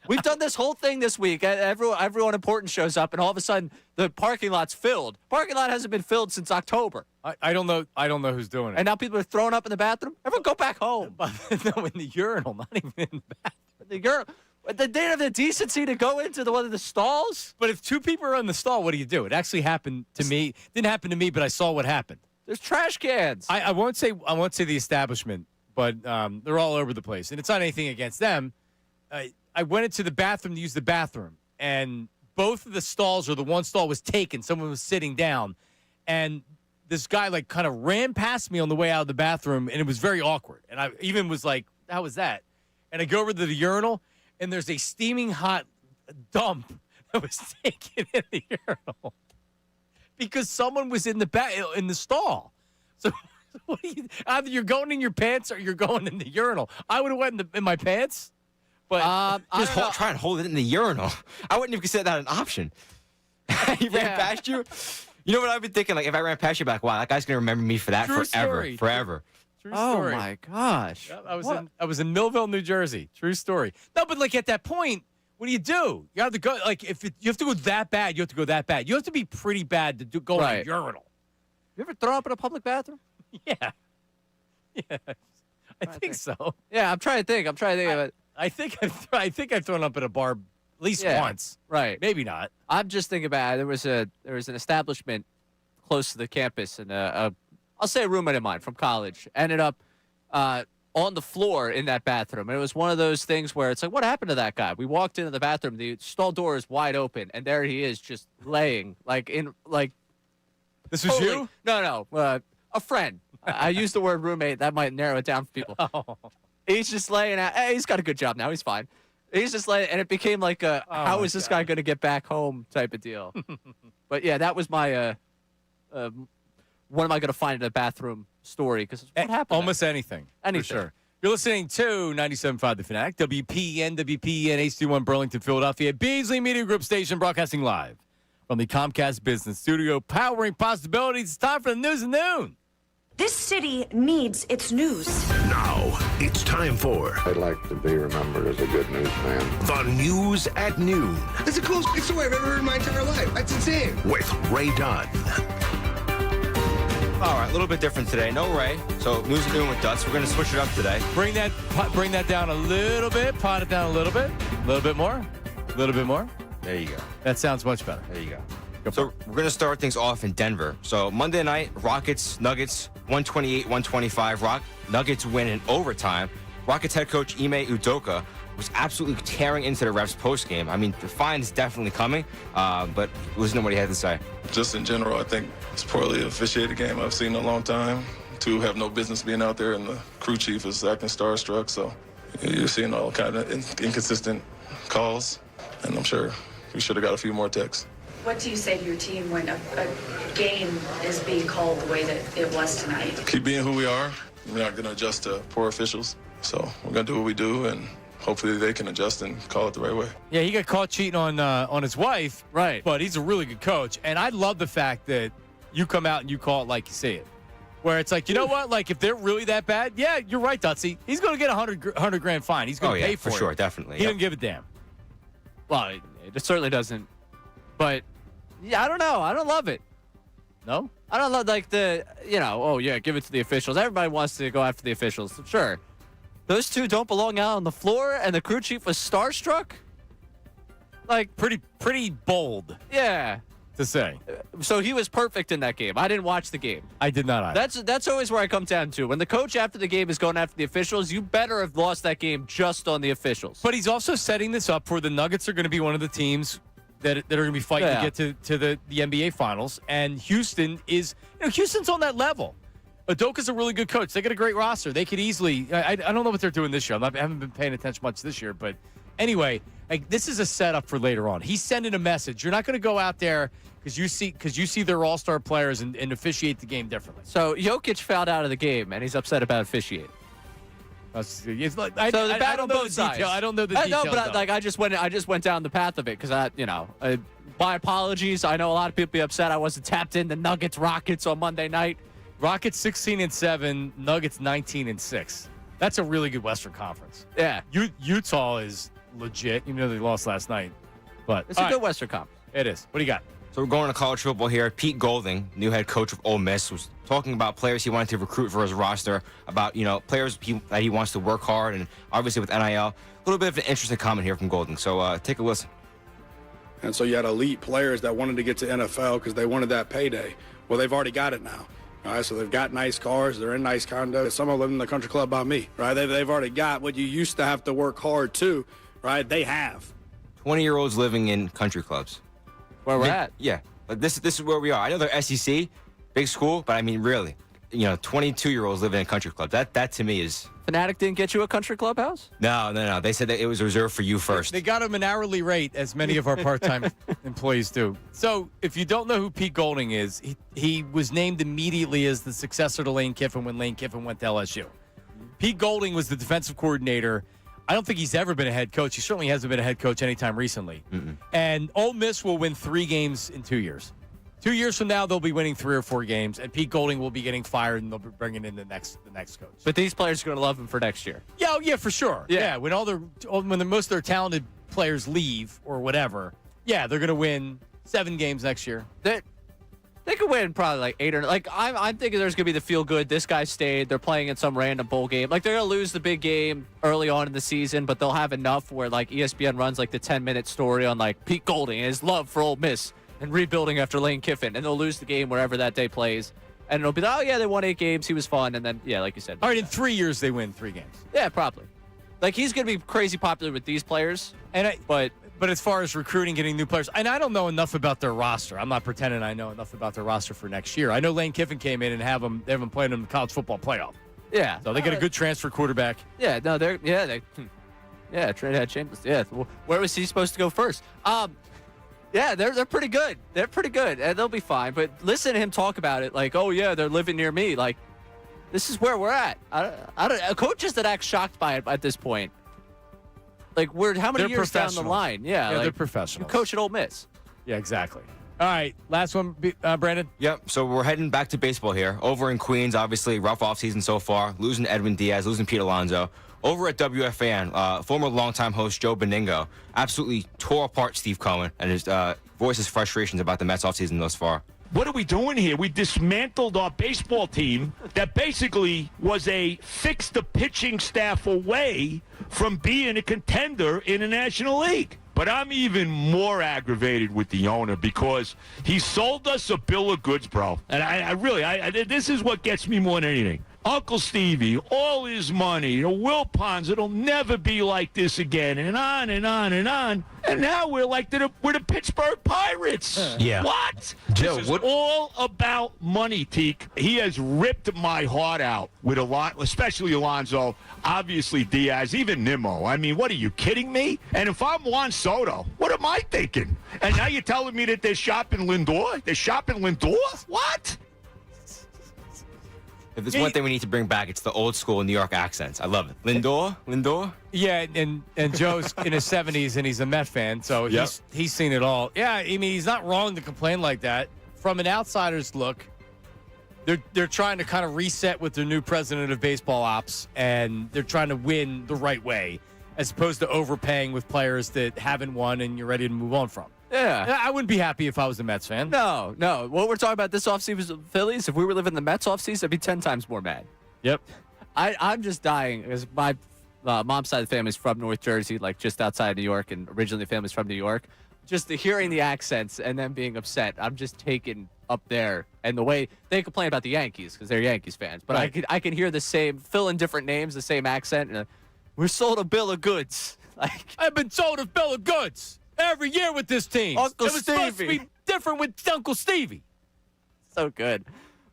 We've done this whole thing this week. Everyone important shows up, and all of a sudden, the parking lot's filled. Parking lot hasn't been filled since October. I don't know. I don't know who's doing it. And now people are throwing up in the bathroom. Everyone go back home. No, in the urinal, not even in the bathroom. The urinal. They didn't have the decency to go into one of the stalls. But if two people are in the stall, what do you do? It actually happened to me. Didn't happen to me, but I saw what happened. There's trash cans. I won't say the establishment, but they're all over the place, and it's not anything against them. I went into the bathroom to use the bathroom, and both of the stalls, or the one stall was taken. Someone was sitting down, and this guy like kind of ran past me on the way out of the bathroom, and it was very awkward. And I even was like, "How was that?" And I go over to the urinal, and there's a steaming hot dump that was taken in the urinal. Because someone was in the stall. So what either you're going in your pants or you're going in the urinal. I would have went in my pants, but try and hold it in the urinal. I wouldn't even consider that an option. He ran past you. You know what I've been thinking? Like if I ran past you back, wow, that guy's gonna remember me for that forever. True story. Oh my gosh! Yeah, I was in Millville, New Jersey. True story. No, but like at that point. What do? You have to go, like, you have to go that bad, you have to go that bad. You have to be pretty bad to go in a urinal. You ever thrown up in a public bathroom? Yeah. Yeah. I think so. Yeah, I'm trying to think. I think I've thrown up at a bar at least once. Right. Maybe not. I'm just thinking about it. There was an establishment close to the campus, and I'll say a roommate of mine from college ended up on the floor in that bathroom. And it was one of those things where it's like, what happened to that guy? We walked into the bathroom, the stall door is wide open, and there he is just laying This was you? No, a friend. I used the word roommate. That might narrow it down for people. Oh. He's just laying out. Hey, he's got a good job now. He's fine. He's just laying, and it became like how is this guy going to get back home type of deal. But yeah, that was my what am I going to find in a bathroom story? Because what happened? Almost anything. For sure. You're listening to 97.5 The Fanatic, WPN, HD1 Burlington, Philadelphia, Beasley Media Group Station, broadcasting live from the Comcast Business Studio, powering possibilities. It's time for the news at noon. This city needs its news. Now, it's time for... I'd like to be remembered as a good newsman. The News at Noon. That's the coolest big story I've ever heard in my entire life. That's insane. With Ray Dunn. All right, a little bit different today. No Ray. So news at noon with Dutz. We're going to switch it up today. Bring that down a little bit. Pot it down a little bit. A little bit more. A little bit more. There you go. That sounds much better. There you go. So we're going to start things off in Denver. So Monday night, Rockets, Nuggets, 128-125. Nuggets win in overtime. Rockets head coach Ime Udoka was absolutely tearing into the refs postgame. I mean, the fine is definitely coming, but listen to what he had to say. Just in general, I think it's poorly officiated game I've seen in a long time. Two have no business being out there, and the crew chief is acting starstruck. So you're seeing all kind of inconsistent calls, and I'm sure we should have got a few more texts. What do you say to your team when a game is being called the way that it was tonight? Keep being who we are. We're not going to adjust to poor officials. So we're going to do what we do, and hopefully they can adjust and call it the right way. Yeah, he got caught cheating on his wife. Right. But he's a really good coach. And I love the fact that you come out and you call it like you see it. Where it's like, you know what? Like, if they're really that bad, yeah, you're right, Dutsy. He's going to get a $100 grand fine. He's going to pay for it. For sure, definitely. He didn't give a damn. Well, it certainly doesn't. But, yeah, I don't know. I don't love it. No? I don't love, like, give it to the officials. Everybody wants to go after the officials. Sure. Those two don't belong out on the floor, and the crew chief was starstruck? Like, Pretty bold yeah. to say. So he was perfect in that game. I didn't watch the game. I did not either. That's always where I come down to. When the coach after the game is going after the officials, you better have lost that game just on the officials. But he's also setting this up for the Nuggets are going to be one of the teams that are going to be fighting to get to the NBA Finals. And Houston is, Houston's on that level. Udoka's a really good coach. They got a great roster. They could easily, I don't know what they're doing this year. I haven't been paying attention much this year. But anyway, this is a setup for later on. He's sending a message. You're not going to go out there because you see their all-star players and officiate the game differently. So Jokic fouled out of the game, and he's upset about officiating. It's like, the battle both sides. I don't know the details. No, but I just went down the path of it because my apologies. I know a lot of people be upset I wasn't tapped in the Nuggets Rockets on Monday night. Rockets 16-7, Nuggets 19-6. That's a really good Western Conference. Yeah, Utah is legit, even though they lost last night. But it's a good Western Conference. It is. What do you got? So we're going to college football here. Pete Golding, new head coach of Ole Miss, was talking about players he wanted to recruit for his roster, about players that he wants to work hard, and obviously with NIL. A little bit of an interesting comment here from Golding. So take a listen. And so you had elite players that wanted to get to NFL because they wanted that payday. Well, they've already got it now. All right, so they've got nice cars, they're in nice condos. Some of them in the country club by me, right? They've already got what you used to have to work hard to, right? They have. 20-year-olds living in country clubs. Where we're at. Yeah. Like this is where we are. I know they're SEC, big school, but I mean, really, 22-year-olds living in a country club. That to me is... Fanatic didn't get you a country clubhouse? No. They said that it was reserved for you first. They got him an hourly rate, as many of our part-time employees do. So if you don't know who Pete Golding is, he was named immediately as the successor to Lane Kiffin when Lane Kiffin went to LSU. Pete Golding was the defensive coordinator. I don't think he's ever been a head coach. He certainly hasn't been a head coach anytime recently. And Ole Miss will win 3 games in 2 years. 2 years from now, they'll be winning 3 or 4 games, and Pete Golding will be getting fired, and they'll be bringing in the next coach. But these players are going to love him for next year. Yeah, for sure. Yeah, when most of their talented players leave or whatever, they're going to win 7 games next year. They could win probably like 8 or I'm thinking there's gonna be the feel good. This guy stayed. They're playing in some random bowl game. Like they're gonna lose the big game early on in the season, but they'll have enough where like ESPN runs like the 10-minute story on like Pete Golding and his love for Ole Miss and rebuilding after Lane Kiffin, and they'll lose the game wherever that day plays, and it'll be like, oh yeah, they won 8 games. He was fun, and then like you said. All right, in 3 years they win 3 games. Yeah, probably. Like he's gonna be crazy popular with these players, But as far as recruiting, getting new players, and I don't know enough about their roster. I'm not pretending I know enough about their roster for next year. I know Lane Kiffin came in and they have them playing in the college football playoff. Yeah. So they get a good transfer quarterback. Yeah, no, Trinidad Chambers. Yeah. Where was he supposed to go first? Yeah, they're pretty good. They're pretty good, and they'll be fine. But listen to him talk about it like, oh yeah, they're living near me. Like, this is where we're at. I don't. Coaches that act shocked by it at this point. Like, how many years down the line? Yeah, they're professionals. You coach at Ole Miss. Yeah, exactly. All right, last one, Brandon. Yep, so we're heading back to baseball here. Over in Queens, obviously, rough offseason so far. Losing Edwin Diaz, losing Pete Alonso. Over at WFAN, former longtime host Joe Beningo absolutely tore apart Steve Cohen and his voices frustrations about the Mets offseason thus far. What are we doing here? We dismantled our baseball team that basically was a fix the pitching staff away from being a contender in the National League. But I'm even more aggravated with the owner because he sold us a bill of goods, bro. And I really, this is what gets me more than anything. Uncle Stevie, all his money, the Wilpons, it'll never be like this again, and on and on and on. And now we're like we're the Pittsburgh Pirates. Yeah. What? Joe, this is all about money, Teak. He has ripped my heart out with a lot, especially Alonso, obviously Diaz, even Nimmo. I mean, what are you kidding me? And if I'm Juan Soto, what am I thinking? And now you're telling me that they're shopping Lindor? They're shopping Lindor? What? If there's one thing we need to bring back, it's the old school New York accents. I love it. Lindor? Yeah, and Joe's in his 70s, and he's a Met fan, so he's seen it all. Yeah, I mean, he's not wrong to complain like that. From an outsider's look, they're trying to kind of reset with their new president of baseball ops, and they're trying to win the right way, as opposed to overpaying with players that haven't won and you're ready to move on from. Yeah. I wouldn't be happy if I was a Mets fan. No. What we're talking about this offseason was the Phillies. If we were living in the Mets offseason, I'd be 10 times more mad. Yep. I'm just dying because my mom's side of the family's from North Jersey, like just outside New York, and originally the family's from New York. Just hearing the accents and then being upset, I'm just taken up there. And the way they complain about the Yankees because they're Yankees fans, but Right. I can hear the same, fill in different names, the same accent. And we're sold a bill of goods. Like I've been sold a bill of goods every year with this team. Uncle it was supposed to Stevie. be different with Uncle Stevie. so good.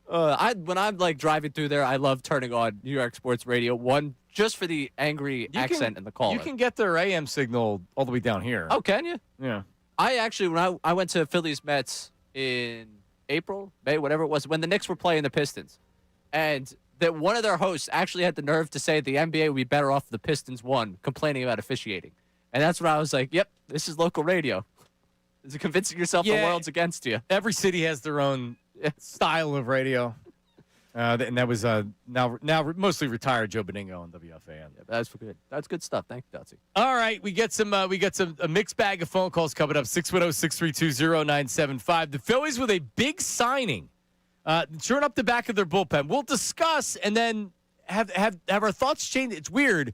When I'm like driving through there, I love turning on New York sports radio. One, just for the angry accent and the caller. You can get their AM signal all the way down here. Oh, can you? Yeah. I actually, when I went to Phillies Mets in April, May, whatever it was, when the Knicks were playing the Pistons, and that one of their hosts actually had the nerve to say the NBA would be better off if the Pistons won, complaining about officiating. And that's when I was like, yep, this is local radio. Is it convincing yourself the world's against you? Every city has their own style of radio. And that was now mostly retired Joe Beningo on WFAN. Yeah, that's good. That's good stuff. Thank you, Dotsie. All right, we got a mixed bag of phone calls coming up. 610-632-0975. The Phillies with a big signing, turn up the back of their bullpen. We'll discuss and then have our thoughts change. It's weird.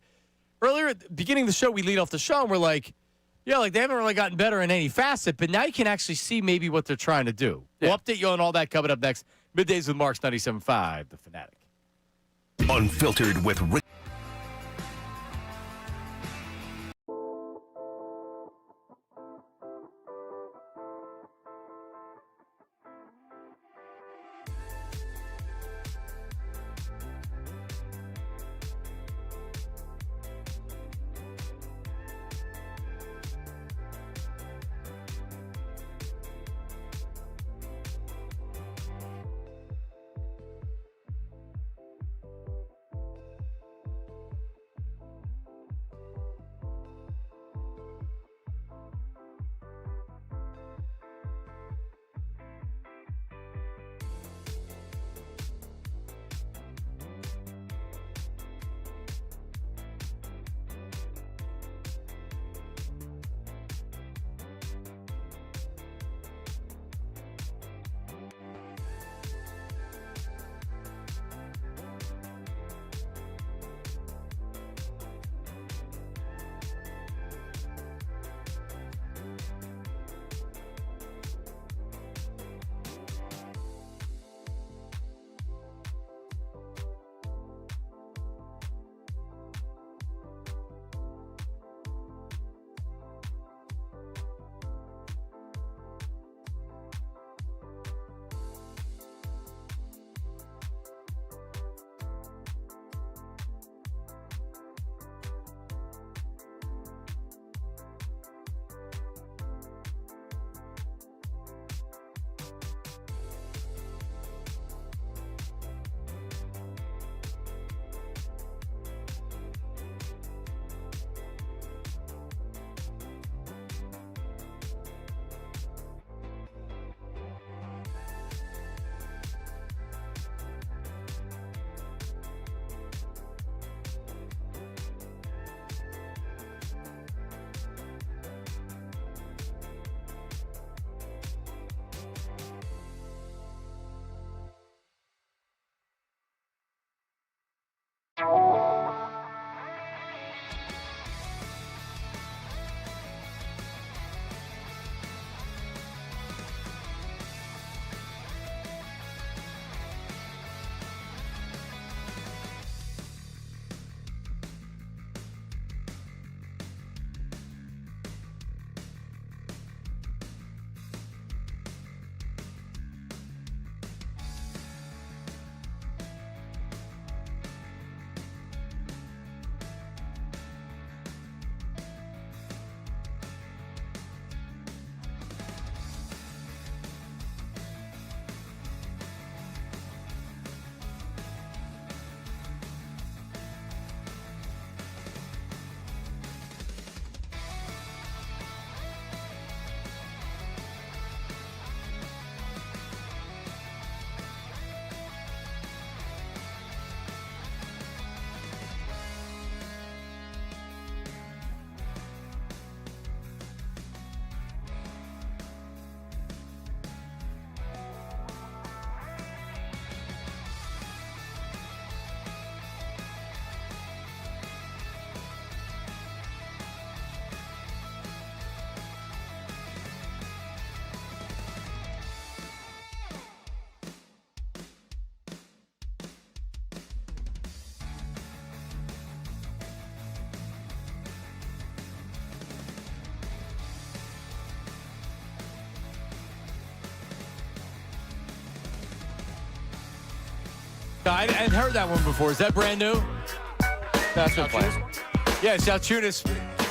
Earlier at the beginning of the show, we lead off the show and we're like, yeah, like they haven't really gotten better in any facet, but now you can actually see maybe what they're trying to do. Yeah. We'll update you on all that coming up next. Middays with Marks 97.5, The Fanatic. Unfiltered with Rick. I hadn't heard that one before. Is that brand new? That's what plays. Yeah, Salciunas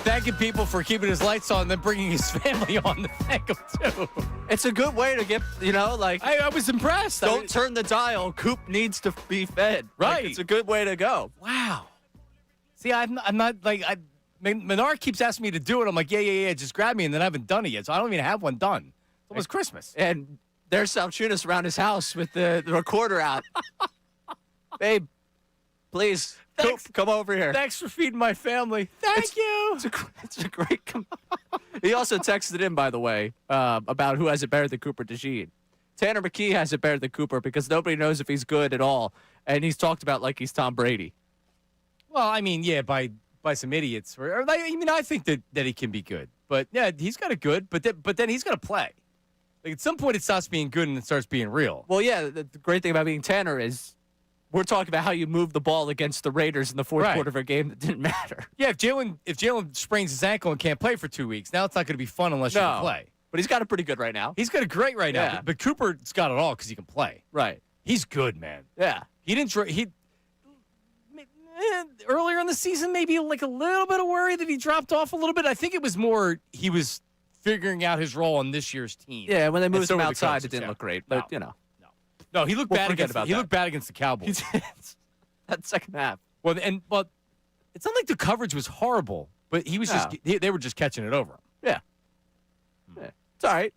thanking people for keeping his lights on and then bringing his family on to thank him, too. It's a good way to get, I was impressed. Don't turn the dial. Coop needs to be fed. Right. It's a good way to go. Wow. See, I'm not Menard keeps asking me to do it. I'm like, yeah, just grab me, and then I haven't done it yet, so I don't even have one done. It's almost Christmas. And there's Salciunas around his house with the recorder out. Babe, please, Coop, come over here. Thanks for feeding my family. Thank you. It's a great. He also texted in, by the way, about who has it better than Cooper DeJean. Tanner McKee has it better than Cooper because nobody knows if he's good at all, and he's talked about like he's Tom Brady. Well, I mean, yeah, by some idiots. I think that he can be good, but yeah, he's got a good. But then he's got to play. Like at some point, it stops being good and it starts being real. Well, yeah, the great thing about being Tanner is we're talking about how you move the ball against the Raiders in the fourth quarter of a game that didn't matter. Yeah, if Jalen sprains his ankle and can't play for 2 weeks, now it's not going to be fun unless you can play. But he's got it pretty good right now. He's got it great right now. Yeah. But Cooper's got it all because he can play. Right. He's good, man. Yeah. He didn't. Earlier in the season, maybe like a little bit of worry that he dropped off a little bit. I think it was more he was figuring out his role on this year's team. Yeah, when they moved so him were the outside, coaches, it didn't yeah. look great. But, No, he looked We'll bad forget against about he that. looked bad against the Cowboys. That second half. Well, it's not like the coverage was horrible, but he was they were just catching it over him. Yeah. It's all right.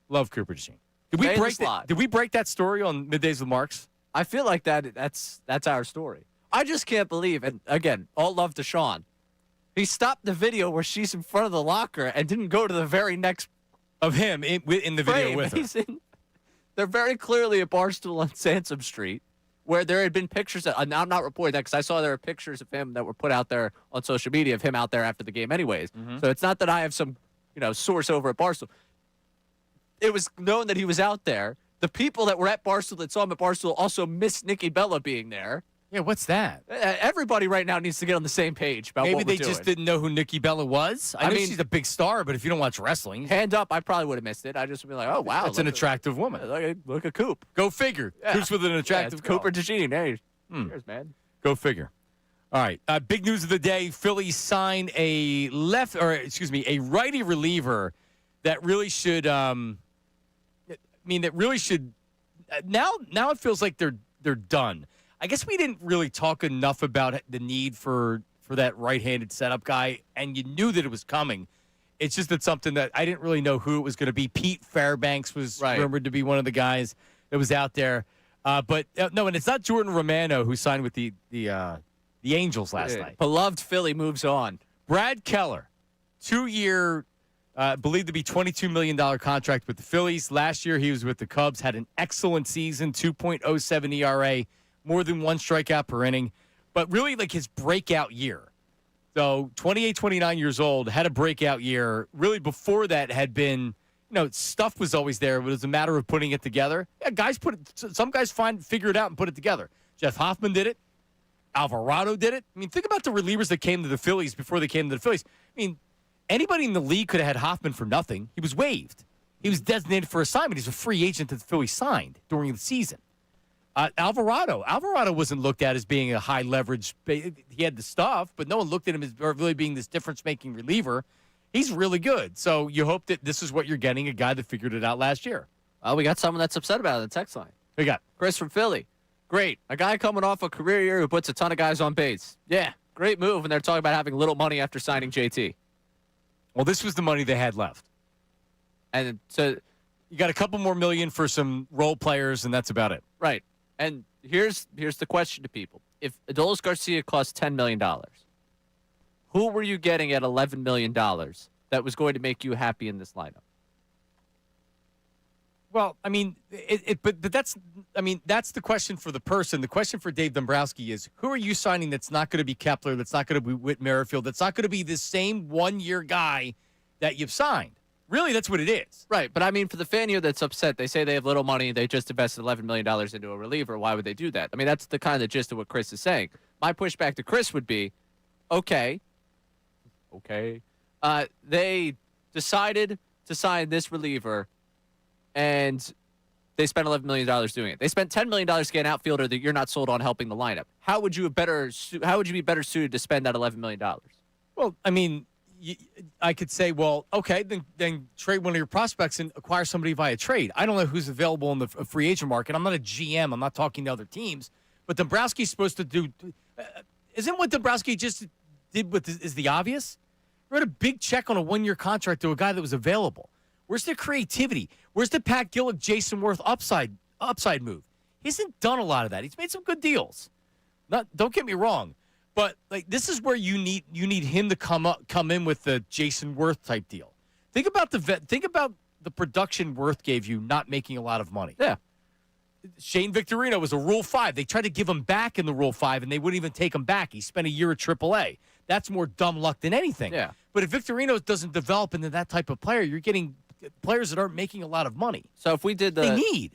Love Cooper DeJean. Did we break that story on Middays with Marks? I feel like that's our story. I just can't believe, and again, all love to Sean. He stopped the video where she's in front of the locker and didn't go to the very next of him in the video with her. They're very clearly at Barstool on Sansom Street, where there had been pictures. I'm not reporting that because I saw there were pictures of him that were put out there on social media of him out there after the game anyways. Mm-hmm. So it's not that I have some, source over at Barstool. It was known that he was out there. The people that were at Barstool that saw him at Barstool also missed Nikki Bella being there. Yeah, what's that? Everybody right now needs to get on the same page about Maybe what they we're just doing. didn't know who Nikki Bella was. I mean, she's a big star, but if you don't watch wrestling, hand up, I probably would have missed it. I just would be like, oh wow, that's an attractive woman. Look at Coop. Go figure. Yeah. Coop's with an attractive girl. Cooper DeJean. Hey, cheers, man. Go figure. All right. Big news of the day: Phillies sign a righty reliever that really should. Now it feels like they're done. I guess we didn't really talk enough about the need for that right-handed setup guy, and you knew that it was coming. It's just that something that I didn't really know who it was going to be. Pete Fairbanks was rumored to be one of the guys that was out there. But no, and it's not Jordan Romano who signed with the Angels last night. Beloved Philly moves on. Brad Keller, 2-year, believed to be $22 million contract with the Phillies. Last year he was with the Cubs, had an excellent season, 2.07 ERA, more than one strikeout per inning. But really like his breakout year. So 28, 29 years old, had a breakout year. Really before that had been, stuff was always there. It was a matter of putting it together. Yeah, some guys figure it out and put it together. Jeff Hoffman did it. Alvarado did it. I mean, think about the relievers that came to the Phillies before they came to the Phillies. I mean, anybody in the league could have had Hoffman for nothing. He was waived. He was designated for assignment. He's a free agent that the Phillies signed during the season. Alvarado wasn't looked at as being a high leverage. He had the stuff, but no one looked at him as really being this difference-making reliever. He's really good. So you hope that this is what you're getting, a guy that figured it out last year. Well, we got someone that's upset about it in the text line. We got Chris from Philly. Great. A guy coming off a career year who puts a ton of guys on base. Yeah, great move. And they're talking about having little money after signing JT. Well, this was the money they had left. And so you got a couple more million for some role players, and that's about it. Right. And here's the question to people. If Adolis Garcia cost $10 million, who were you getting at $11 million that was going to make you happy in this lineup? Well, I mean, but that's the question for the person. The question for Dave Dombrowski is, who are you signing that's not going to be Kepler, that's not going to be Whit Merrifield, that's not going to be the same one-year guy that you've signed? Really, that's what it is. Right, but I mean, for the fan here that's upset, they say they have little money, they just invested $11 million into a reliever. Why would they do that? I mean, that's the kind of the gist of what Chris is saying. My pushback to Chris would be, okay. They decided to sign this reliever, and they spent $11 million doing it. They spent $10 million to get an outfielder that you're not sold on helping the lineup. How would you be better suited to spend that $11 million? Well, I mean, I could say, well, okay, then trade one of your prospects and acquire somebody via trade. I don't know who's available in the free agent market. I'm not a GM. I'm not talking to other teams. But Dombrowski's supposed to do isn't what Dombrowski just did is the obvious? Wrote a big check on a 1-year contract to a guy that was available. Where's the creativity? Where's the Pat Gillick, Jason Worth upside move? He hasn't done a lot of that. He's made some good deals. Don't get me wrong, but like this is where you need him to come in with the Jason Worth type deal. Think about the production Worth gave you, not making a lot of money. Yeah. Shane Victorino was a Rule 5. They tried to give him back in the Rule 5, and they wouldn't even take him back. He spent a year at AAA. That's more dumb luck than anything. Yeah. But if Victorino doesn't develop into that type of player, you're getting players that aren't making a lot of money. So if we did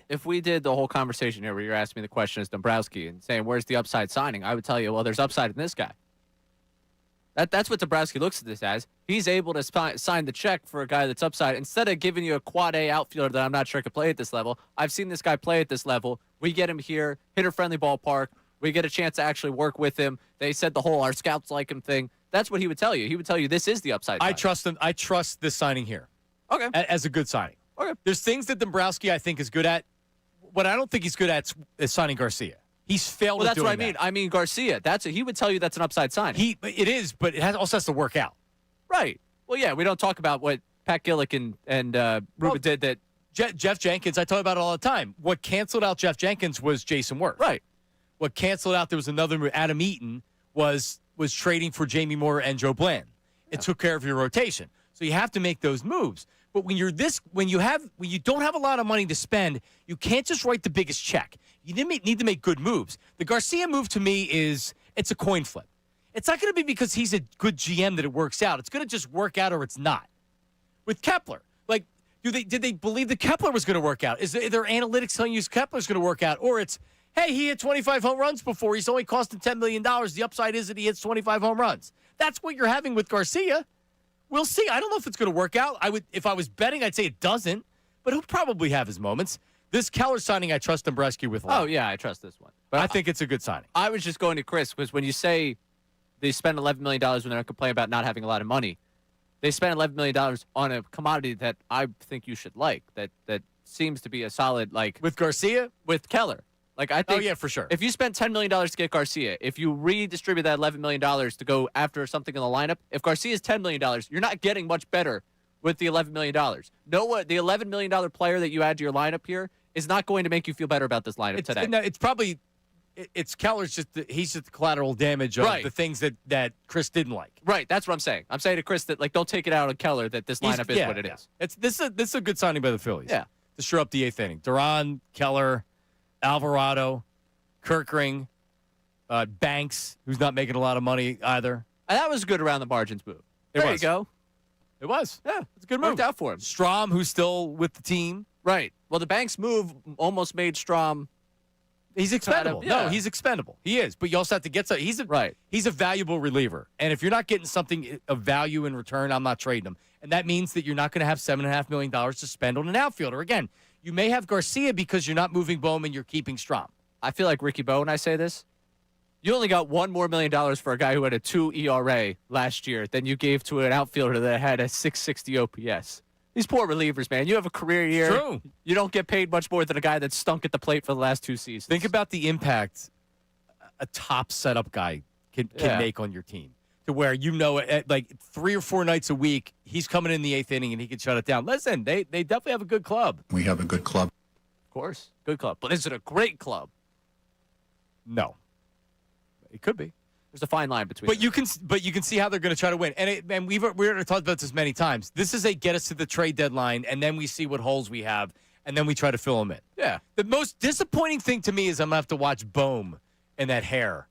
if we did the whole conversation here where you're asking me the question as Dombrowski and saying where's the upside signing, I would tell you, well, there's upside in this guy. That's what Dombrowski looks at this as. He's able to sign the check for a guy that's upside. Instead of giving you a quad A outfielder that I'm not sure could play at this level, I've seen this guy play at this level. We get him here, hitter-friendly ballpark. We get a chance to actually work with him. They said the whole our scouts like him thing. That's what he would tell you. He would tell you this is the upside. I trust him. I trust this signing here. Okay. As a good signing. Okay. There's things that Dombrowski I think is good at. What I don't think he's good at is signing Garcia. He's failed at doing that. That's what I mean. I mean Garcia. He would tell you that's an upside signing. It is, but it also has to work out. Right. Well, yeah, we don't talk about what Pat Gillick and Ruben did that. Jeff Jenkins, I talk about it all the time. What canceled out Jeff Jenkins was Jason Worth. Right. What canceled out, there was another move, Adam Eaton, was trading for Jamie Moore and Joe Bland. It took care of your rotation. So you have to make those moves. But when you don't have a lot of money to spend, you can't just write the biggest check. You need to make good moves. The Garcia move to me it's a coin flip. It's not going to be because he's a good GM that it works out. It's going to just work out or it's not. With Kepler, like, did they believe that Kepler was going to work out? Is there analytics telling you Kepler's going to work out? Or it's, hey, he hit 25 home runs before. He's only costing $10 million. The upside is that he hits 25 home runs. That's what you're having with Garcia. We'll see. I don't know if it's going to work out. If I was betting, I'd say it doesn't, but he'll probably have his moments. This Keller signing, I trust Dombrowski with. Oh, yeah, I trust this one. But I think it's a good signing. I was just going to Chris, because when you say they spend $11 million when they're complaining about not having a lot of money, they spent $11 million on a commodity that I think you should like, that seems to be a solid, like... With Garcia? With Keller. Like, I think, oh, yeah, for sure. If you spent $10 million to get Garcia, if you redistribute that $11 million to go after something in the lineup, if Garcia's $10 million, you're not getting much better with the $11 million. No, what the $11 million player that you add to your lineup here is not going to make you feel better about this lineup today. No, it's probably Keller's he's just the collateral damage of the things that Chris didn't like. Right, that's what I'm saying. I'm saying to Chris that, like, don't take it out on Keller that this lineup is what it is. This is a good signing by the Phillies. Yeah. To shore up the eighth inning. Duran, Keller, Alvarado, Kirkring, Banks, who's not making a lot of money either. And that was good around the margins move. There you go. It was. Yeah, it's a good move. Worked out for him. Strom, who's still with the team. Right. Well, the Banks move almost made Strom. He's expendable. Yeah. No, he's expendable. He is. But you also have to get some. He's a valuable reliever. And if you're not getting something of value in return, I'm not trading him. And that means that you're not going to have $7.5 million to spend on an outfielder. Again, you may have Garcia because you're not moving Bowman, you're keeping Strom. I feel like Ricky Bowe when I say this. You only got $1 more million for a guy who had a 2 ERA last year than you gave to an outfielder that had a 660 OPS. These poor relievers, man. You have a career year. True. You don't get paid much more than a guy that stunk at the plate for the last 2 seasons. Think about the impact a top setup guy can make on your team. To where like 3 or 4 nights a week, he's coming in the eighth inning and he can shut it down. Listen, they definitely have a good club. We have a good club. Of course. Good club. But is it a great club? No. It could be. There's a fine line between. But you can see how they're going to try to win. And we've already talked about this many times. This is a get us to the trade deadline, and then we see what holes we have, and then we try to fill them in. Yeah. The most disappointing thing to me is I'm going to have to watch Bohm and that hair.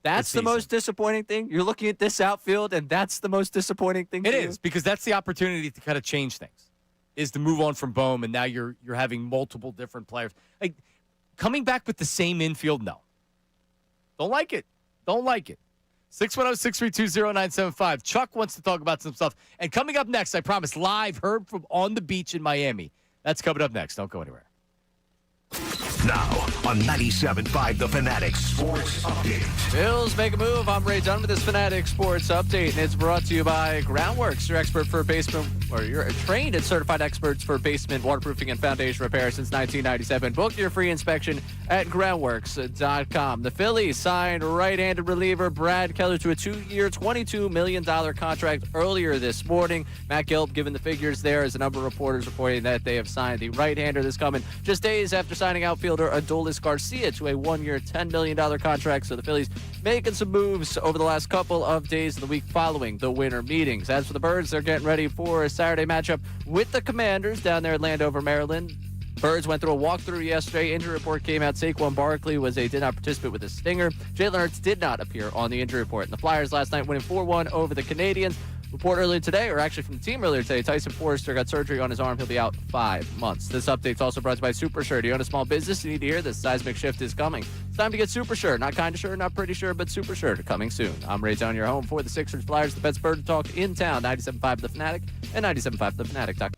That's the most disappointing thing? You're looking at this outfield, and that's the most disappointing thing? It is, because that's the opportunity to kind of change things, is to move on from Bohm, and now you're having multiple different players. Like, coming back with the same infield, no. Don't like it. 610-632-0975. Chuck wants to talk about some stuff. And coming up next, I promise, live, Herb from On the Beach in Miami. That's coming up next. Don't go anywhere. Now on 97.5 The Fanatic Sports Update. Bills make a move. I'm Ray Dunn with this Fanatic Sports Update, and it's brought to you by Groundworks, your expert for basement, or you're trained and certified experts for basement waterproofing and foundation repair since 1997. Book your free inspection at groundworks.com. The Phillies signed right-handed reliever Brad Keller to a 2-year, $22 million contract earlier this morning. Matt Gilb giving the figures there as a number of reporters reporting that they have signed the right-hander. This coming just days after signing outfielder Adolis Garcia to a 1-year, $10 million contract. So the Phillies making some moves over the last couple of days of the week following the winter meetings. As for the Birds, they're getting ready for a Saturday matchup with the Commanders down there at Landover, Maryland. Birds went through a walkthrough yesterday. Injury report came out. Saquon Barkley did not participate with a stinger. Jalen Hurts did not appear on the injury report. And the Flyers last night winning 4-1 over the Canadians. Report earlier today, or actually from the team earlier today, Tyson Forrester got surgery on his arm. He'll be out 5 months. This update's also brought to you by Super Sure. Do you own a small business? You need to hear this. Seismic shift is coming. It's time to get Super Sure. Not kind of sure, not pretty sure, but Super Sure. Coming soon. I'm Ray Down, your home for the Sixers, Flyers, the best bird talk in town. 97.5 The Fanatic and 97.5thefanatic.com.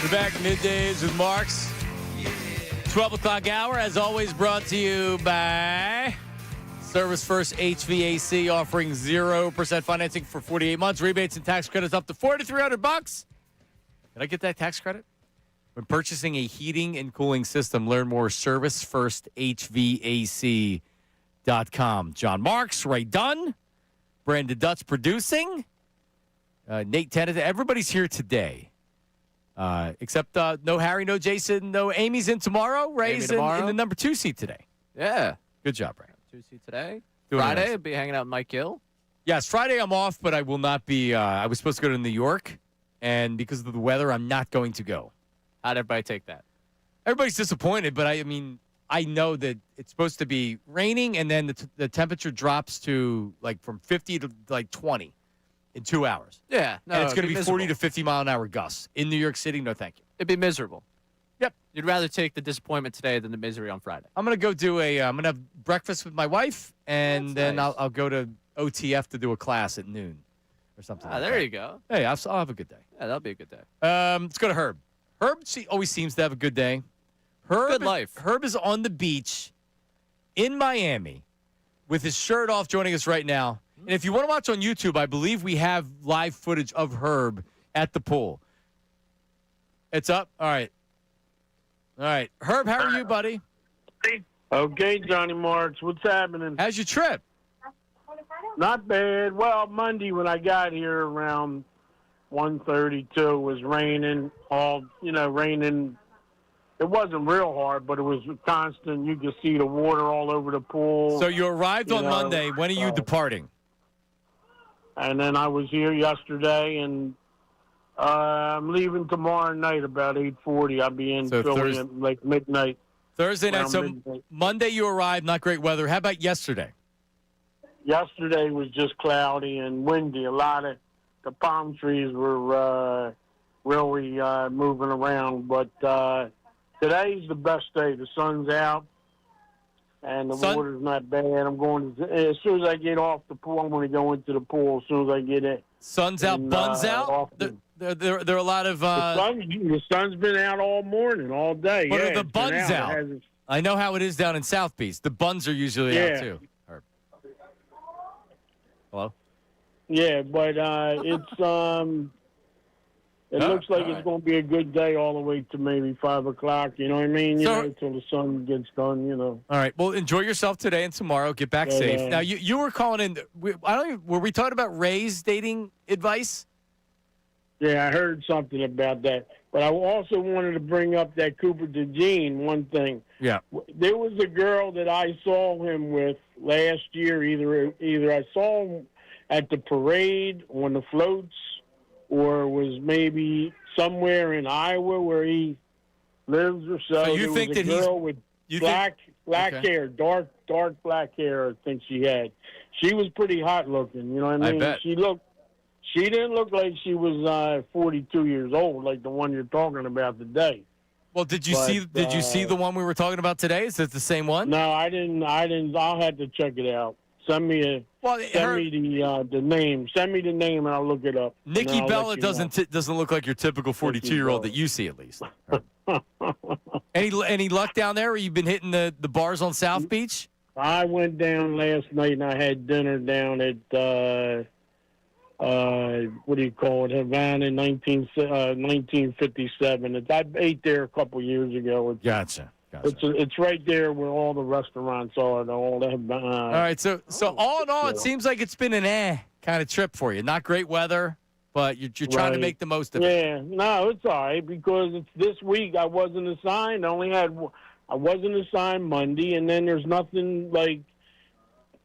We're back middays with Marks. 12 o'clock hour, as always, brought to you by Service First HVAC, offering 0% financing for 48 months. Rebates and tax credits up to $4,300. Did I get that tax credit? When purchasing a heating and cooling system, learn more. ServiceFirstHVAC.com. John Marks, Ray Dunn, Brandon Dutz producing. Nate Tennant. Everybody's here today. Except no Harry, no Jason, no Amy's in tomorrow. Ray's in the number 2 seat today. Yeah. Good job, Ray. 2 seat today. Doing Friday, nice. I'll be hanging out with Mike Gill. Yes, Friday I'm off, but I will not be. I was supposed to go to New York, and because of the weather, I'm not going to go. How'd everybody take that? Everybody's disappointed, but I mean, I know that it's supposed to be raining, and then the temperature drops to like from 50 to like 20 in 2 hours. Yeah. No, and it's going to be 40 miserable. to 50 mile an hour gusts in New York City. No, thank you. It'd be miserable. Yep. You'd rather take the disappointment today than the misery on Friday. I'm going to go do I'm going to have breakfast with my wife, and then nice. I'll go to OTF to do a class at noon or something. like There that. you go. Hey, I'll have a good day. Yeah, that'll be a good day. Let's go to Herb. Herb always seems to have a good day. Good life. Herb is on the beach in Miami with his shirt off, joining us right now. And if you want to watch on YouTube, I believe we have live footage of Herb at the pool. It's up? All right. All right. Herb, how are you, buddy? Okay, Johnny Marks, what's happening? How's your trip? Not bad. Well, Monday when I got here around 1:32, it was raining. Raining. It wasn't real hard, but it was constant. You could see the water all over the pool. So you arrived on Monday. When are you departing? And then I was here yesterday, and I'm leaving tomorrow night about 8:40. I'll be in Philly at like midnight. Thursday night. Around So midnight. Monday you arrived, not great weather. How about yesterday? Yesterday was just cloudy and windy. A lot of the palm trees were really moving around. But today's the best day. The sun's out, and the water's not bad. I'm going to, as soon as I get off the pool, I'm going to go into the pool as soon as I get in. Sun's out, buns out? There are a lot of... the sun's been out all morning, all day. But yeah, are the it's been buns out? It hasn't- I know how it is down in South Beach. The buns are usually out, too. Hello? Yeah, but it looks like it's going to be a good day all the way to maybe 5 o'clock. You know what I mean? Until the sun gets done. All right. Well, enjoy yourself today and tomorrow. Get back safe. Now, you were calling in. Were we talking about Ray's dating advice? Yeah, I heard something about that. But I also wanted to bring up that Cooper DeJean one thing. Yeah. There was a girl that I saw him with last year. Either I saw him at the parade on the floats, or was maybe somewhere in Iowa where he lives or so. So you there think was a that girl with black hair, dark black hair, I think she had. She was pretty hot looking, you know what I mean? I bet. She didn't look like she was 42 years old, like the one you're talking about today. Well, did you see the one we were talking about today? Is it the same one? No, I didn't. I'll have to check it out. Send me the name. Send me the name, and I'll look it up. Nikki Bella doesn't look like your typical 42-year-old that you see, at least. Any luck down there? Or you've been hitting the bars on South Beach? I went down last night, and I had dinner down at what do you call it, Havana, 1957. I ate there a couple years ago. Gotcha. It's right there where all the restaurants are. All that. All right. So all in all, it seems like it's been an kind of trip for you. Not great weather, but you're trying to make the most of it. Yeah. No, it's all right because it's this week. I wasn't assigned. I wasn't assigned Monday, and then there's nothing like.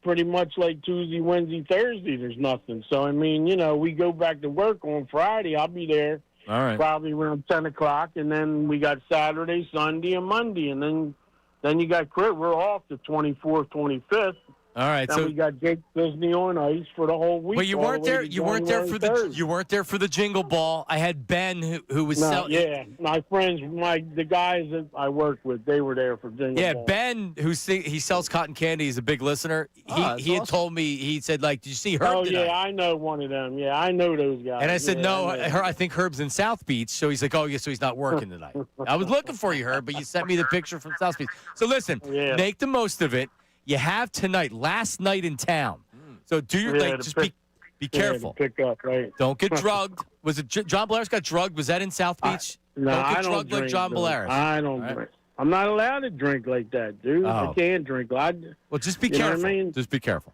Pretty much like Tuesday, Wednesday, Thursday, there's nothing. So, I mean, we go back to work on Friday. I'll be there probably around 10 o'clock. And then we got Saturday, Sunday, and Monday. And then you got we're off the 24th, 25th. All right, Then so we got Jake Disney on ice for the whole week. but you all weren't the way there. to You weren't there for January the. 3rd. You weren't there for the Jingle Ball. I had Ben who was Yeah, my friends, the guys that I worked with, they were there for Jingle Yeah, Ball. Ben, he sells cotton candy, he's a big listener. He had told me, he said, like, did you see Herb Oh, tonight? yeah, I know one of them. Yeah, I know those guys. And I said, Yeah, no, I know. I think Herb's in South Beach. So he's like, oh, yeah, so he's not working tonight. I was looking for you, Herb, but you sent me the picture from South Beach. So listen, Yeah. make the most of it. You have tonight, last night in town. So do your Yeah, just to be careful. to pick up, right? Don't get drugged. Was it John Blair's got drugged? Was that in South Beach? No, don't get I don't drugged drink. like John though. Blair's. I don't All right? drink. I'm not allowed to drink like that, dude. I Oh. can't drink. Well, just be You know what I careful. mean? Just be careful.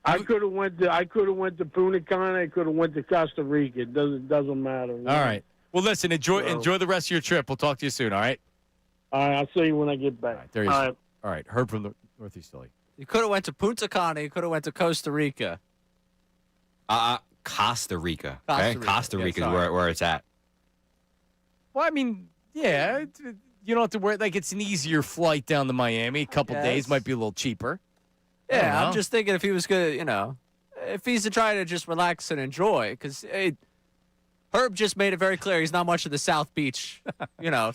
I could have went to Punta I could have went to Costa Rica. It doesn't matter. All right. Well, listen, enjoy the rest of your trip. We'll talk to you soon, all right? All right, I'll see you when I get back. All right, there he is. All right. All right, Herb from the Northeast Philly. You could have went to Punta Cana. You could have went to Costa Rica. Costa Rica. Costa Okay? Rica. Costa Yeah, Rica is sorry. where it's at. Well, I mean, yeah, you don't have to worry. Like, it's an easier flight down to Miami. A couple days guess. might be a little cheaper. I don't Yeah, know. I'm just thinking if he was going to, if he's to try to just relax and enjoy, because Herb just made it very clear he's not much of the South Beach,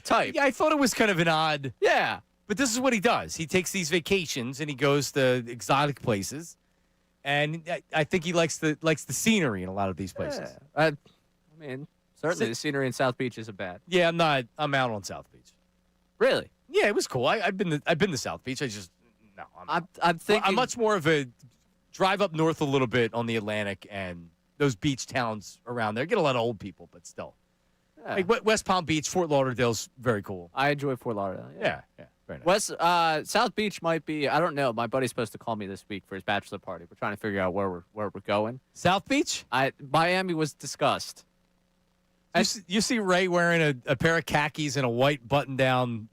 type. Yeah, I thought it was kind of an odd. Yeah. But this is what he does. He takes these vacations and he goes to exotic places, and I think he likes the scenery in a lot of these places. Yeah. I mean, certainly the scenery in South Beach isn't bad. Yeah, I'm out on South Beach. Really? Yeah, it was cool. I've been to South Beach. I'm thinking I'm much more of a drive up north a little bit on the Atlantic and those beach towns around there. Get a lot of old people, but still. Yeah. Like West Palm Beach, Fort Lauderdale's very cool. I enjoy Fort Lauderdale. Yeah, very nice. South Beach might be. I don't know. My buddy's supposed to call me this week for his bachelor party. We're trying to figure out where we're going. South Beach? Miami was discussed. You see Ray wearing a pair of khakis and a white button-down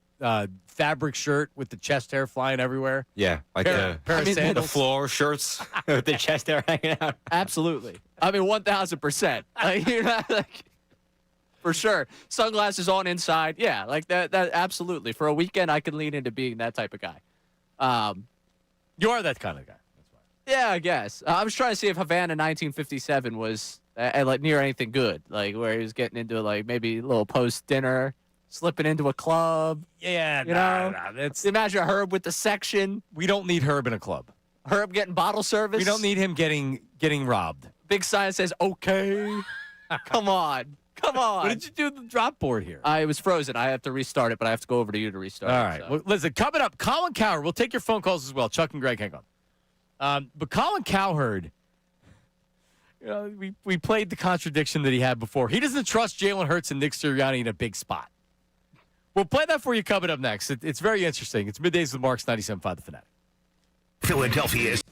fabric shirt with the chest hair flying everywhere. Yeah, like pair of the sandals. floor shirts with the chest hair hanging out. Absolutely. I mean, 1,000%. You're not like. For sure. Sunglasses on inside. Yeah, like that absolutely. For a weekend, I could lean into being that type of guy. You are that kind of guy. That's why. Yeah, I guess. I was trying to see if Havana 1957 was like near anything good, like where he was getting into like maybe a little post-dinner, slipping into a club. Yeah, you know? that's. Imagine Herb with the section. We don't need Herb in a club. Herb getting bottle service. We don't need him getting robbed. Big sign says, okay. Come on. Come on. What did you do to the drop board here? It was frozen. I have to restart it, but I have to go over to you to restart All it. right. So. Well, listen, coming up, Colin Cowherd. We'll take your phone calls as well. Chuck and Greg, hang on. But Colin Cowherd, we played the contradiction that he had before. He doesn't trust Jalen Hurts and Nick Sirianni in a big spot. We'll play that for you coming up next. It's very interesting. It's Middays with Marks, 97.5 The Fanatic. Philadelphia's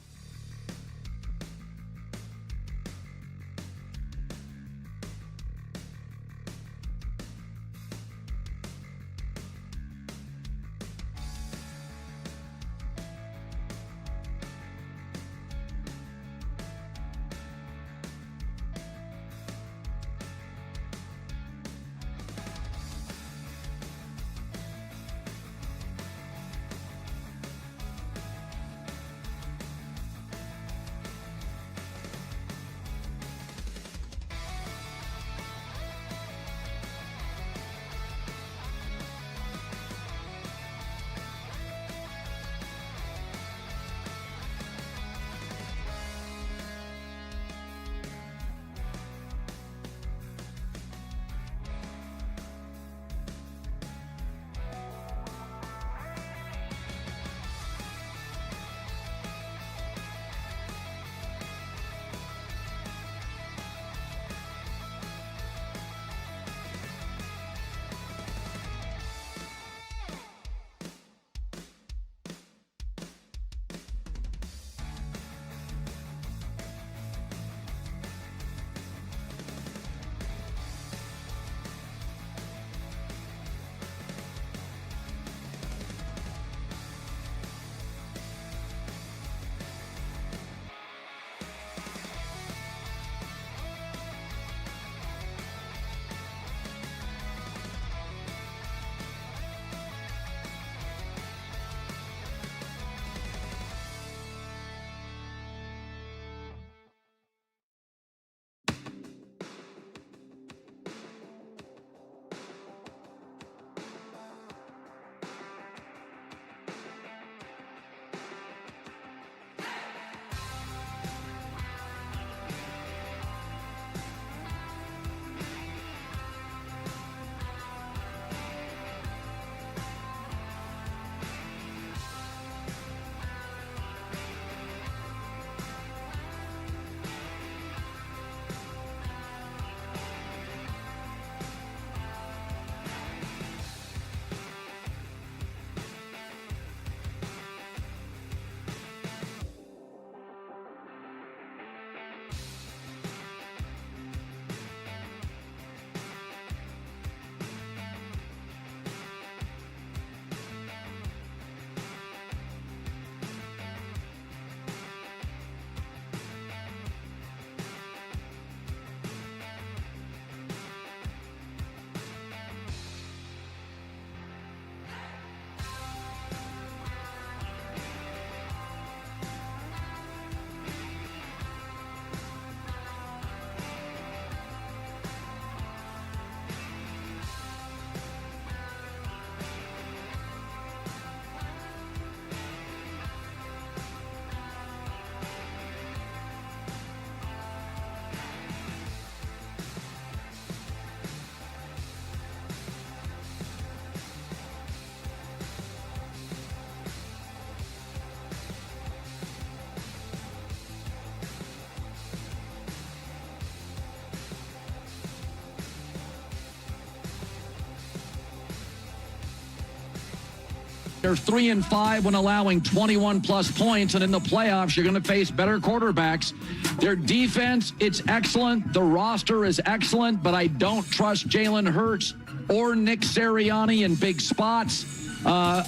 They're 3-5 when allowing 21-plus points, and in the playoffs, you're going to face better quarterbacks. Their defense, it's excellent. The roster is excellent, but I don't trust Jalen Hurts or Nick Sirianni in big spots.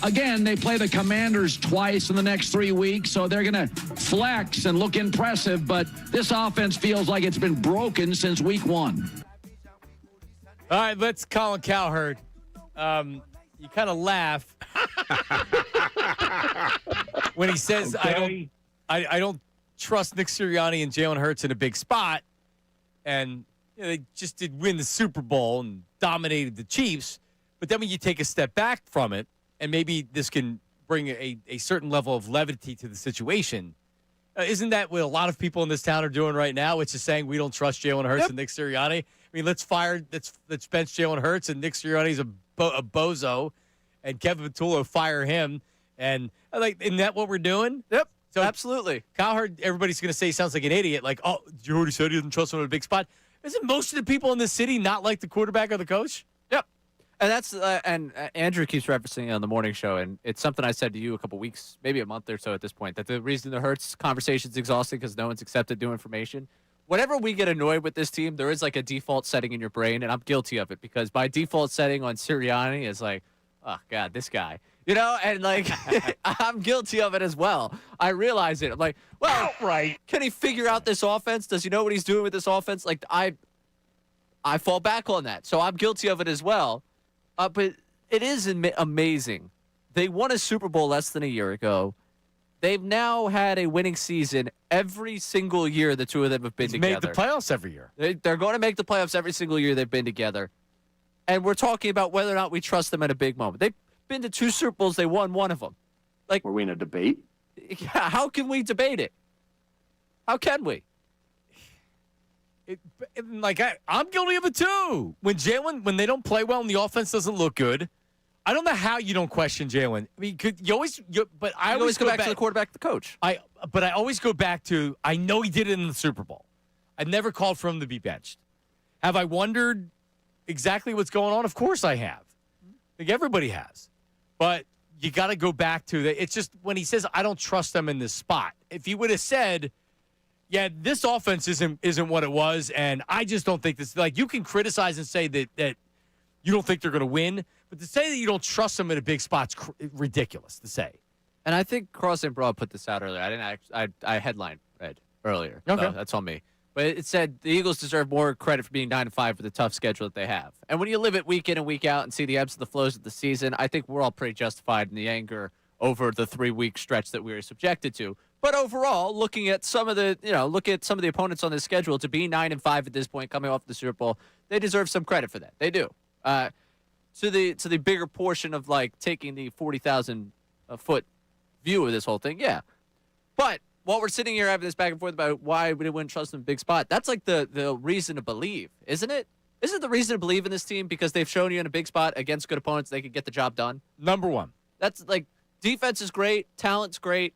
Again, they play the Commanders twice in the next 3 weeks, so they're going to flex and look impressive, but this offense feels like it's been broken since week 1. All right, let's Colin Cowherd. You kind of laugh when he says, Okay. I don't trust Nick Sirianni and Jalen Hurts in a big spot. And they just did win the Super Bowl and dominated the Chiefs. But then when you take a step back from it, and maybe this can bring a certain level of levity to the situation, isn't that what a lot of people in this town are doing right now, which is saying we don't trust Jalen Hurts and Nick Sirianni? I mean, let's bench Jalen Hurts, and Nick Sirianni's a bozo, and Kevin Patullo fire him. And isn't that what we're doing? Yep. So absolutely. Cowherd, everybody's going to say he sounds like an idiot. Like, oh, you already said he doesn't trust him in a big spot. Isn't most of the people in this city not like the quarterback or the coach? Yep. And that's and Andrew keeps referencing it on the morning show, and it's something I said to you a couple weeks, maybe a month or so at this point, that the reason the Hurts conversation is exhausting because no one's accepted new information. Whenever we get annoyed with this team, there is like a default setting in your brain, and I'm guilty of it because my default setting on Sirianni is like, oh, God, this guy. You know, and like I'm guilty of it as well. I realize it. I'm like, well, right. Can he figure out this offense? Does he know what he's doing with this offense? Like I fall back on that. So I'm guilty of it as well. But it is amazing. They won a Super Bowl less than a year ago. They've now had a winning season every single year the two of them have been together. Made the playoffs every year. They're going to make the playoffs every single year they've been together. And we're talking about whether or not we trust them at a big moment. They've been to 2 Super Bowls. They won one of them. Like, were we in a debate? Yeah, how can we debate it? How can we? I'm guilty of it too. When they don't play well and the offense doesn't look good, I don't know how you don't question Jalen. I mean, I always go back to the quarterback, the coach. But I always go back to I know he did it in the Super Bowl. I never called for him to be benched. Have I wondered exactly what's going on? Of course I have. I think everybody has. But you got to go back to that. It's just when he says I don't trust them in this spot. If he would have said, yeah, this offense isn't what it was, and I just don't think this. Like, you can criticize and say that you don't think they're going to win, but to say that you don't trust them in a big spot's ridiculous to say. And I think Cross and Broad put this out earlier. I didn't. I headline read earlier. Okay, so that's on me. But it said the Eagles deserve more credit for being 9-5 for the tough schedule that they have. And when you live it week in and week out and see the ebbs and the flows of the season, I think we're all pretty justified in the anger over the 3-week stretch that we were subjected to. But overall, looking at some of the opponents on this schedule, to be 9-5 at this point, coming off the Super Bowl, they deserve some credit for that. They do. To the bigger portion of like taking the 40,000 foot view of this whole thing, yeah. But while we're sitting here having this back and forth about why we wouldn't trust them in a big spot, that's like the reason to believe, isn't it? Isn't the reason to believe in this team because they've shown you in a big spot against good opponents they could get the job done? Number one. That's like defense is great, talent's great.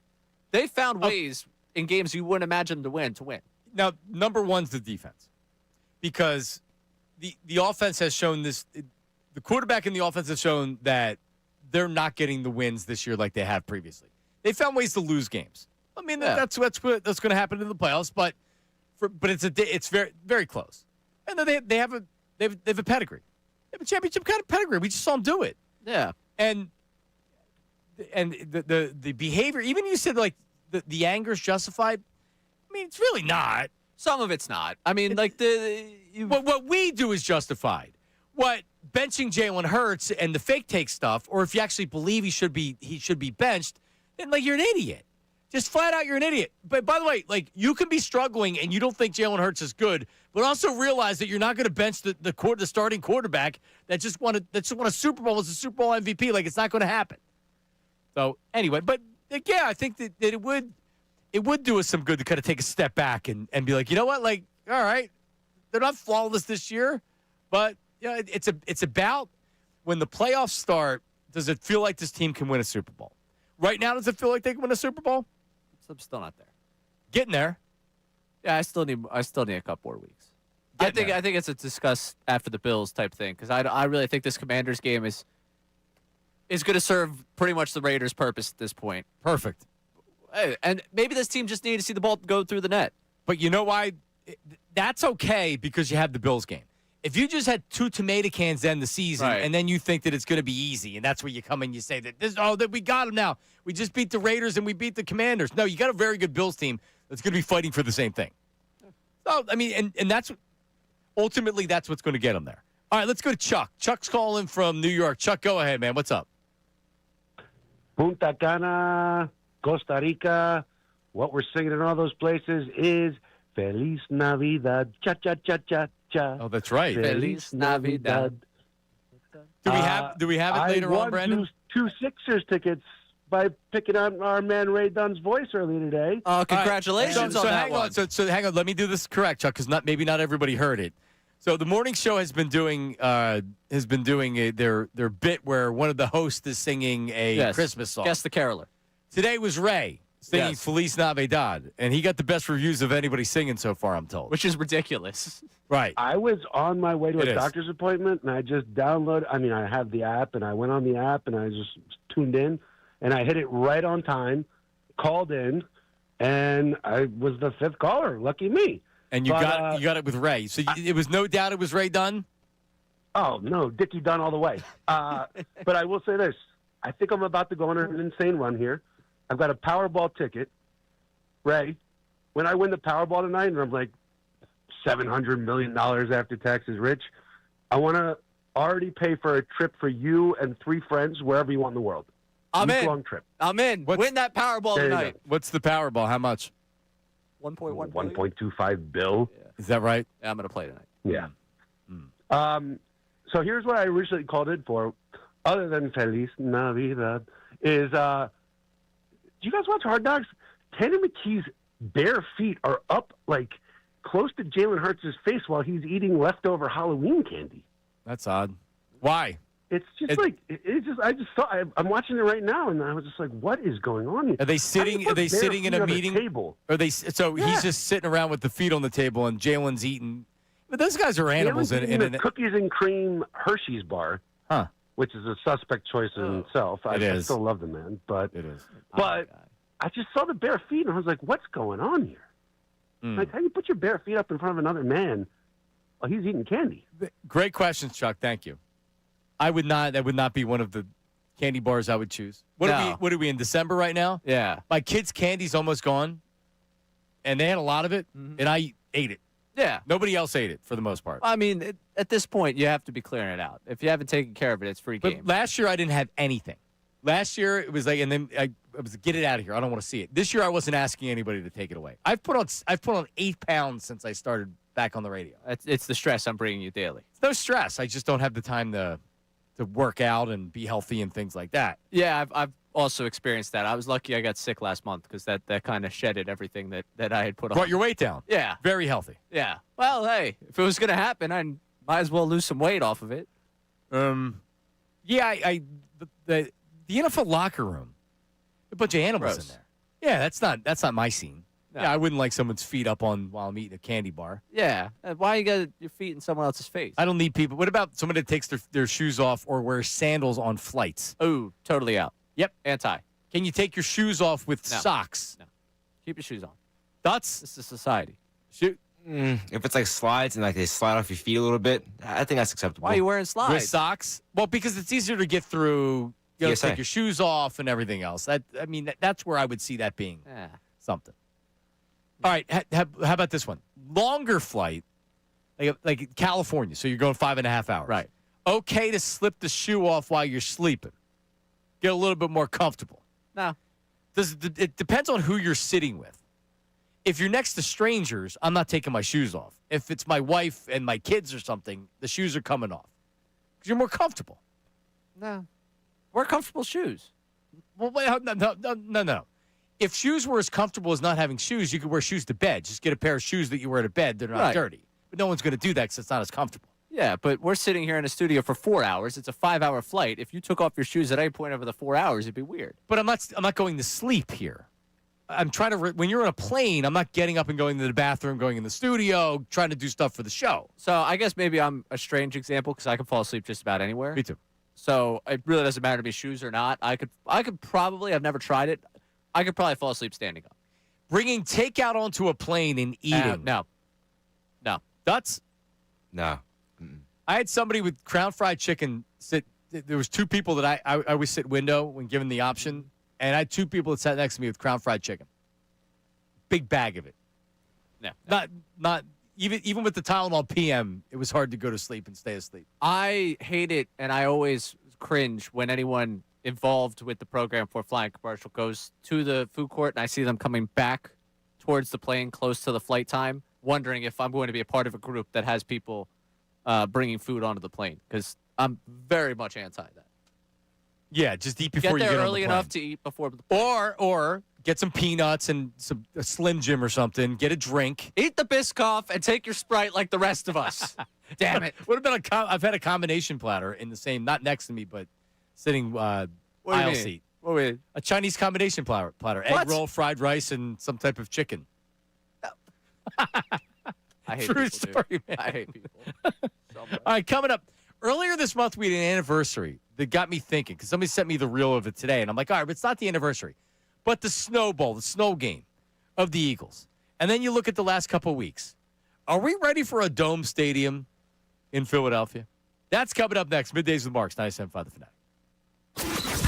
They found ways in games you wouldn't imagine them to win. Now, number one's the defense. Because the offense has shown this – the quarterback and the offense have shown that they're not getting the wins this year like they have previously. They found ways to lose games. I mean, that's going to happen in the playoffs, but it's very, very close. And then they have a pedigree. They have a championship kind of pedigree. We just saw them do it. Yeah. And the behavior, even you said like the anger's justified. I mean, it's really not. Some of it's not. I mean, like what we do is justified. What benching Jalen Hurts and the fake take stuff, or if you actually believe he should be benched, then like you're an idiot. Just flat out, you're an idiot. But by the way, like you can be struggling and you don't think Jalen Hurts is good, but also realize that you're not going to bench the starting quarterback that just won a Super Bowl as a Super Bowl MVP. Like it's not going to happen. So anyway, but yeah, I think that it would do us some good to kind of take a step back and be like, you know what, like all right, they're not flawless this year, but yeah, it's about when the playoffs start. Does it feel like this team can win a Super Bowl? Right now, does it feel like they can win a Super Bowl? I'm still not there. Getting there. Yeah, I still need a couple more weeks. I think it's a discuss after the Bills type thing because I really think this Commanders game is is going to serve pretty much the Raiders' purpose at this point. Perfect. And maybe this team just needed to see the ball go through the net. But you know why? That's okay because you have the Bills game. If you just had 2 tomato cans to end the season, and then you think that it's going to be easy, and that's where you come in, you say that we got them now. We just beat the Raiders and we beat the Commanders. No, you got a very good Bills team that's going to be fighting for the same thing. So I mean, and that's ultimately that's what's going to get them there. All right, let's go to Chuck. Chuck's calling from New York. Chuck, go ahead, man. What's up? Punta Cana, Costa Rica. What we're singing in all those places is Feliz Navidad. Cha cha cha cha cha. Oh, that's right. Feliz Navidad. Do we have it later on, Brandon? I won 2 Sixers tickets by picking on our man Ray Dunn's voice earlier today. Oh, congratulations on that hang one. on. So hang on. Let me do this correct, Chuck, because maybe not everybody heard it. So the morning show has been doing their bit where one of the hosts is singing a Christmas song. Guess the caroler. Today was Ray singing Yes. Feliz Navidad, and he got the best reviews of anybody singing so far, I'm told. Which is ridiculous. Right. I was on my way to It a is. doctor's appointment, and I just I have the app, and I went on the app, and I just tuned in, and I hit it right on time, called in, and I was the 5th caller. Lucky me. And you got it with Ray. So it was no doubt it was Ray Dunn? Oh, no, Dickie Dunn all the way. But I will say this. I think I'm about to go on an insane run here. I've got a Powerball ticket. Ray, when I win the Powerball tonight, and I'm like $700 million after taxes rich, I want to already pay for a trip for you and 3 friends wherever you want in the world. I'm in. Week-long trip. I'm in. Win that Powerball There you tonight. What's the Powerball? How much? 1.1 1.25 bill. Is that right? Yeah, I'm going to play tonight. Yeah. So here's what I originally called in for, other than Feliz Navidad, is do you guys watch Hard Knocks? Tanner McKee's bare feet are up like close to Jalen Hurts' face while he's eating leftover Halloween candy. That's odd. Why? It's just I'm watching it right now, and I was just like, what is going on here? Are they sitting? Are they sitting in a meeting? Table? Are they? So he's just sitting around with the feet on the table, and Jalen's eating. But those guys are animals. Jalen's eating a cookies and cream Hershey's bar, which is a suspect choice in itself. I still love the man, but it is. But I just saw the bare feet, and I was like, what's going on here? Like, how do you put your bare feet up in front of another man while he's eating candy? Great questions, Chuck. Thank you. That would not be one of the candy bars I would choose. What are we in December right now? Yeah. My kids' candy's almost gone, and they had a lot of it, and I ate it. Yeah. Nobody else ate it for the most part. I mean, at this point, you have to be clearing it out. If you haven't taken care of it, it's free game. But last year I didn't have anything. Last year it was like, and then I was get it out of here. I don't want to see it. This year I wasn't asking anybody to take it away. I've put on 8 pounds since I started back on the radio. It's the stress I'm bringing you daily. It's no stress. I just don't have the time to work out and be healthy and things like that. Yeah, I've also experienced that. I was lucky I got sick last month because that kind of shedded everything that I had put on. Brought your weight down. Yeah. Very healthy. Yeah. Well, hey, if it was going to happen, I might as well lose some weight off of it. Yeah, the NFL locker room, a bunch of animals in there. Yeah, that's not my scene. No. Yeah, I wouldn't like someone's feet up on while I'm eating a candy bar. Yeah. Why you got your feet in someone else's face? I don't need people. What about somebody that takes their shoes off or wears sandals on flights? Oh, totally out. Yep. Anti. Can you take your shoes off with socks? No. Keep your shoes on. Thoughts? This is society. Shoot. If it's like slides and like they slide off your feet a little bit, I think that's acceptable. Why are you wearing slides? With socks? Well, because it's easier to get through. You got to take your shoes off and everything else. That's where I would see that being something. All right, how about this one? Longer flight, like California. So you're going 5.5 hours. Right. Okay to slip the shoe off while you're sleeping. Get a little bit more comfortable. No. It depends on who you're sitting with. If you're next to strangers, I'm not taking my shoes off. If it's my wife and my kids or something, the shoes are coming off. Because you're more comfortable. No. Wear comfortable shoes. Well, wait, no. If shoes were as comfortable as not having shoes, you could wear shoes to bed. Just get a pair of shoes that you wear to bed. They're not dirty. But no one's going to do that because it's not as comfortable. Yeah, but we're sitting here in a studio for 4 hours. It's a 5-hour flight. If you took off your shoes at any point over the 4 hours, it'd be weird. But I'm not going to sleep here. I'm trying to. When you're on a plane, I'm not getting up and going to the bathroom, going in the studio, trying to do stuff for the show. So I guess maybe I'm a strange example because I can fall asleep just about anywhere. Me too. So it really doesn't matter to me, shoes or not. I could probably, I've never tried it. I could probably fall asleep standing up. Bringing takeout onto a plane and eating. No. That's No. I had somebody with crown fried chicken sit. There was two people that I always sit window when given the option, and I had two people that sat next to me with crown fried chicken. Big bag of it. No. Not even with the Tylenol PM, it was hard to go to sleep and stay asleep. I hate it, and I always cringe when anyone involved with the program for Flying Commercial goes to the food court, and I see them coming back towards the plane close to the flight time, wondering if I'm going to be a part of a group that has people bringing food onto the plane, because I'm very much anti that. Yeah, just eat before you get on the plane. Get there early enough to eat before the plane. Or get some peanuts and a Slim Jim or something. Get a drink. Eat the Biscoff and take your Sprite like the rest of us. Damn it. Would have been I've had a combination platter in the same, not next to me, but sitting aisle seat. What do you mean? A Chinese combination platter. Egg roll, fried rice, and some type of chicken. I hate True people, story, dude. man. I hate people. All right, coming up. Earlier this month, we had an anniversary that got me thinking, because somebody sent me the reel of it today, and I'm like, all right, but it's not the anniversary, but the Snow Bowl, the snow game of the Eagles. And then you look at the last couple of weeks. Are we ready for a dome stadium in Philadelphia? That's coming up next. Middays with Marks, 97.5 The Fanatic.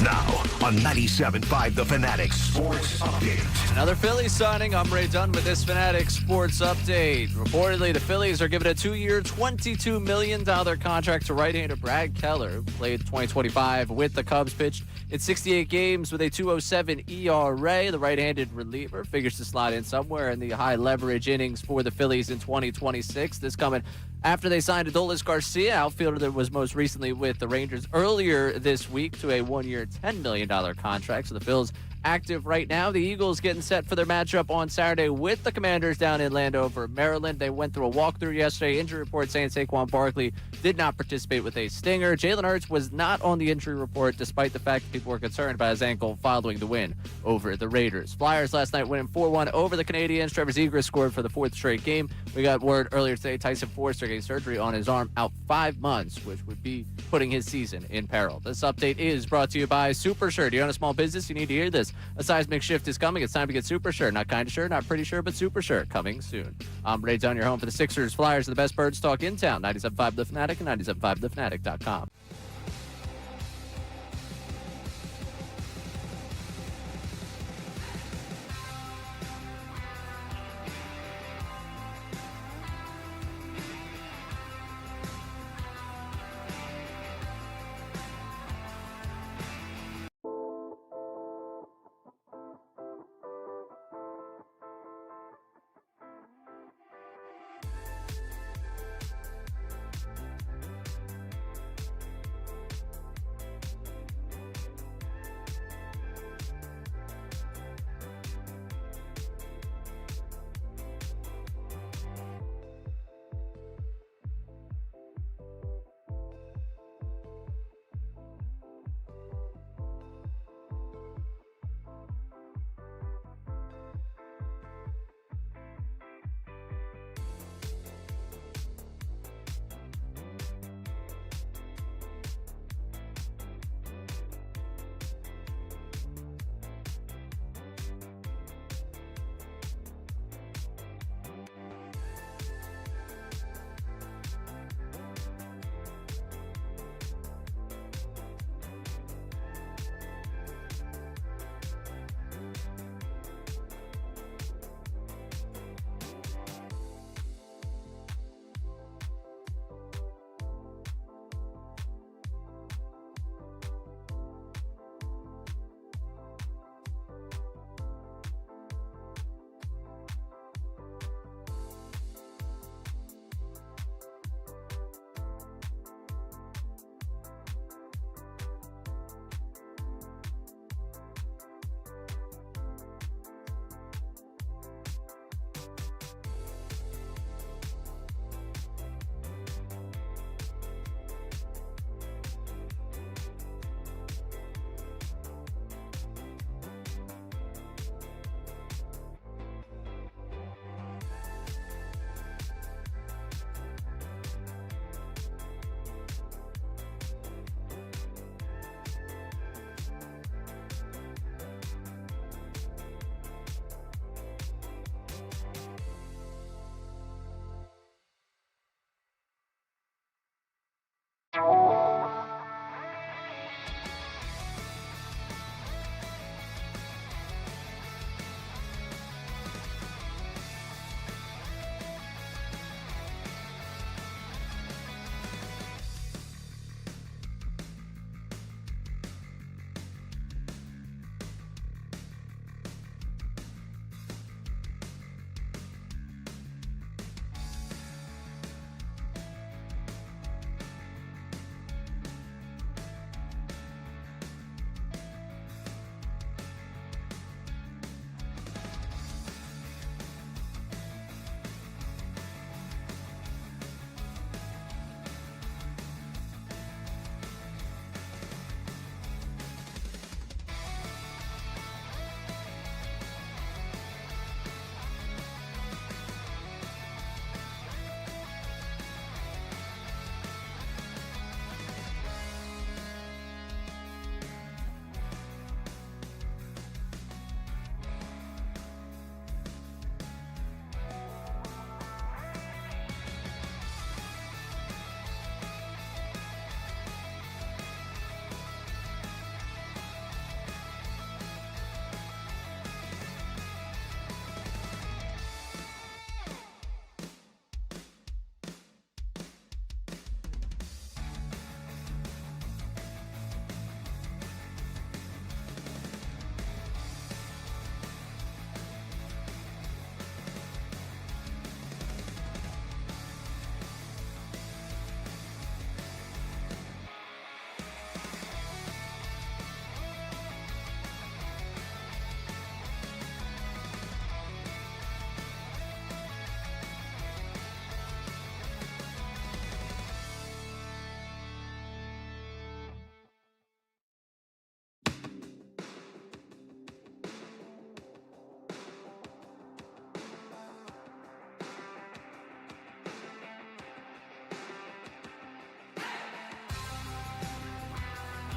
Now on 97.5 The Fanatic Sports Update. Another Phillies signing. I'm Ray Dunn with this Fanatic Sports Update. Reportedly, the Phillies are giving a 2-year, $22 million contract to right-hander Brad Keller, who played 2025 with the Cubs, pitched in 68 games with a 2.07 ERA. The right-handed reliever figures to slide in somewhere in the high-leverage innings for the Phillies in 2026. This coming after they signed Adolis Garcia, outfielder that was most recently with the Rangers earlier this week, to a 1-year, $10 million contract. So the Phils active right now. The Eagles getting set for their matchup on Saturday with the Commanders down in Landover, Maryland. They went through a walkthrough yesterday. Injury report saying Saquon Barkley did not participate with a stinger. Jalen Hurts was not on the injury report, despite the fact that people were concerned about his ankle following the win over the Raiders. Flyers last night winning 4-1 over the Canadians. Trevor Zegras scored for the 4th straight game. We got word earlier today Tyson Forster getting surgery on his arm, out 5 months, which would be putting his season in peril. This update is brought to you by Super Sure. Do you own a small business? You need to hear this. A seismic shift is coming. It's time to get Super Sure. Not kind of sure, not pretty sure, but Super Sure. Coming soon. I'm Ray Dunn, your home for the Sixers, Flyers, and the best birds talk in town. 97.5 The Fanatic and 97.5thefanatic.com.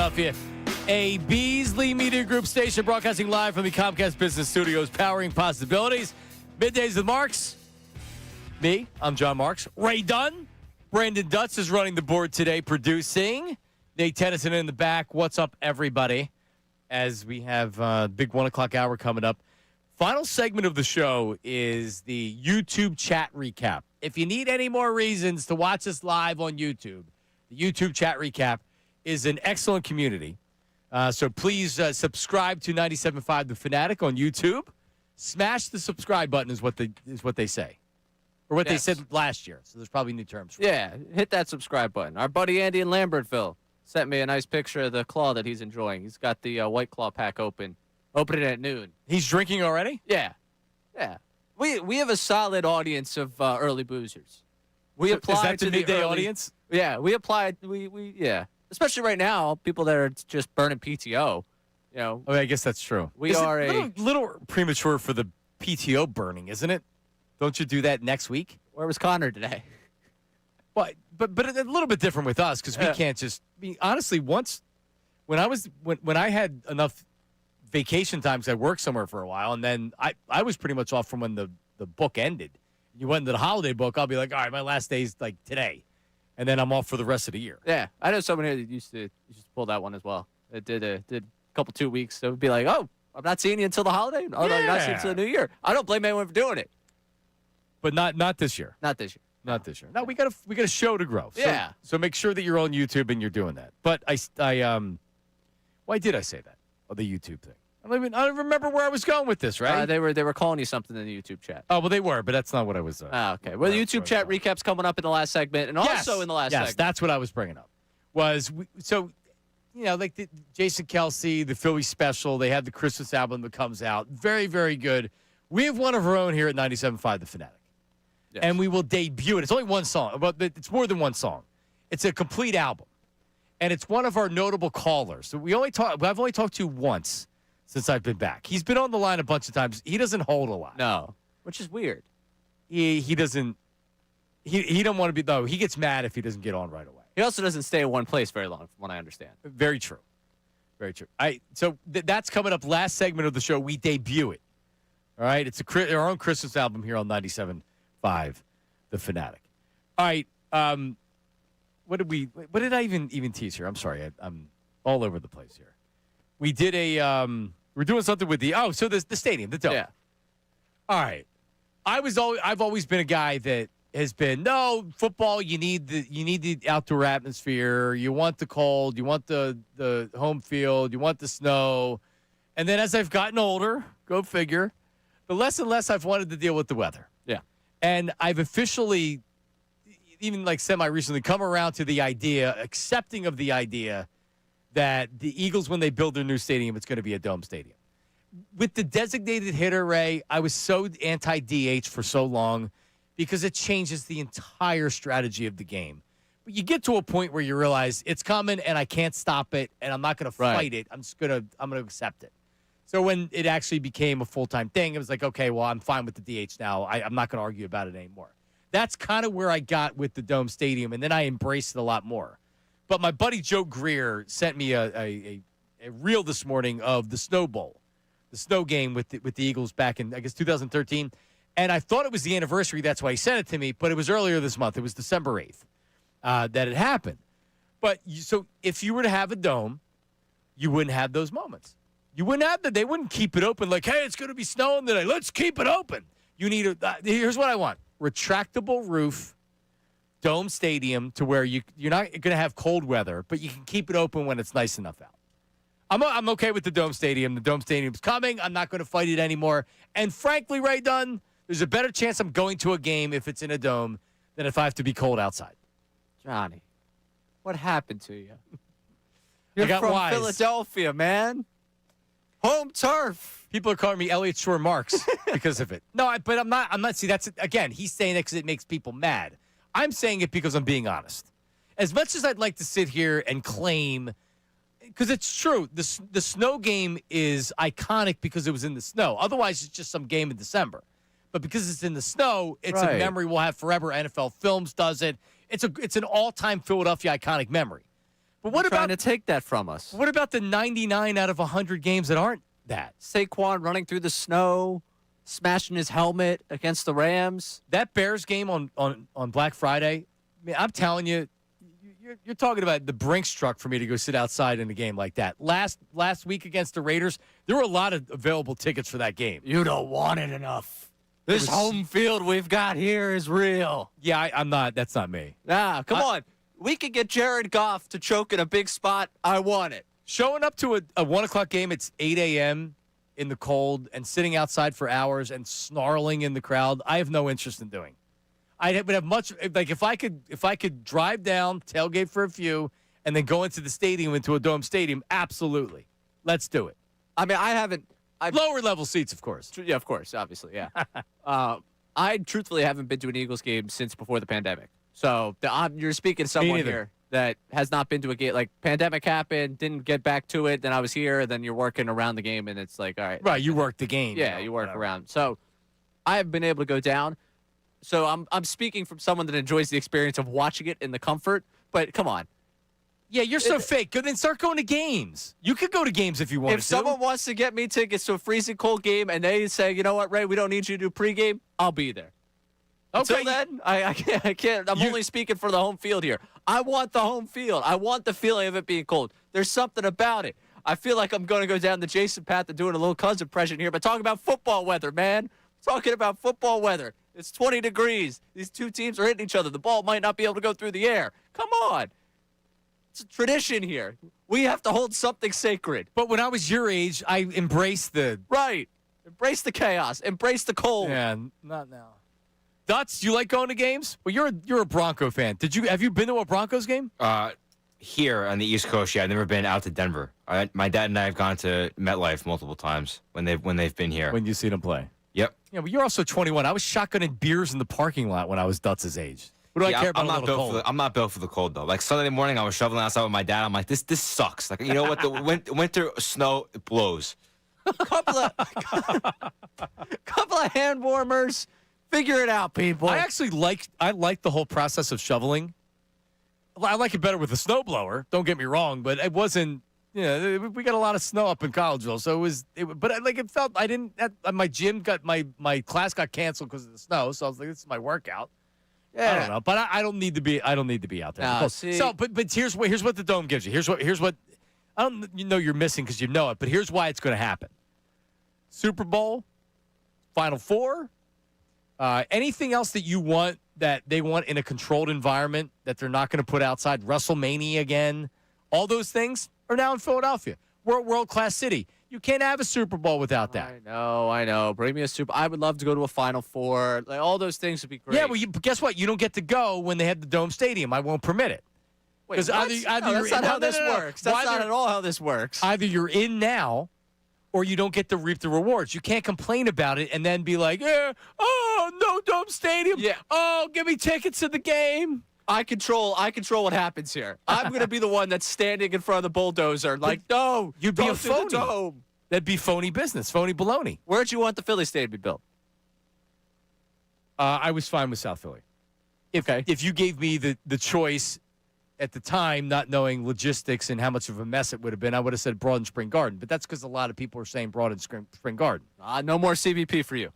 Philadelphia. A Beasley Media Group station broadcasting live from the Comcast Business Studios, powering possibilities. Middays with Marks. Me, I'm John Marks. Ray Dunn. Brandon Dutz is running the board today, producing. Nate Tennyson in the back. What's up, everybody? As we have big 1 o'clock hour coming up. Final segment of the show is the YouTube chat recap. If you need any more reasons to watch us live on YouTube, the YouTube chat recap is an excellent community. So please subscribe to 97.5 The Fanatic on YouTube. Smash the subscribe button is what they say. Or what they said last year. So there's probably new terms for it. Yeah, hit that subscribe button. Our buddy Andy in Lambertville sent me a nice picture of the claw that he's enjoying. He's got the White Claw pack open. Opening at noon. He's drinking already? Yeah. Yeah. We have a solid audience of early boozers. We apply is that to the the midday early, audience? Yeah, we applied. Yeah. Especially right now, people that are just burning PTO. You know. I guess that's true. We are a little premature for the PTO burning, isn't it? Don't you do that next week? Where was Connor today? Well, but a little bit different with us because we can't just. I mean, honestly, once when I had enough vacation times, I worked somewhere for a while, and then I was pretty much off from when the book ended. You went into the holiday book, I'll be like, all right, my last day's like today, and then I'm off for the rest of the year. Yeah, I know someone here that used to pull that one as well. It did a couple 2 weeks. So it would be like, oh, I'm not seeing you until the holiday. Oh, no, you're not seeing you until the new year. I don't blame anyone for doing it. But not this year. Not this year. Not this year. No, we got a show to grow. So, Yeah. So make sure that you're on YouTube and you're doing that. But why did I say that? Oh, the YouTube thing. I don't remember where I was going with this, right? They were calling you something in the YouTube chat. Oh, well, they were, but that's not what I was. Okay. Well, the YouTube chat recap's coming up in the last segment, and also in the last segment. Yes, that's what I was bringing up. Like the Jason Kelsey, the Phillies special, they have the Christmas album that comes out. Very, very good. We have one of our own here at 97.5 The Fanatic. Yes. And we will debut it. It's only one song, but it's more than one song. It's a complete album. And it's one of our notable callers. So I've only talked to you once since I've been back. He's been on the line a bunch of times. He doesn't hold a lot. No, which is weird. He doesn't. He don't want to be though. He gets mad if he doesn't get on right away. He also doesn't stay in one place very long, from what I understand. Very true. Very true. That's coming up last segment of the show. We debut it. All right. It's our own Christmas album here on 97.5 The Fanatic. All right. What did I even tease here? I'm sorry. I'm all over the place here. We did we're doing something with the stadium, the dome. Yeah. All right. I've always been a guy that has been, no, football, you need the outdoor atmosphere. You want the cold, you want the home field, you want the snow. And then as I've gotten older, go figure, the less and less I've wanted to deal with the weather. Yeah. And I've officially, even like semi-recently, come around to the idea, accepting of the idea that the Eagles, when they build their new stadium, it's going to be a dome stadium. With the designated hitter, Ray, I was so anti-DH for so long because it changes the entire strategy of the game. But you get to a point where you realize it's coming and I can't stop it and I'm not going to fight it. I'm going to accept it. So when it actually became a full-time thing, it was like, okay, well, I'm fine with the DH now. I'm not going to argue about it anymore. That's kind of where I got with the Dome Stadium, and then I embraced it a lot more. But my buddy Joe Greer sent me a reel this morning of the Snow Bowl, the snow game with the Eagles back in, I guess, 2013. And I thought it was the anniversary. That's why he sent it to me. But it was earlier this month. It was December 8th that it happened. But so if you were to have a dome, you wouldn't have those moments. You wouldn't have that. They wouldn't keep it open like, hey, it's going to be snowing today. Let's keep it open. You need here's what I want. Retractable roof, dome stadium to where you're not going to have cold weather, but you can keep it open when it's nice enough out. I'm okay with the dome stadium. The dome stadium's coming. I'm not going to fight it anymore. And frankly, Ray Dunn, there's a better chance I'm going to a game if it's in a dome than if I have to be cold outside. Johnny, what happened to you? You're from wise. Philadelphia, man. Home turf. People are calling me Elliott Shore Marks because of it. No, but I'm not. See, that's again. He's saying it because it makes people mad. I'm saying it because I'm being honest. As much as I'd like to sit here and claim, because it's true, the snow game is iconic because it was in the snow. Otherwise, it's just some game in December. But because it's in the snow, it's a memory we'll have forever. NFL Films does it. It's an all-time Philadelphia iconic memory. But what trying about to take that from us? What about the 99 out of 100 games that aren't that? Saquon running through the snow, smashing his helmet against the Rams. That Bears game on Black Friday, I mean, I'm telling you, you're talking about the Brinks truck for me to go sit outside in a game like that. Last week against the Raiders, there were a lot of available tickets for that game. You don't want it enough. This home field we've got here is real. Yeah, I'm not. That's not me. Nah, come on. We could get Jared Goff to choke in a big spot. I want it. Showing up to a 1 o'clock game, it's 8 a.m. in the cold and sitting outside for hours and snarling in the crowd, I have no interest in doing. I would have much like if I could drive down, tailgate for a few, and then go into the stadium, into a dome stadium. Absolutely, let's do it. I mean, I've lower level seats, of course. Yeah, of course, obviously, yeah. I truthfully haven't been to an Eagles game since before the pandemic. So you're speaking to someone here that has not been to a game. Like, pandemic happened, didn't get back to it. Then I was here. Then you're working around the game, and it's like, all right, right. You work the game. Yeah, you work around. So I have been able to go down. So I'm speaking from someone that enjoys the experience of watching it in the comfort. But come on. Yeah, you're so fake. Then start going to games. You could go to games if you want to. If someone wants to get me tickets to a freezing cold game and they say, you know what, Ray, we don't need you to do pregame, I'll be there. Okay. Until then, I can't. I'm only speaking for the home field here. I want the home field. I want the feeling of it being cold. There's something about it. I feel like I'm going to go down the Jason path and doing a little cousin impression here, but talking about football weather, man. Talking about football weather. It's 20 degrees. These two teams are hitting each other. The ball might not be able to go through the air. Come on. It's a tradition here. We have to hold something sacred. But when I was your age, I embraced the... Right. Embrace the chaos. Embrace the cold. Yeah, not now. Dutz, you like going to games? Well, you're a Bronco fan. Have you been to a Broncos game? Here on the East Coast, yeah, I've never been out to Denver. My dad and I have gone to MetLife multiple times when they've been here. When you see them play. Yep. Yeah, but you're also 21. I was shotgunning beers in the parking lot when I was Dutz's age. What do I care about a little cold? I'm not built for the cold, though. Like, Sunday morning, I was shoveling outside with my dad. I'm like, this sucks. Like, you know what? The winter snow, it blows. couple of hand warmers. Figure it out, people. I actually like the whole process of shoveling. I like it better with a snowblower. Don't get me wrong, but it wasn't. You know, we got a lot of snow up in Collegeville, so it felt I didn't. My gym got my class got canceled because of the snow, so I was like, this is my workout. Yeah. I don't know, but I don't need to be. I don't need to be out there. No, see, so, but here's what the dome gives you. Here's what I don't know you're missing because you know it, but here's why it's going to happen. Super Bowl, Final Four, anything else that you want that they want in a controlled environment that they're not going to put outside. WrestleMania again, all those things are now in Philadelphia. We're a world-class city. You can't have a Super Bowl without that. I know. Bring me a Super. I would love to go to a Final Four. Like, all those things would be great. Yeah, well, guess what? You don't get to go when they have the Dome Stadium. I won't permit it. Wait, that's not how this works. That's not at all how this works. Either you're in now, or you don't get to reap the rewards. You can't complain about it and then be like, no Dome Stadium. Yeah. Oh, give me tickets to the game. I control what happens here. I'm going to be the one that's standing in front of the bulldozer. Like, no, you'd be a don't do the phony. Dome. That'd be phony business, phony baloney. Where'd you want the Phillies stadium to be built? I was fine with South Philly. If you gave me the choice at the time, not knowing logistics and how much of a mess it would have been, I would have said Broad and Spring Garden. But that's because a lot of people are saying Broad and Spring Garden. No more CBP for you.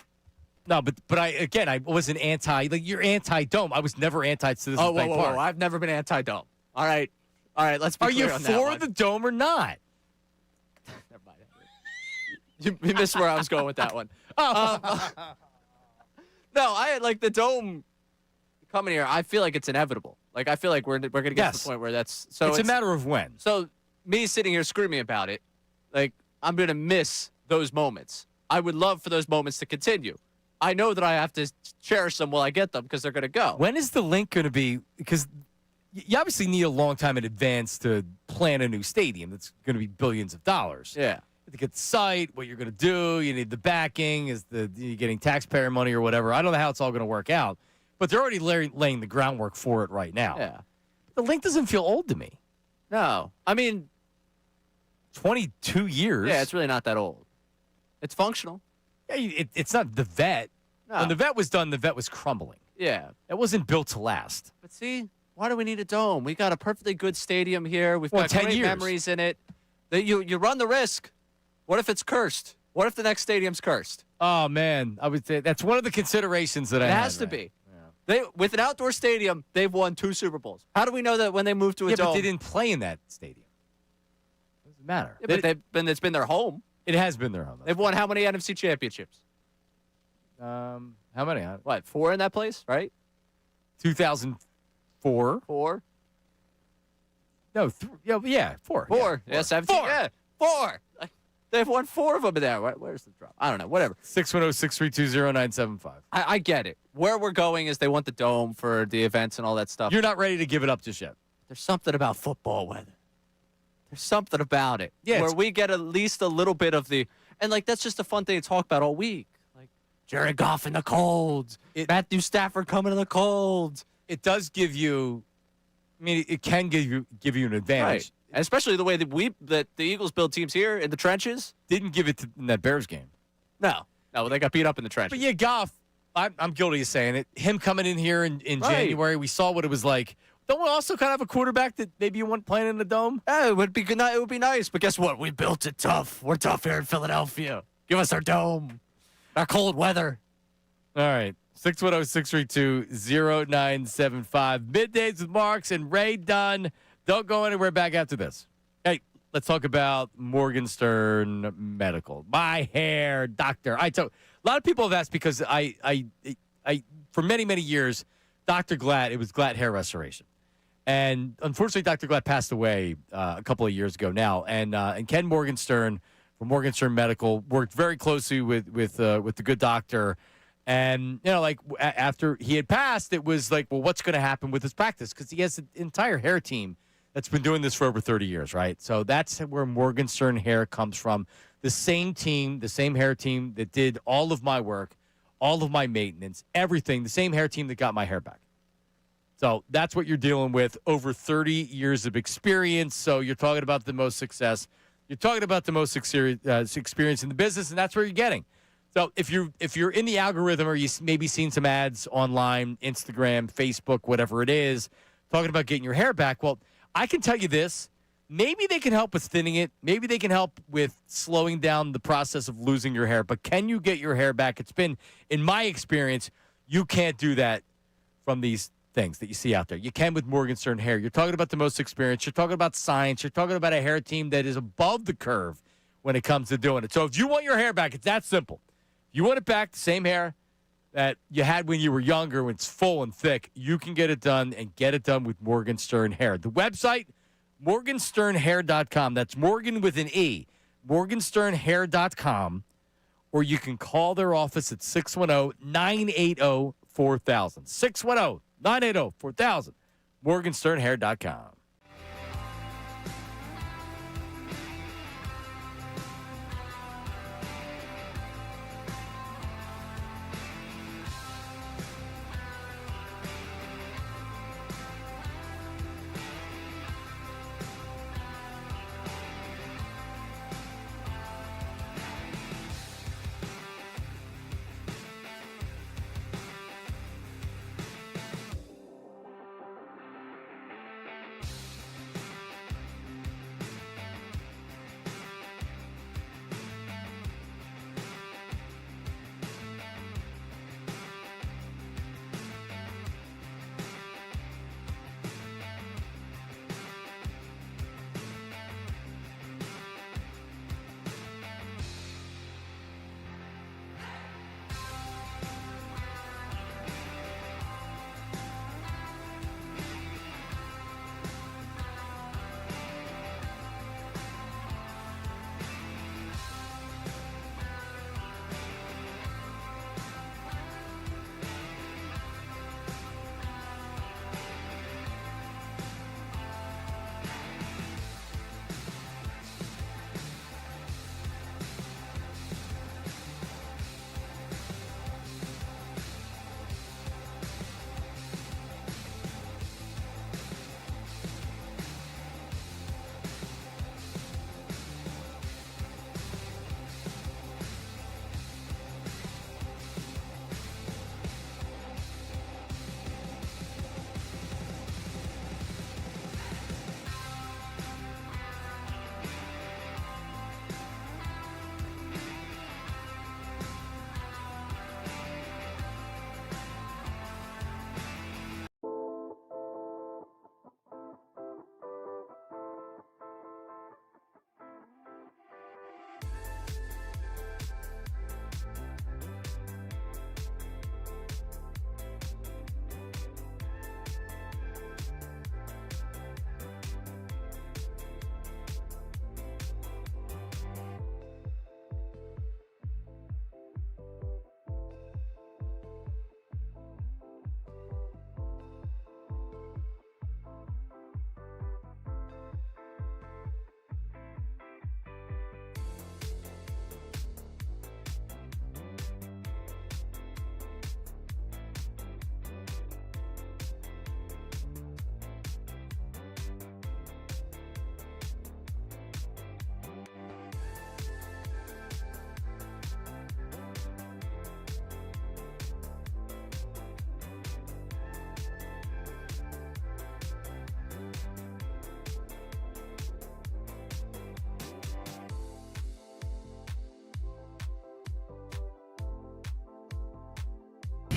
No, but I wasn't anti. Like, you're anti-dome. I was never anti-Citizens Bank Park. Whoa. I've never been anti-dome. All right. Let's be clear on that. Are you for the dome or not? Never mind. You missed where I was going with that one. No, I like the dome coming here. I feel like it's inevitable. Like, I feel like we're going to get to the point where that's so. It's a matter of when. So me sitting here screaming about it, like, I'm going to miss those moments. I would love for those moments to continue. I know that I have to cherish them while I get them because they're going to go. When is the link going to be? Because you obviously need a long time in advance to plan a new stadium that's going to be billions of dollars. Yeah. To get the site, what you're going to do, you need the backing, you're getting taxpayer money or whatever. I don't know how it's all going to work out, but they're already laying the groundwork for it right now. Yeah. The link doesn't feel old to me. No. I mean, 22 years. Yeah, it's really not that old. It's functional. Yeah, it's not the vet. No. When the vet was done, the vet was crumbling. Yeah. It wasn't built to last. But see, Why do we need a dome? We got a perfectly good stadium here. We've got 10 great years. memories in it. You run the risk. What if it's cursed? What if the next stadium's cursed? Oh, man. I would say that's one of the considerations that I It had, has to right? be. With an outdoor stadium, they've won 2 Super Bowls. How do we know that when they move to a Yeah, dome? but they didn't play in that stadium. Doesn't matter. Yeah, but it's been their home. It has been their home. They've won how many NFC championships? How many? What, 4 in that place, right? 2004. 4? No, 4. 4. Yeah, 17. 4. Yeah, 4. They've won 4 of them in there. Where's the drop? I don't know. Whatever. 610-632-0975. I get it. Where we're going is they want the dome for the events and all that stuff. You're not ready to give it up just yet. There's something about football weather. There's something about it. Yeah, where we get at least a little bit of the, and like that's just a fun thing to talk about all week. Like Jared Goff in the cold, Matthew Stafford coming in the cold. It does give you, I mean, it can give you an advantage. Right. Especially the way that the Eagles build teams here in the trenches. Didn't give it in that Bears game. No, they got beat up in the trenches. But yeah, Goff, I'm guilty of saying it. Him coming in here in January, we saw what it was like. Don't we also kind of have a quarterback that maybe you want playing in the dome? Yeah, it would be good. It would be nice. But guess what? We built it tough. We're tough here in Philadelphia. Give us our dome, our cold weather. All right. 610-632-0975. Middays with Marks and Ray Dunn. Don't go anywhere. Back after this. Hey, let's talk about Morgenstern Medical. My hair doctor. A lot of people have asked because I for many, many years, Dr. Glatt, it was Glatt Hair Restoration. And unfortunately, Dr. Glatt passed away a couple of years ago now. And Ken Morgenstern from Morgenstern Medical worked very closely with the good doctor. And, after he had passed, it was like, well, what's going to happen with his practice? Because he has an entire hair team that's been doing this for over 30 years, right? So that's where Morgenstern Hair comes from. The same team, the same hair team that did all of my work, all of my maintenance, everything, the same hair team that got my hair back. So that's what you're dealing with, over 30 years of experience. So you're talking about the most success. You're talking about the most experience in the business, and that's what you're getting. So if you're in the algorithm or you maybe seen some ads online, Instagram, Facebook, whatever it is, talking about getting your hair back, well, I can tell you this. Maybe they can help with thinning it. Maybe they can help with slowing down the process of losing your hair. But can you get your hair back? It's been, in my experience, you can't do that from these things that you see out there. You can with Morgenstern Hair. You're talking about the most experience. You're talking about science. You're talking about a hair team that is above the curve when it comes to doing it. So if you want your hair back, it's that simple. You want it back, the same hair that you had when you were younger, when it's full and thick, you can get it done and get it done with Morgenstern Hair. The website, morgensternhair.com. That's Morgan with an E. Morgensternhair.com. Or you can call their office at 610-980-4000. 610-980-4000. Morgensternhair.com.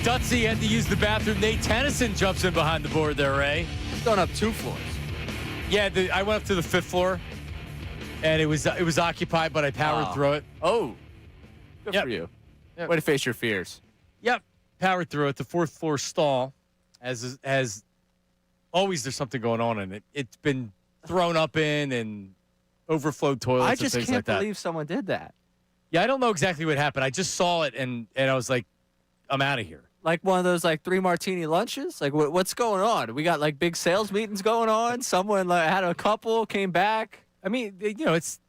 Dutzy had to use the bathroom. Nate Tennyson jumps in behind the board there, Ray. He's going up 2 floors. Yeah, I went up to the 5th floor, and it was occupied, but I powered through it. Oh, good for you. Yep. Way to face your fears. Yep, powered through it. The 4th floor stall, as always, there's something going on in it. It's been thrown up in and overflowed toilets I just and things can't like that. believe someone did that. Yeah, I don't know exactly what happened. I just saw it, and I was like, I'm out of here. Like one of those 3 martini lunches? Like what's going on? We got big sales meetings going on. Someone had a couple, came back. I mean, it's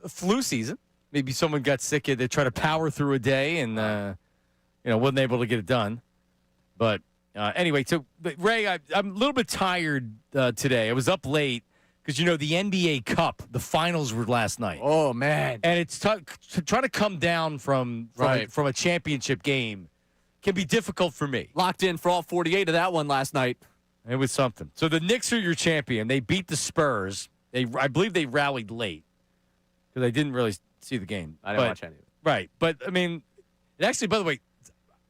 flu season. Maybe someone got sick. They try to power through a day and, wasn't able to get it done. But anyway, but Ray, I'm a little bit tired today. I was up late because, the NBA Cup, the finals were last night. Oh, man. And it's to try to come down from a championship game can be difficult for me. Locked in for all 48 of that one last night. It was something. So the Knicks are your champion. They beat the Spurs. I believe they rallied late because I didn't really see the game. I didn't watch any of it. Right. But, I mean, it actually, by the way,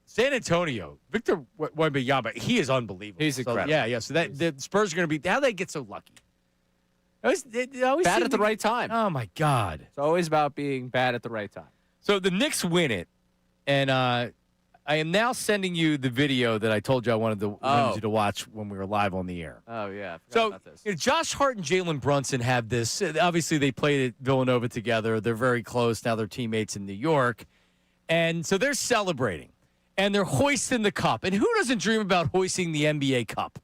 San Antonio, Victor Wembanyama, he is unbelievable. He's incredible. Yeah. So the Spurs are going to be – how they get so lucky? They always Bad seem at the right time. Oh, my God. It's always about being bad at the right time. So the Knicks win it, and I am now sending you the video that I told you I wanted you to watch when we were live on the air. Oh, yeah. I So forgot about this. Josh Hart and Jalen Brunson have this. Obviously, they played at Villanova together. They're very close. Now they're teammates in New York. And so they're celebrating, and they're hoisting the cup. And who doesn't dream about hoisting the NBA Cup?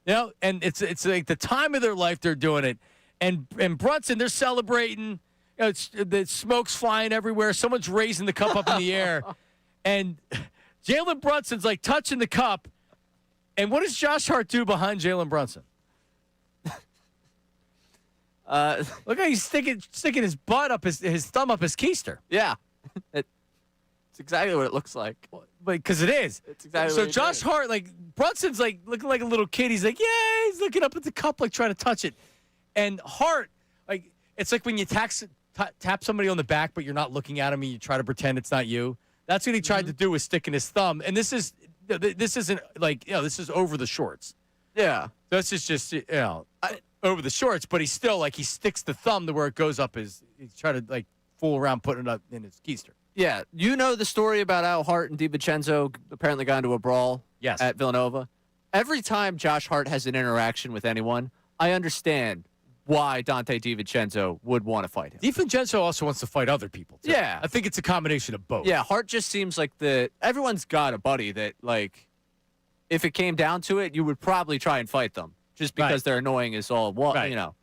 And it's like the time of their life they're doing it. And Brunson, they're celebrating. The smoke's flying everywhere. Someone's raising the cup up in the air. And Jalen Brunson's touching the cup. And what does Josh Hart do behind Jalen Brunson? Look how he's sticking his butt up, his thumb up his keister. Yeah. It's exactly what it looks like. Because it is. It's exactly So what he Josh did. Hart, Brunson's looking like a little kid. He's like, yeah, he's looking up at the cup, trying to touch it. And Hart, it's like when you tap somebody on the back, but you're not looking at him and you try to pretend it's not you. That's what he tried to do, was sticking his thumb. And this isn't this is over the shorts. Yeah. This is just, over the shorts, but he's still he sticks the thumb to where it goes up he's trying to fool around putting it up in his keister. Yeah. You know the story about how Hart and DiVincenzo apparently got into a brawl at Villanova? Every time Josh Hart has an interaction with anyone, I understand why Dante DiVincenzo would want to fight him. DiVincenzo also wants to fight other people, too. Yeah. I think it's a combination of both. Yeah, Hart just seems like everyone's got a buddy that, if it came down to it, you would probably try and fight them just because they're annoying as all. Well,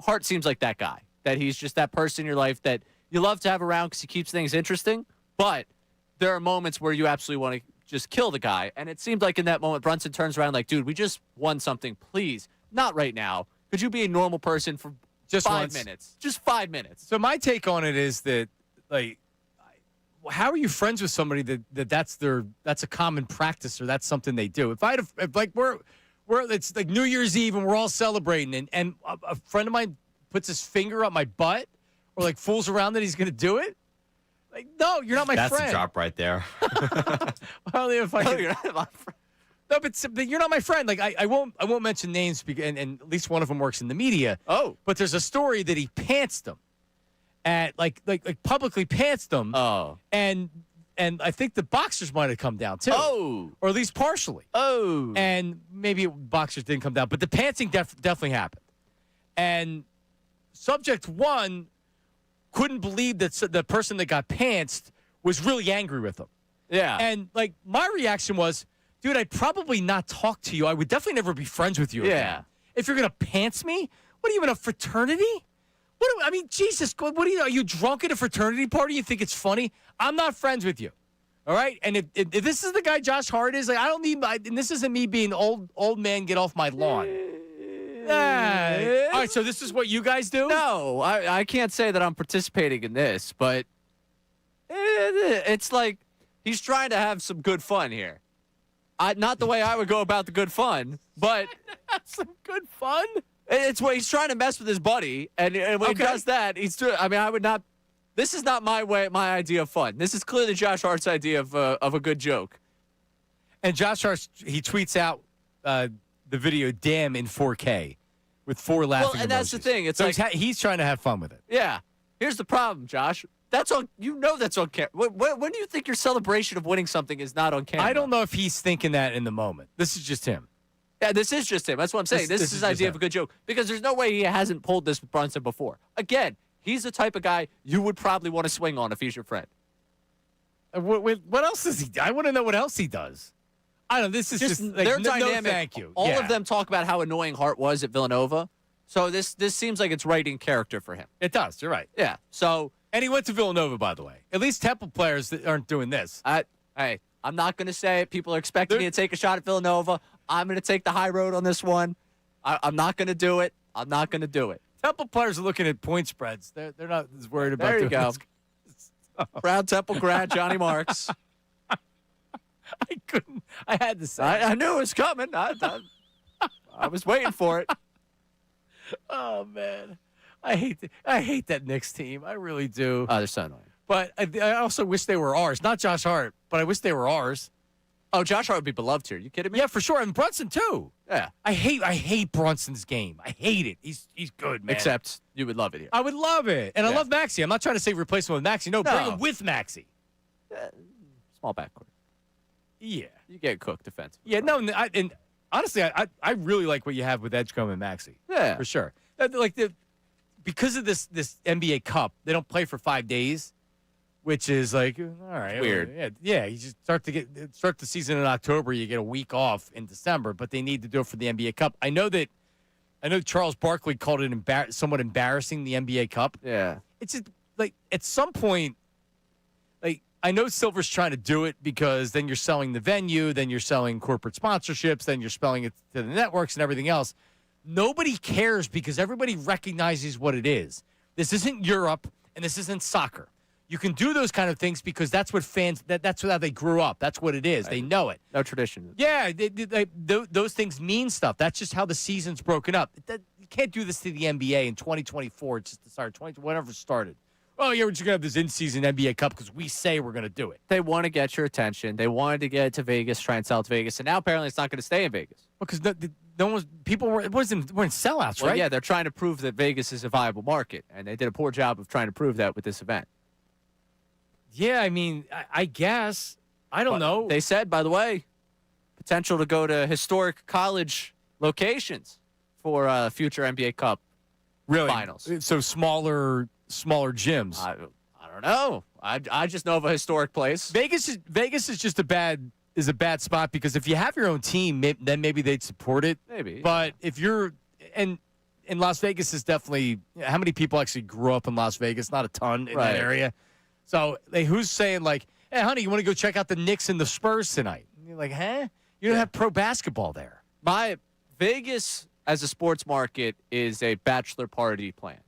Hart seems like that guy, that he's just that person in your life that you love to have around because he keeps things interesting, but there are moments where you absolutely want to just kill the guy. And it seemed like in that moment, Brunson turns around dude, we just won something. Please, not right now. Could you be a normal person for just 5 minutes? Just 5 minutes. So my take on it is that, how are you friends with somebody that's a common practice or that's something they do? If we're it's New Year's Eve and we're all celebrating and a friend of mine puts his finger up my butt or fools around that he's going to do it, no, you're not my friend. That's a drop right there. Well, if you're not my friend. No, but you're not my friend. I won't mention names, and at least one of them works in the media. Oh, but there's a story that he pantsed them at publicly pantsed them. Oh, and I think the boxers might have come down too. Oh, or at least partially. Oh, and maybe boxers didn't come down, but the pantsing definitely happened. And subject one couldn't believe that the person that got pantsed was really angry with him. Yeah, and my reaction was, dude, I'd probably not talk to you. I would definitely never be friends with you again. If you're going to pants me, what are you in a fraternity? Jesus, are you drunk at a fraternity party? You think it's funny? I'm not friends with you. All right? And if this is the guy Josh Hart is, I don't need and this isn't me being old man, get off my lawn. All right, so this is what you guys do? No, I can't say that I'm participating in this, but it's he's trying to have some good fun here. Not the way I would go about the good fun, but some good fun. It's what he's trying to mess with his buddy, and when he does that, I would not. This is not my idea of fun. This is clearly Josh Hart's idea of a good joke. And Josh Hart, he tweets out the video "Damn" in 4K with 4 laughing Well, and that's the emojis. thing. It's so like he's trying to have fun with it. Yeah. Here's the problem, Josh. That's on. You know that's on camera. When do you think your celebration of winning something is not on camera? I don't know if he's thinking that in the moment. This is just him. Yeah, this is just him. That's what I'm saying. This is his idea of a good joke because there's no way he hasn't pulled this with Brunson before. Again, he's the type of guy you would probably want to swing on if he's your friend. What else does he? I want to know what else he does. I don't know. This is just like, their no, dynamic. No, thank you. All Yeah. of them talk about how annoying Hart was at Villanova. So this seems like it's right in character for him. It does. You're right. Yeah. So and he went to Villanova, by the way. At least Temple players that aren't doing this. Hey, I'm not going to say it. People are expecting me to take a shot at Villanova. I'm going to take the high road on this one. I'm not going to do it. I'm not going to do it. Temple players are looking at point spreads. They're not as worried about There you doing go. this. Proud Temple grad Johnny Marks. I had to say. I knew it was coming. I was waiting for it. Oh man, I hate that Knicks team. I really do. Oh, they're so annoying. But I also wish they were ours. Not Josh Hart, but I wish they were ours. Oh, Josh Hart would be beloved here. You kidding me? Yeah, for sure. And Brunson too. Yeah. I hate Brunson's game. I hate it. He's good, man. Except you would love it here. I would love it. And I love Maxey. I'm not trying to say replace him with Maxey. No, bring him with Maxey. Small backcourt. Yeah. You get cooked defense. Yeah, no, and honestly, I really like what you have with Edgecombe and Maxey. Yeah. For sure. Because of this NBA Cup, they don't play for 5 days, which is like, all right. Weird. Yeah, you just start the season in October, you get a week off in December, but they need to do it for the NBA Cup. I know Charles Barkley called it somewhat embarrassing, the NBA Cup. Yeah. It's just, like, at some point, like, I know Silver's trying to do it because then you're selling the venue, then you're selling corporate sponsorships, then you're spelling it to the networks and everything else. Nobody cares because everybody recognizes what it is. This isn't Europe, and this isn't soccer. You can do those kind of things because that's what fans, that's how they grew up. That's what it is. They know it. No tradition. Yeah, those things mean stuff. That's just how the season's broken up. You can't do this to the NBA in 2024. It's just the start, whatever started. Oh, yeah, we're just going to have this in-season NBA Cup because we say we're going to do it. They want to get your attention. They wanted to get it to Vegas, try and sell it to Vegas, and now apparently it's not going to stay in Vegas. Because people weren't sellouts, Well, right? yeah, they're trying to prove that Vegas is a viable market, and they did a poor job of trying to prove that with this event. Yeah, I mean, I guess. I don't know. They said, by the way, potential to go to historic college locations for future NBA Cup finals. So smaller gyms. I don't know. I just know of a historic place. Vegas is just a bad spot because if you have your own team, then maybe they'd support it. Maybe. But if you're and Las Vegas is definitely how many people actually grew up in Las Vegas? Not a ton in that area. So who's saying like, hey, honey, you want to go check out the Knicks and the Spurs tonight? And you're like, huh? You don't have pro basketball there. My Vegas as a sports market is a bachelor party plan.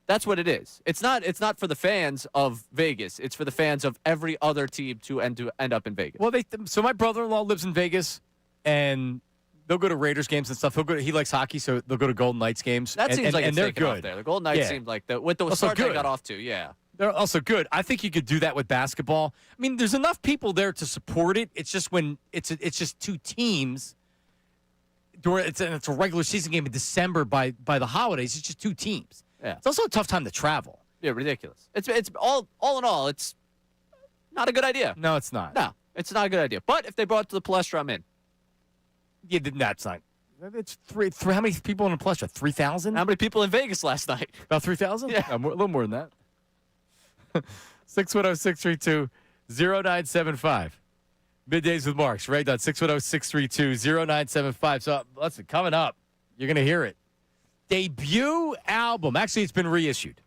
That's what it is. It's not for the fans of Vegas. It's for the fans of every other team to end up in Vegas. Well, so my brother-in-law lives in Vegas, and they'll go to Raiders games and stuff. He likes hockey, so they'll go to Golden Knights games. That seems like and it's they're taken off good. there. The Golden Knights seemed like with the start they got off to. Yeah. They're also good. I think you could do that with basketball. I mean, there's enough people there to support it. It's just when it's just two teams. It's a regular season game in December by the holidays. It's just two teams. Yeah. It's also a tough time to travel. Yeah, ridiculous. It's all in all, it's not a good idea. No, it's not. No, it's not a good idea. But if they brought it to the Palestra, I'm in. Yeah, that's not. It's three. How many people in the Palestra? 3,000? How many people in Vegas last night? About 3,000? Yeah. A little more than that. 610-632-0975. Middays with Marks, right? 610-632-0975. So, listen, coming up, you're going to hear it. Debut album. Actually, it's been reissued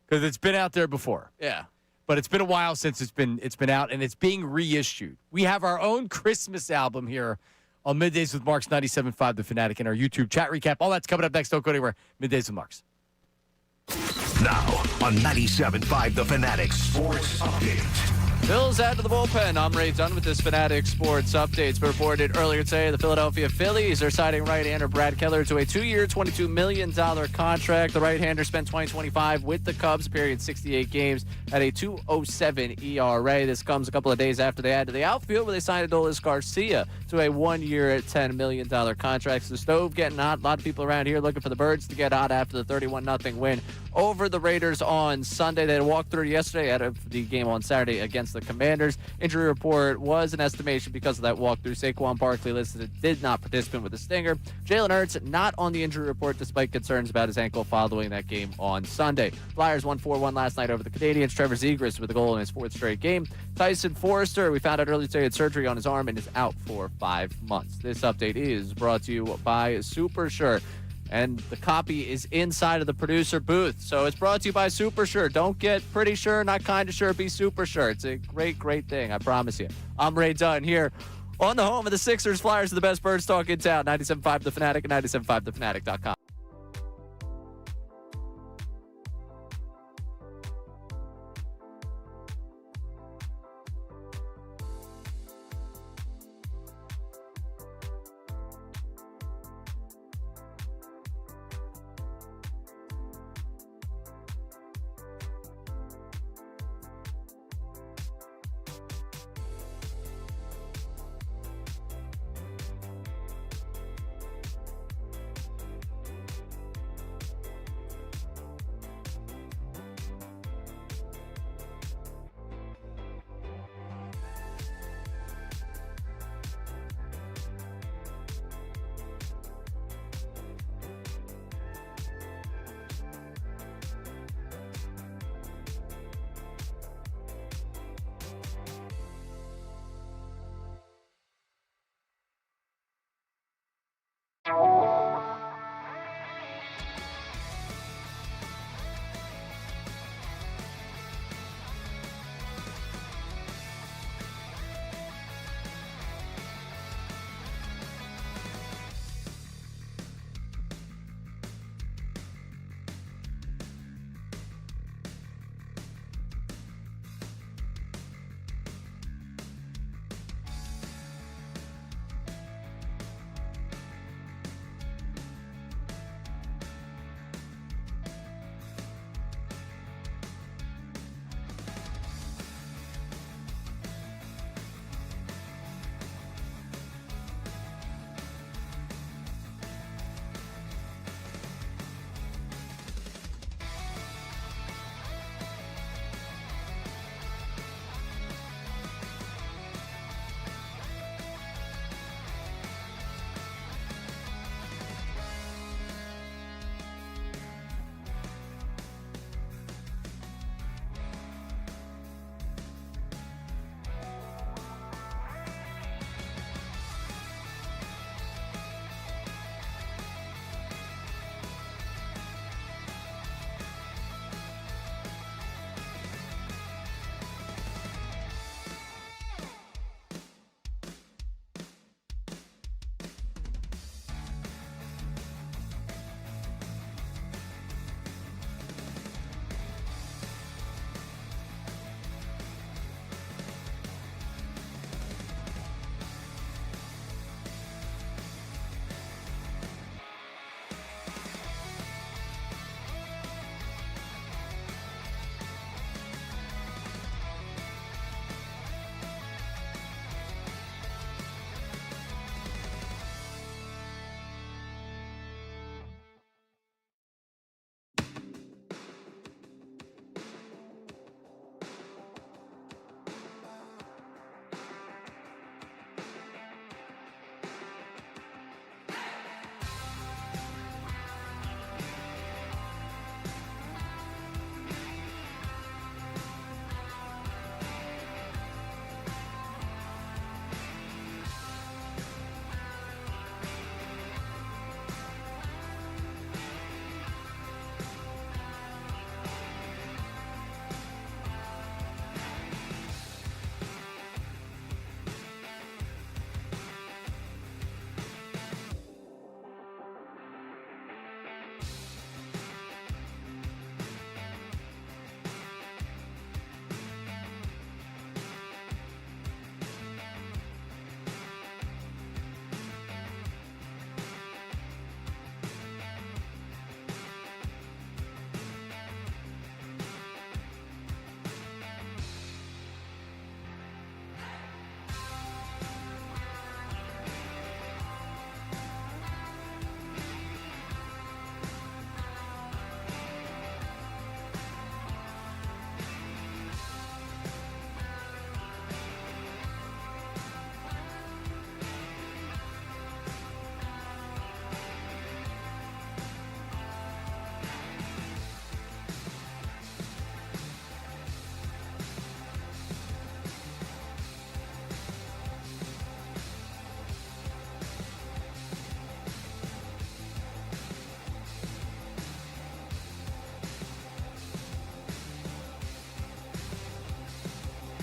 because it's been out there before. Yeah. But it's been a while since it's been out, and it's being reissued. We have our own Christmas album here on Middays with Marks, 97.5 The Fanatic, and our YouTube chat recap. All that's coming up next. Don't go anywhere. Middays with Marks. Now on 97.5 The Fanatic Sports Update. Phil's out to the bullpen. I'm Ray Dunn with this Fanatic Sports Update. It's been reported earlier today the Philadelphia Phillies are signing right-hander Brad Keller to a 2-year, $22 million contract. The right-hander spent 2025 with the Cubs, appearing in 68 games at a 2.07 ERA. This comes a couple of days after they added to the outfield where they signed Adolis Garcia to a 1-year, $10 million contract. So the stove getting hot. A lot of people around here looking for the Birds to get hot after the 31-0 win over the Raiders on Sunday. They had a walkthrough yesterday out of the game on Saturday against the Commanders. Injury report was an estimation because of that walkthrough. Saquon Barkley listed did not participate with a stinger. Jalen Hurts not on the injury report despite concerns about his ankle following that game on Sunday. Flyers won 4-1 last night over the Canadians. Trevor Zegras with a goal in his 4th straight game. Tyson Forrester, we found out earlier today, had surgery on his arm and is out for 5 months. This update is brought to you by Super Sure. And the copy is inside of the producer booth. So it's brought to you by Super Sure. Don't get pretty sure, not kind of sure, be super sure. It's a great, great thing, I promise you. I'm Ray Dunn here on the home of the Sixers. Flyers are the best Birds talk in town. 97.5 The Fanatic and 97.5thefanatic.com.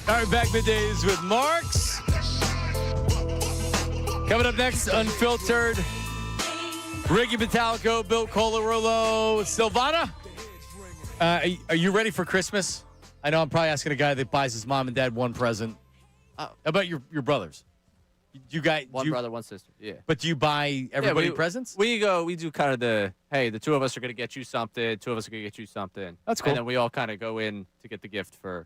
All right, back middays with Marks. Coming up next, Unfiltered. Ricky Metallico, Bill Colarulo, Silvana. Are you ready for Christmas? I know I'm probably asking a guy that buys his mom and dad one present. How about your brothers? You guys, one brother, one sister. Yeah. But do you buy everybody presents? We do kind of the two of us are going to get you something, two of us are going to get you something. That's cool. And then we all kind of go in to get the gift for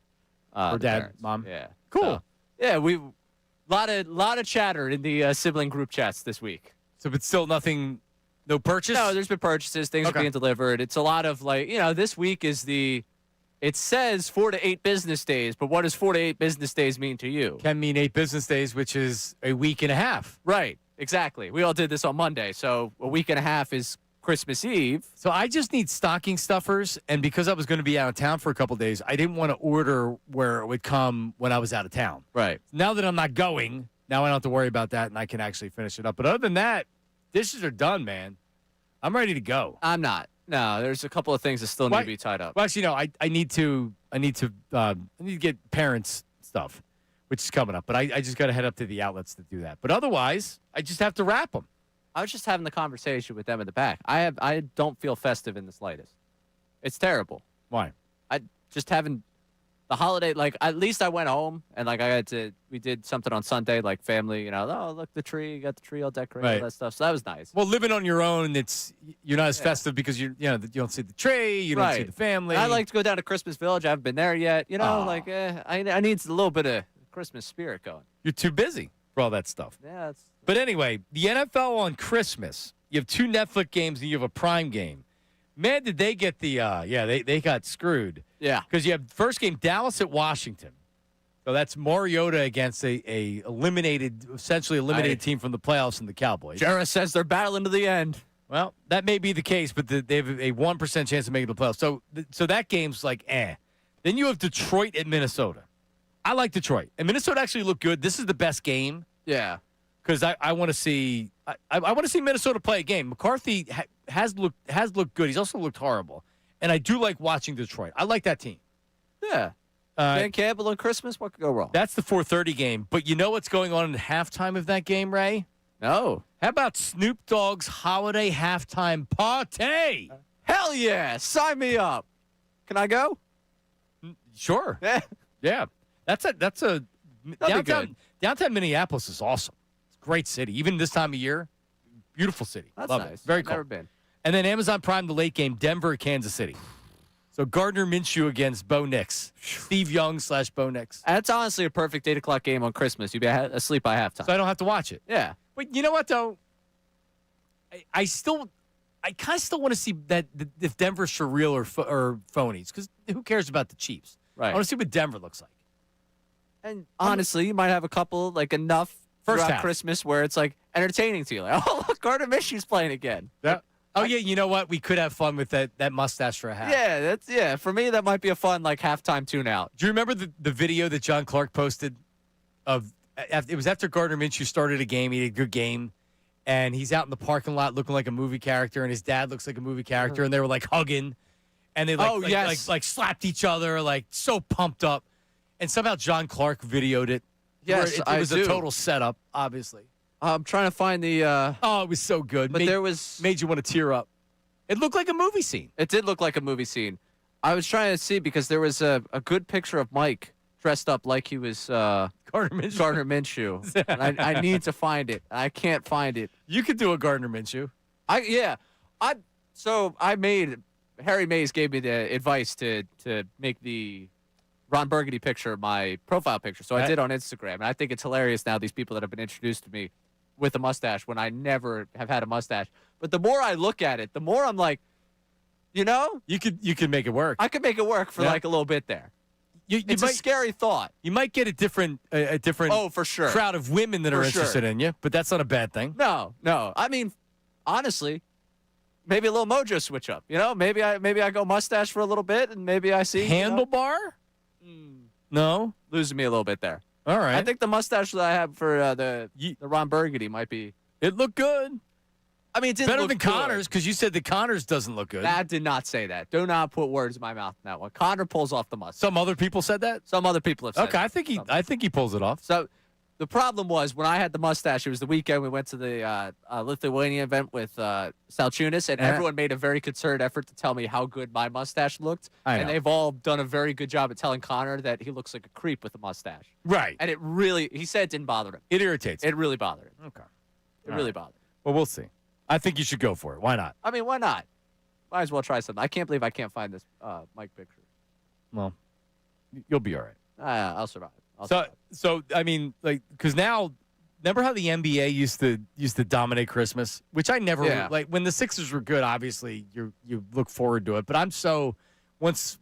dad, parents. mom. Yeah. Cool. So, yeah, we lot of chatter in the sibling group chats this week. So, but still nothing, no purchase? No, there's been purchases. Things are being delivered. It's a lot of this week is it says 4 to 8 business days, but what does 4 to 8 business days mean to you? Can mean 8 business days, which is a week and a half. Right. Exactly. We all did this on Monday, so a week and a half is Christmas Eve. So I just need stocking stuffers, and because I was going to be out of town for a couple of days, I didn't want to order where it would come when I was out of town. Right. Now that I'm not going, now I don't have to worry about that, and I can actually finish it up. But other than that, dishes are done, man. I'm ready to go. I'm not. No, there's a couple of things that still need to be tied up. Well, actually, no. I need to get parents stuff, which is coming up. But I just got to head up to the outlets to do that. But otherwise, I just have to wrap them. I was just having the conversation with them in the back. I don't feel festive in the slightest. It's terrible. Why? I just haven't the holiday. Like at least I went home and we did something on Sunday, like family. Oh look, the tree, you got the tree all decorated, all that stuff. So that was nice. Well, living on your own, you're not as festive because you don't see the tree, you don't see the family. I like to go down to Christmas Village. I haven't been there yet. I need a little bit of Christmas spirit going. You're too busy for all that stuff. Yeah. But anyway, the NFL on Christmas. You have 2 Netflix games and you have a Prime game. Man, did they get they got screwed. Yeah. Because you have first game, Dallas at Washington. So that's Mariota against a essentially eliminated team from the playoffs and the Cowboys. Jarrah says they're battling to the end. Well, that may be the case, but they have a 1% chance of making the playoffs. So that game's like, eh. Then you have Detroit at Minnesota. I like Detroit. And Minnesota actually looked good. This is the best game. Yeah. Because I want to see I want to see Minnesota play a game. McCarthy has looked good. He's also looked horrible, and I do like watching Detroit. I like that team. Yeah, Dan Campbell on Christmas. What could go wrong? That's the 4:30 game. But you know what's going on in the halftime of that game, Ray? No. How about Snoop Dogg's holiday halftime party? Hell yeah! Sign me up. Can I go? Sure. Yeah. That's a downtown Minneapolis is awesome. Great city. Even this time of year, beautiful city. That's Love nice. it. Very cool. Never been. And then Amazon Prime, the late game, Denver, Kansas City. So Gardner Minshew against Bo Nix. Steve Young / Bo Nix. That's honestly a perfect 8 o'clock game on Christmas. You'd be asleep by halftime. So I don't have to watch it. Yeah. But you know what, though? I kind of still want to see that if Denver's for real or phonies. Because who cares about the Chiefs? Right. I want to see what Denver looks like. And honestly, you might have a couple, enough First throughout half. Christmas where it's entertaining to you. Oh, look, Gardner Minshew's playing again. Yeah. Oh yeah, you know what? We could have fun with that mustache for a half. Yeah, for me that might be a fun halftime tune out. Do you remember the video that John Clark posted it was after Gardner Minshew started a game, he had a good game, and he's out in the parking lot looking like a movie character, and his dad looks like a movie character, and they were hugging, and they slapped each other, so pumped up, and somehow John Clark videoed it. Yes, it was a total setup, obviously. I'm trying to find the. Oh, it was so good. But made you want to tear up. It looked like a movie scene. It did look like a movie scene. I was trying to see because there was a good picture of Mike dressed up like he was Gardner Minshew. And I need to find it. I can't find it. You could do a Gardner Minshew. Harry Mays gave me the advice to make the Ron Burgundy picture my profile picture. So I did on Instagram. And I think it's hilarious now, these people that have been introduced to me with a mustache when I never have had a mustache. But the more I look at it, the more I'm like, you could make it work. I could make it work for a little bit there. It's a scary thought. You might get a different for sure crowd of women that are interested in you, but that's not a bad thing. No. I mean, honestly, maybe a little mojo switch up. Maybe I go mustache for a little bit, and maybe I see handlebar. No, losing me a little bit there. All right. I think the mustache that I have for the Ron Burgundy might be. It looked good. I mean, it didn't Better look than good. Connor's, because you said that Connor's doesn't look good. That did not say that. Do not put words in my mouth in that one. Connor pulls off the mustache. Some other people said that? Some other people have said Okay, that. I think he pulls it off. So the problem was when I had the mustache, it was the weekend we went to the Lithuania event with Salciunas, and everyone made a very concerted effort to tell me how good my mustache looked. I know. And they've all done a very good job at telling Connor that he looks like a creep with a mustache. Right. And it really, he said it didn't bother him. It irritates him. It really bothered him. Okay. It really bothered him. Well, we'll see. I think you should go for it. Why not? I mean, why not? Might as well try something. I can't believe I can't find this Mike picture. Well, you'll be all right. I'll survive. So I mean, like, because now, remember how the NBA used to dominate Christmas, which I never like. When the Sixers were good, obviously you look forward to it. But I'm so once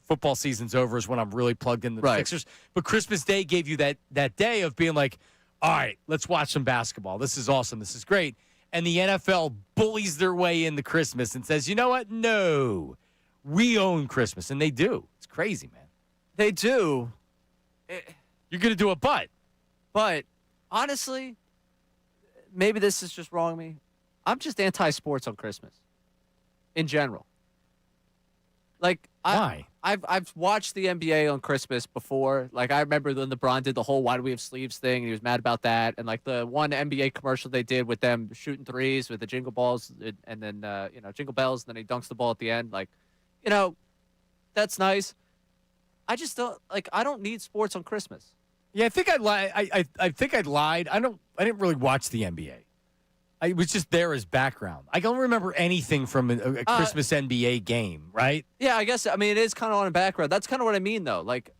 football season's over is when I'm really plugged into the Sixers. But Christmas Day gave you that day of being like, all right, let's watch some basketball. This is awesome. This is great. And the NFL bullies their way into Christmas and says, you know what? No, we own Christmas. And they do. It's crazy, man. They do. You're going to do a but. But honestly, maybe this is just wrong of me. I'm just anti-sports on Christmas in general. Like, why? I've watched the NBA on Christmas before. Like, I remember when LeBron did the whole "Why do we have sleeves" thing, and he was mad about that. And like the one NBA commercial they did with them shooting threes with the jingle balls, and then jingle bells, and then he dunks the ball at the end. Like, that's nice. I just don't like. I don't need sports on Christmas. Yeah, I think I lied. I think I lied. I didn't really watch the NBA. I was just there as background. I don't remember anything from a Christmas NBA game, right? Yeah, I guess. I mean, it is kind of on a background. That's kind of what I mean, though. Like,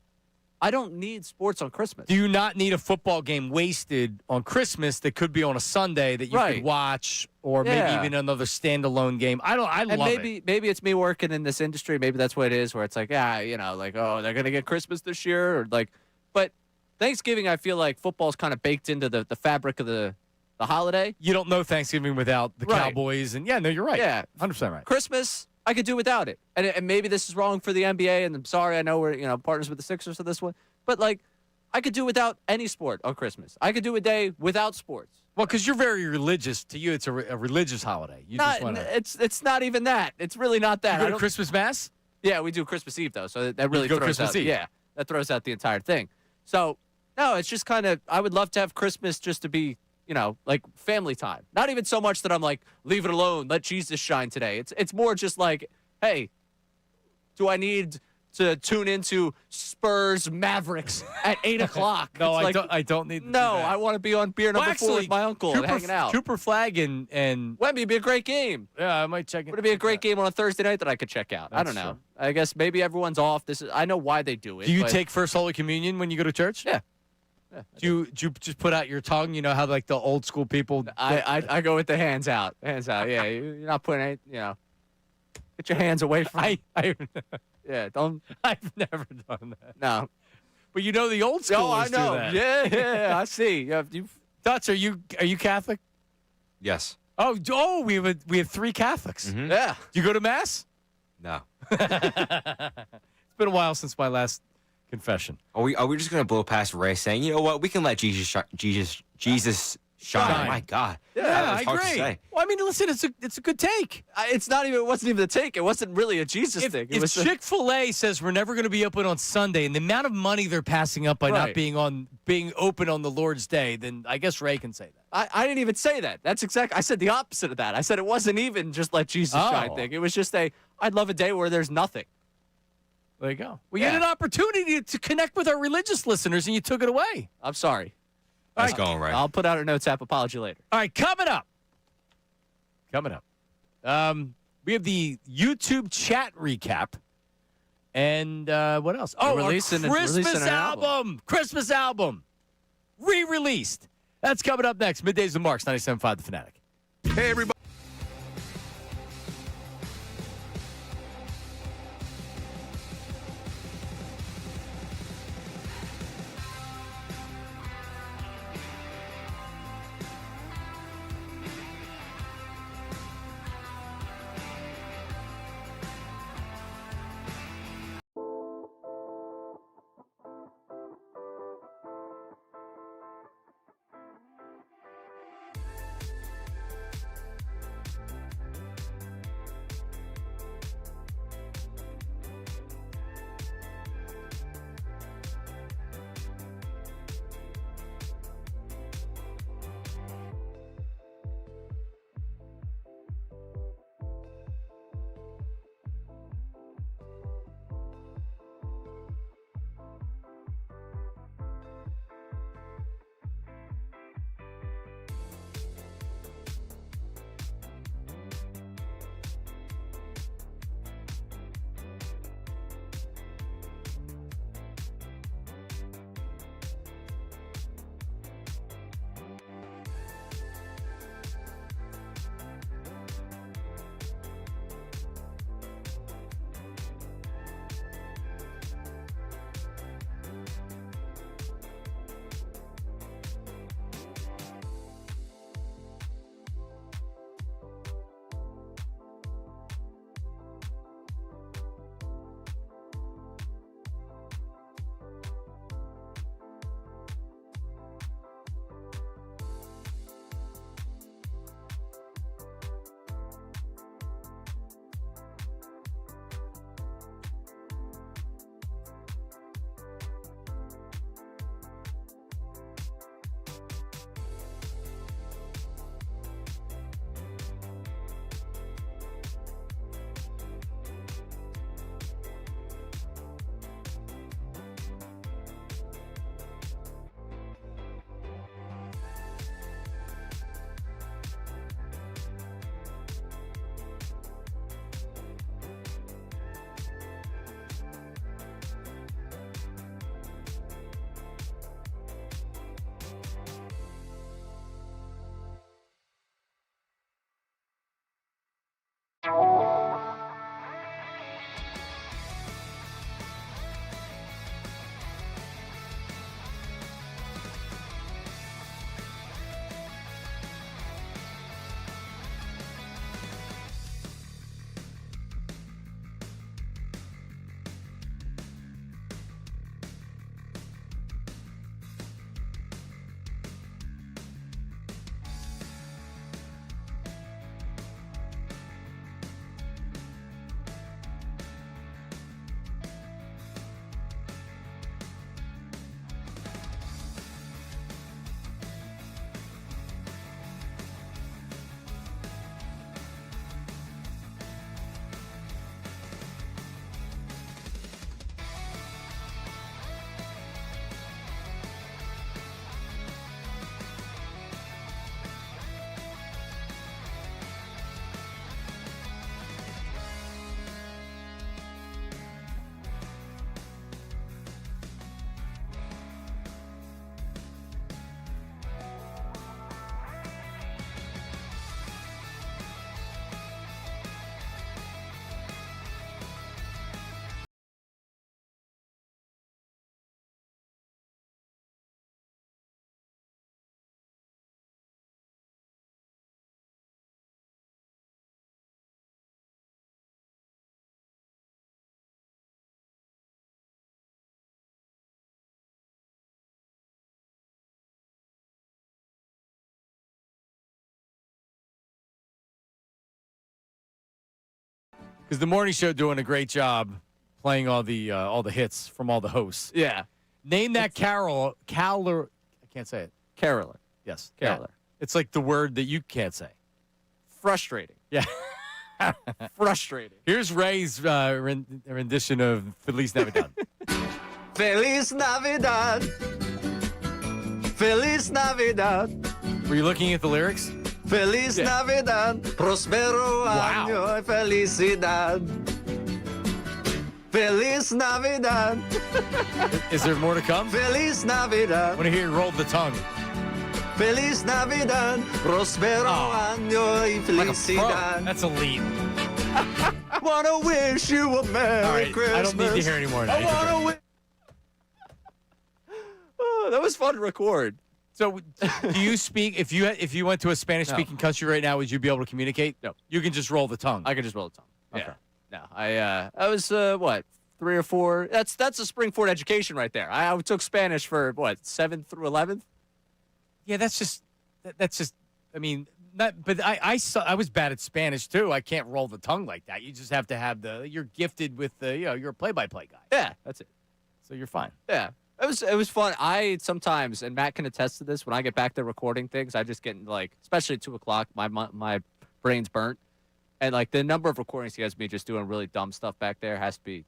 I don't need sports on Christmas. Do you not need a football game wasted on Christmas that could be on a Sunday that you could watch, or maybe even another standalone game? I love it. Maybe it's me working in this industry. Maybe that's what it is, where it's like, like, oh, they're gonna get Christmas this year, or like, but Thanksgiving, I feel like football's kind of baked into the fabric of the holiday. You don't know Thanksgiving without the Cowboys, and you're right. Yeah, 100% right. Christmas, I could do without it, and maybe this is wrong for the NBA, and I'm sorry, I know we're partners with the Sixers for this one, but like, I could do without any sport on Christmas. I could do a day without sports. Well, because you're very religious. To you, it's a religious holiday. It's not even that. It's really not that. You go to Christmas Mass? Yeah, we do Christmas Eve though, so that really go throws Christmas out. Eve. Yeah, that throws out the entire thing. So no, it's just kind of. I would love to have Christmas just to be, like family time. Not even so much that I'm like, leave it alone, let Jesus shine today. It's more just like, hey, do I need to tune into Spurs Mavricks at 8:00? No, I don't need. No, I want to be on beer number 4 with my uncle and hanging out. Cooper Flag and Wemby would be a great game. Yeah, I might check it. Would it be a great game on a Thursday night that I could check out? I don't know. True. I guess maybe everyone's off. I know why they do it. Do you take First Holy Communion when you go to church? Yeah. Do you just put out your tongue? You know how like the old school people. I go with the hands out. Hands out. Yeah, you're not putting any. Get your hands away from. Yeah, don't. I've never done that. No. But you know the old schoolers Oh, I know. do that. Yeah, I see. Dutch, are you Catholic? Yes. Oh, we have 3 Catholics. Mm-hmm. Yeah. Do you go to Mass? No. It's been a while since my last confession. Are we just gonna blow past Ray saying, you know what, we can let Jesus shine? My God. Yeah, I hard to agree. say. Well, I mean, listen, it's a good take. It wasn't even the take. It wasn't really a Jesus thing. If Chick-fil-A says we're never going to be open on Sunday, and the amount of money they're passing up by not being open on the Lord's Day, then I guess Ray can say that. I didn't even say that. That's exactly. I said the opposite of that. I said it wasn't even just let Jesus shine thing. It was just I'd love a day where there's nothing. There you go. Well, you had an opportunity to connect with our religious listeners, and you took it away. I'm sorry. That's going right. I'll put out a notes app apology later. All right, coming up. We have the YouTube chat recap. And what else? Oh, our Christmas album. Christmas album. Re-released. That's coming up next. Middays with Marks, 97.5 The Fanatic. Hey, everybody. Because the morning show doing a great job playing all the hits from all the hosts. Yeah. Name that caroler. I can't say it. Caroler. Yes. Caroler. Yeah. It's like the word that you can't say. Frustrating. Yeah. Frustrating. Here's Ray's rendition of Feliz Navidad. Feliz Navidad. Feliz Navidad. Were you looking at the lyrics? Feliz Navidad. Prospero año y felicidad. Feliz Navidad. Is there more to come? Feliz I Navidad. want to hear you roll the tongue. Feliz Navidad. Prospero año y Like a pro. felicidad. That's a lead. Wanna wish you a Merry All right, Christmas. I don't need to hear any more. Now. I wanna wish. Oh, that was fun to record. So, do you speak? If you went to a Spanish-speaking country right now, would you be able to communicate? No. You can just roll the tongue. I can just roll the tongue. Okay. Yeah. No, I was what, 3 or 4. That's a Springford education right there. I took Spanish for what, 7th through 11th. Yeah, that's just. I mean, but I was bad at Spanish too. I can't roll the tongue like that. You just have to have you're gifted with you're a play-by-play guy. Yeah, that's it. So you're fine. Yeah. It was fun. I sometimes, and Matt can attest to this, when I get back there recording things, I just get especially at 2:00, my brain's burnt. And like the number of recordings he has me just doing really dumb stuff back there has to be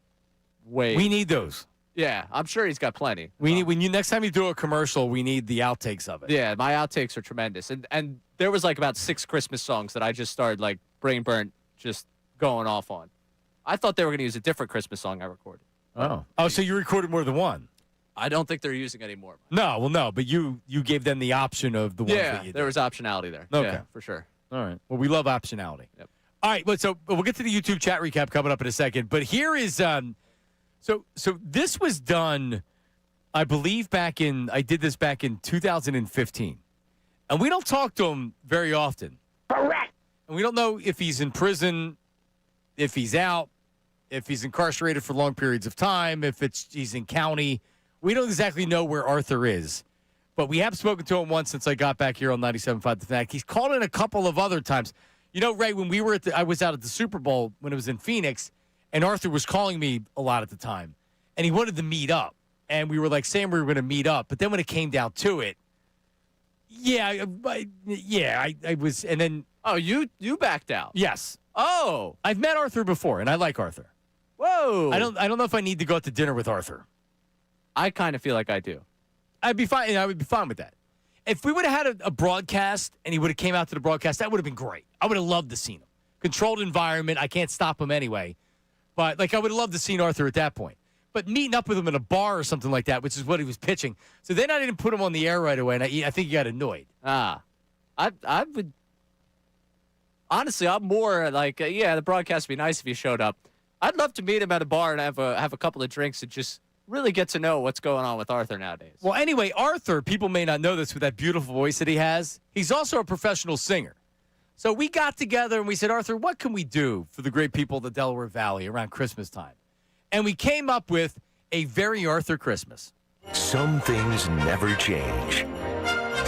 way. We need those. Yeah, I'm sure he's got plenty. We need when next time you do a commercial, we need the outtakes of it. Yeah, my outtakes are tremendous. And there was like about 6 Christmas songs that I just started like brain burnt just going off on. I thought they were going to use a different Christmas song I recorded. Oh, so you recorded more than one? I don't think they're using anymore. No, but you gave them the option of the ones that you did. There was optionality there. Okay. Yeah, for sure. All right. Well, we love optionality. Yep. All right, but so we'll get to the YouTube chat recap coming up in a second. But here is so this was done, I believe I did this back in 2015. And we don't talk to him very often. Correct. And we don't know if he's in prison, if he's out, if he's incarcerated for long periods of time, if he's in county. We don't exactly know where Arthur is, but we have spoken to him once since I got back here on 97.5 The Fanatic. He's called in a couple of other times. You know, Ray, when we were I was out at the Super Bowl when it was in Phoenix, and Arthur was calling me a lot at the time, and he wanted to meet up, and we were like saying we were going to meet up, but then when it came down to it, I was, and then you backed out. Yes. Oh, I've met Arthur before, and I like Arthur. Whoa. I don't know if I need to go out to dinner with Arthur. I kind of feel like I do. I'd be fine. I would be fine with that. If we would have had a broadcast and he would have came out to the broadcast, that would have been great. I would have loved to see him. Controlled environment. I can't stop him anyway. But I would have loved to see Arthur at that point. But meeting up with him in a bar or something like that, which is what he was pitching. So then I didn't put him on the air right away, and I think he got annoyed. I would. Honestly, I'm more like, the broadcast would be nice if he showed up. I'd love to meet him at a bar and have a couple of drinks and just really get to know what's going on with Arthur nowadays. Well, anyway, Arthur, people may not know this with that beautiful voice that he has. He's also a professional singer. So we got together and we said, Arthur, what can we do for the great people of the Delaware Valley around Christmas time? And we came up with a very Arthur Christmas. Some things never change.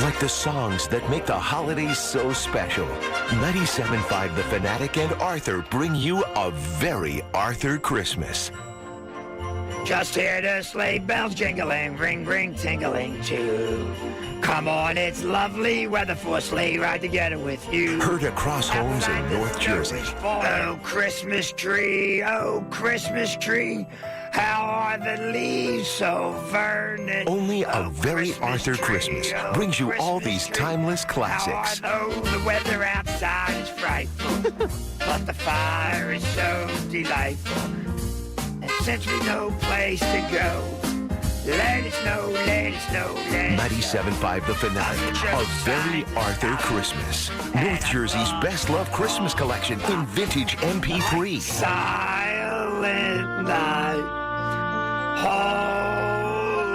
Like the songs that make the holidays so special. 97.5 The Fanatic and Arthur bring you a very Arthur Christmas. Just hear the sleigh bells jingling, ring, ring, tingling too. Come on, it's lovely weather for a sleigh ride together with you. Heard across homes in North Jersey. Oh, Christmas tree, how are the leaves so verdant? Only a very Arthur Christmas brings you all these timeless classics. Oh, the weather outside is frightful, but the fire is so delightful. And since we no place to go, let it snow, let it snow, let it 97.5 The Fanatic, a very Arthur Christmas. North Jersey's best loved Christmas collection in vintage MP3. Silent night,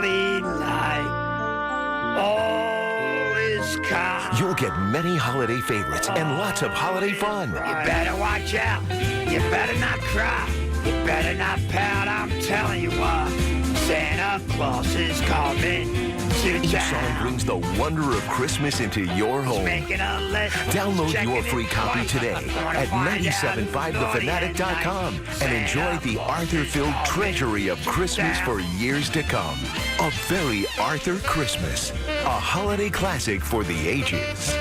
holy night, all is calm. You'll get many holiday favorites and lots of holiday fun. You better watch out, you better not cry, you better not pout, I'm telling you what. Santa Claus is coming Each song brings the wonder of Christmas into your home. Making a list. Download Checking your it free copy twice. today Wanna at find out who's 975thefanatic.com naughty and and enjoy nice. the Arthur-filled treasury of Christmas for years to come. A very Arthur Christmas. A holiday classic for the ages.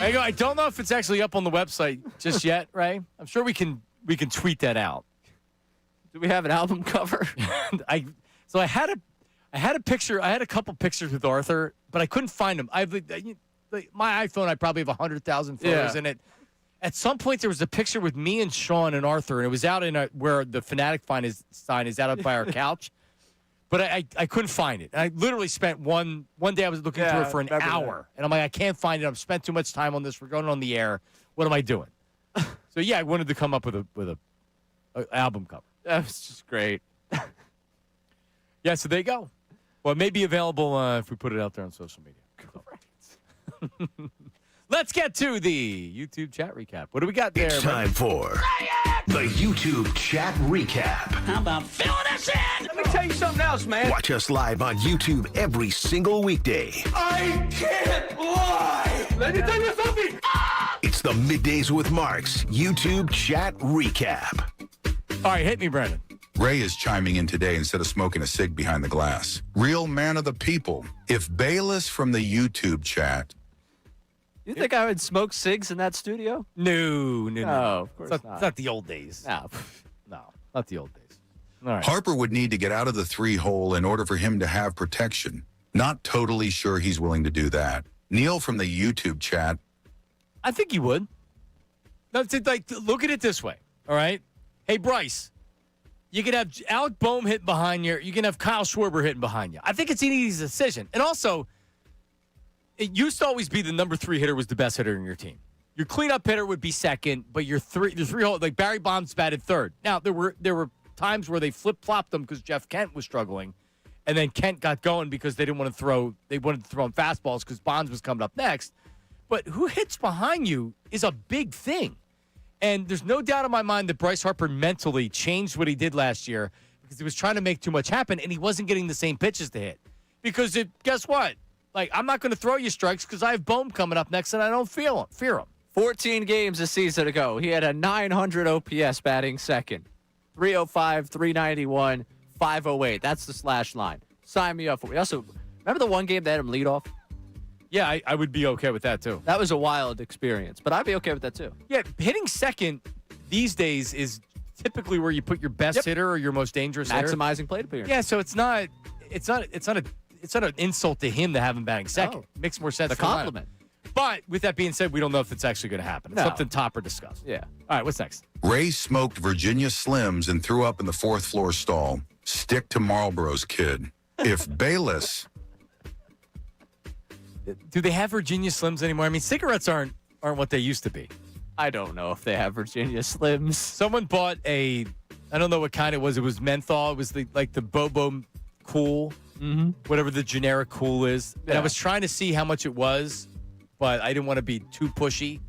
I don't know if it's actually up on the website just yet, Ray. I'm sure we can tweet that out. Do we have an album cover? I had a picture. I had a couple pictures with Arthur, but I couldn't find them. My iPhone. I probably have 100,000 photos in it. At some point, there was a picture with me and Sean and Arthur, and it was out in where the Fanatic sign is out by our couch. But I couldn't find it. I literally spent one day I was looking through it for an hour, and I'm like, I can't find it. I've spent too much time on this. We're going on the air. What am I doing? So I wanted to come up with a album cover. That was just great. Yeah, so there you go. Well, it may be available if we put it out there on social media. Correct. Let's get to the YouTube chat recap. What do we got there? It's time for the YouTube chat recap. How about filling us in? Let me tell you something else, man. Watch us live on YouTube every single weekday. I can't lie. Let me tell you something. It's the Middays with Marks YouTube chat recap. All right, hit me, Brandon. Ray is chiming in today instead of smoking a cig behind the glass. Real man of the people. If Bayless from the YouTube chat. You think I would smoke cigs in that studio? No. Of course It's not. not the old days. No. No, not the old days. All right. Harper would need to get out of the 3-hole in order for him to have protection. Not totally sure he's willing to do that. Neil from the YouTube chat. I think you would. No, look at it this way. All right. Hey, Bryce, you can have Alec Boehm hitting behind you. You can have Kyle Schwarber hitting behind you. I think it's an easy decision. And also, it used to always be the number 3 hitter was the best hitter in your team. Your cleanup hitter would be second, but your three hole, like Barry Bonds batted third. Now there were times where they flip flopped them because Jeff Kent was struggling, and then Kent got going because they wanted to throw him fastballs because Bonds was coming up next. But who hits behind you is a big thing. And there's no doubt in my mind that Bryce Harper mentally changed what he did last year because he was trying to make too much happen, and he wasn't getting the same pitches to hit. Because guess what? Like, I'm not going to throw you strikes because I have Boehm coming up next, and I don't fear him. 14 games a season ago. He had a 900 OPS batting second. 305, 391, 508. That's the slash line. Sign me up for it. Also, remember the one game they had him lead off? Yeah, I would be okay with that, too. That was a wild experience, but I'd be okay with that, too. Yeah, hitting second these days is typically where you put your best hitter or your most dangerous hitter. Maximizing plate appearance. Yeah, so it's not an insult to him to have him batting second. No. It makes more sense. The for the lineup. compliment. But with that being said, we don't know if it's actually going to happen. It's No. something Topper discussed. Yeah. All right, what's next? Ray smoked Virginia Slims and threw up in the 4th floor stall. Stick to Marlboro's kid. If Bayless. Do they have Virginia Slims anymore? I mean, cigarettes aren't what they used to be. I don't know if they have Virginia Slims. Someone bought I don't know what kind it was. It was menthol. It was the Bobo Cool, whatever the generic Cool is. And I was trying to see how much it was, but I didn't want to be too pushy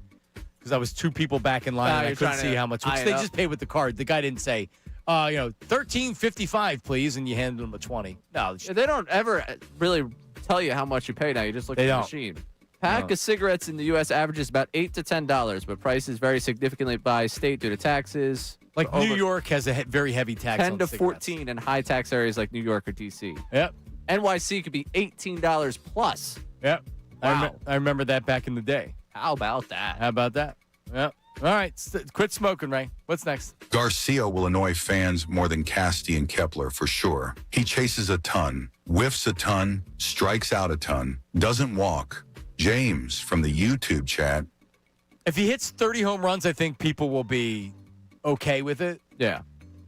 because I was 2 people back in line and I couldn't see how much. Which they just paid with the card. The guy didn't say, $13.55, please, and you handed them a 20. No, They don't ever really tell you how much you pay now. You just look at the machine. Pack of cigarettes in the U.S. averages about $8 to $10, but prices vary significantly by state due to taxes. Like New York has a very heavy tax 10 on to cigarettes. 14 in high tax areas like New York or D.C. Yep. NYC could be $18 plus. Yep. Wow. I remember that back in the day. How about that? How about that? Yep. All right. Quit smoking, Ray. What's next? Garcia will annoy fans more than Casti and Kepler for sure. He chases a ton, whiffs a ton, strikes out a ton, doesn't walk. James from the YouTube chat. If he hits 30 home runs, I think people will be okay with it. Yeah.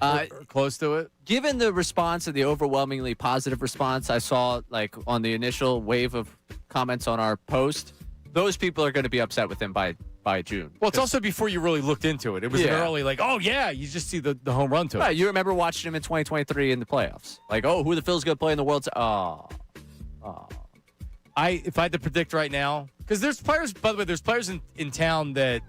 Or close to it. Given the response and the overwhelmingly positive response I saw like on the initial wave of comments on our post, those people are going to be upset with him by June. Well, it's also before you really looked into it. It was an early you just see the home run to it. Right, you remember watching him in 2023 in the playoffs. Like, who are the Phillies going to play in the World Series? If I had to predict right now, because there's players, by the way, there's players in town that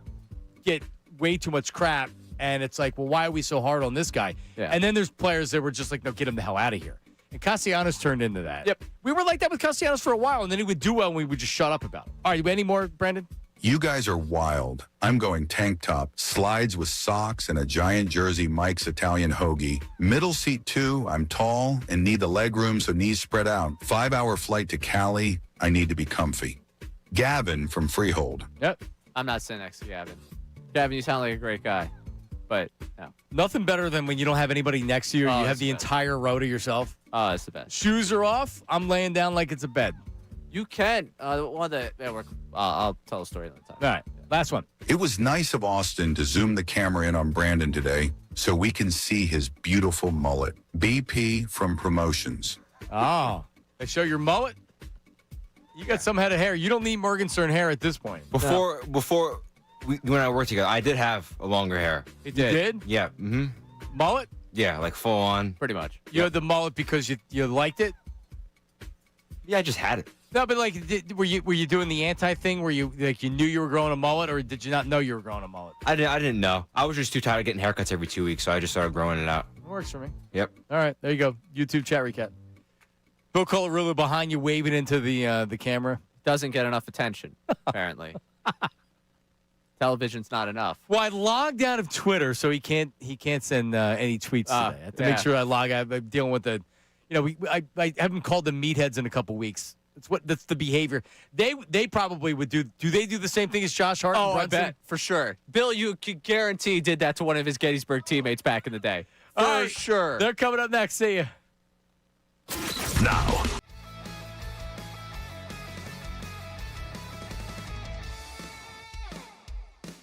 get way too much crap, and it's like, well, why are we so hard on this guy? Yeah. And then there's players that were just like, no, get him the hell out of here. And Castellanos turned into that. Yep. We were like that with Castellanos for a while, and then he would do well, and we would just shut up about it. All right, any more, Brandon? You guys are wild. I'm going tank top, slides with socks, and a giant jersey Mike's Italian hoagie. Middle seat 2, I'm tall and need the leg room so knees spread out. 5-hour flight to Cali, I need to be comfy. Gavin from Freehold. Yep. I'm not sitting next to Gavin. Gavin, you sound like a great guy, but no. Nothing better than when you don't have anybody next to you. Oh, You have it's the the best. entire row to yourself. Oh, it's the best. Shoes are off. I'm laying down like it's a bed. You can. I'll tell a story another time. All right, last one. It was nice of Austin to zoom the camera in on Brandon today so we can see his beautiful mullet. BP from Promotions. Oh, they show your mullet? You got some head of hair. You don't need Morgenstern hair at this point. Before you and I worked together, I did have a longer hair. You did? Yeah. Mm-hmm. Mullet? Yeah, like full on. Pretty much. You had the mullet because you liked it? Yeah, I just had it. No, but like, were you doing the anti thing where you knew you were growing a mullet, or did you not know you were growing a mullet? I didn't know. I was just too tired of getting haircuts every 2 weeks, so I just started growing it out. It works for me. Yep. All right, there you go. YouTube chat recap. Bill Colarulo behind you, waving into the camera. Doesn't get enough attention, apparently. Television's not enough. Well, I logged out of Twitter, so he can't send any tweets today. I have to make sure I log out. I'm dealing with the, I haven't called them meatheads in a couple weeks. That's the behavior. They probably would do. Do they do the same thing as Josh Hart? Oh, and I bet for sure. Bill, you could guarantee did that to one of his Gettysburg teammates back in the day. For sure. They're coming up next. See ya. Now,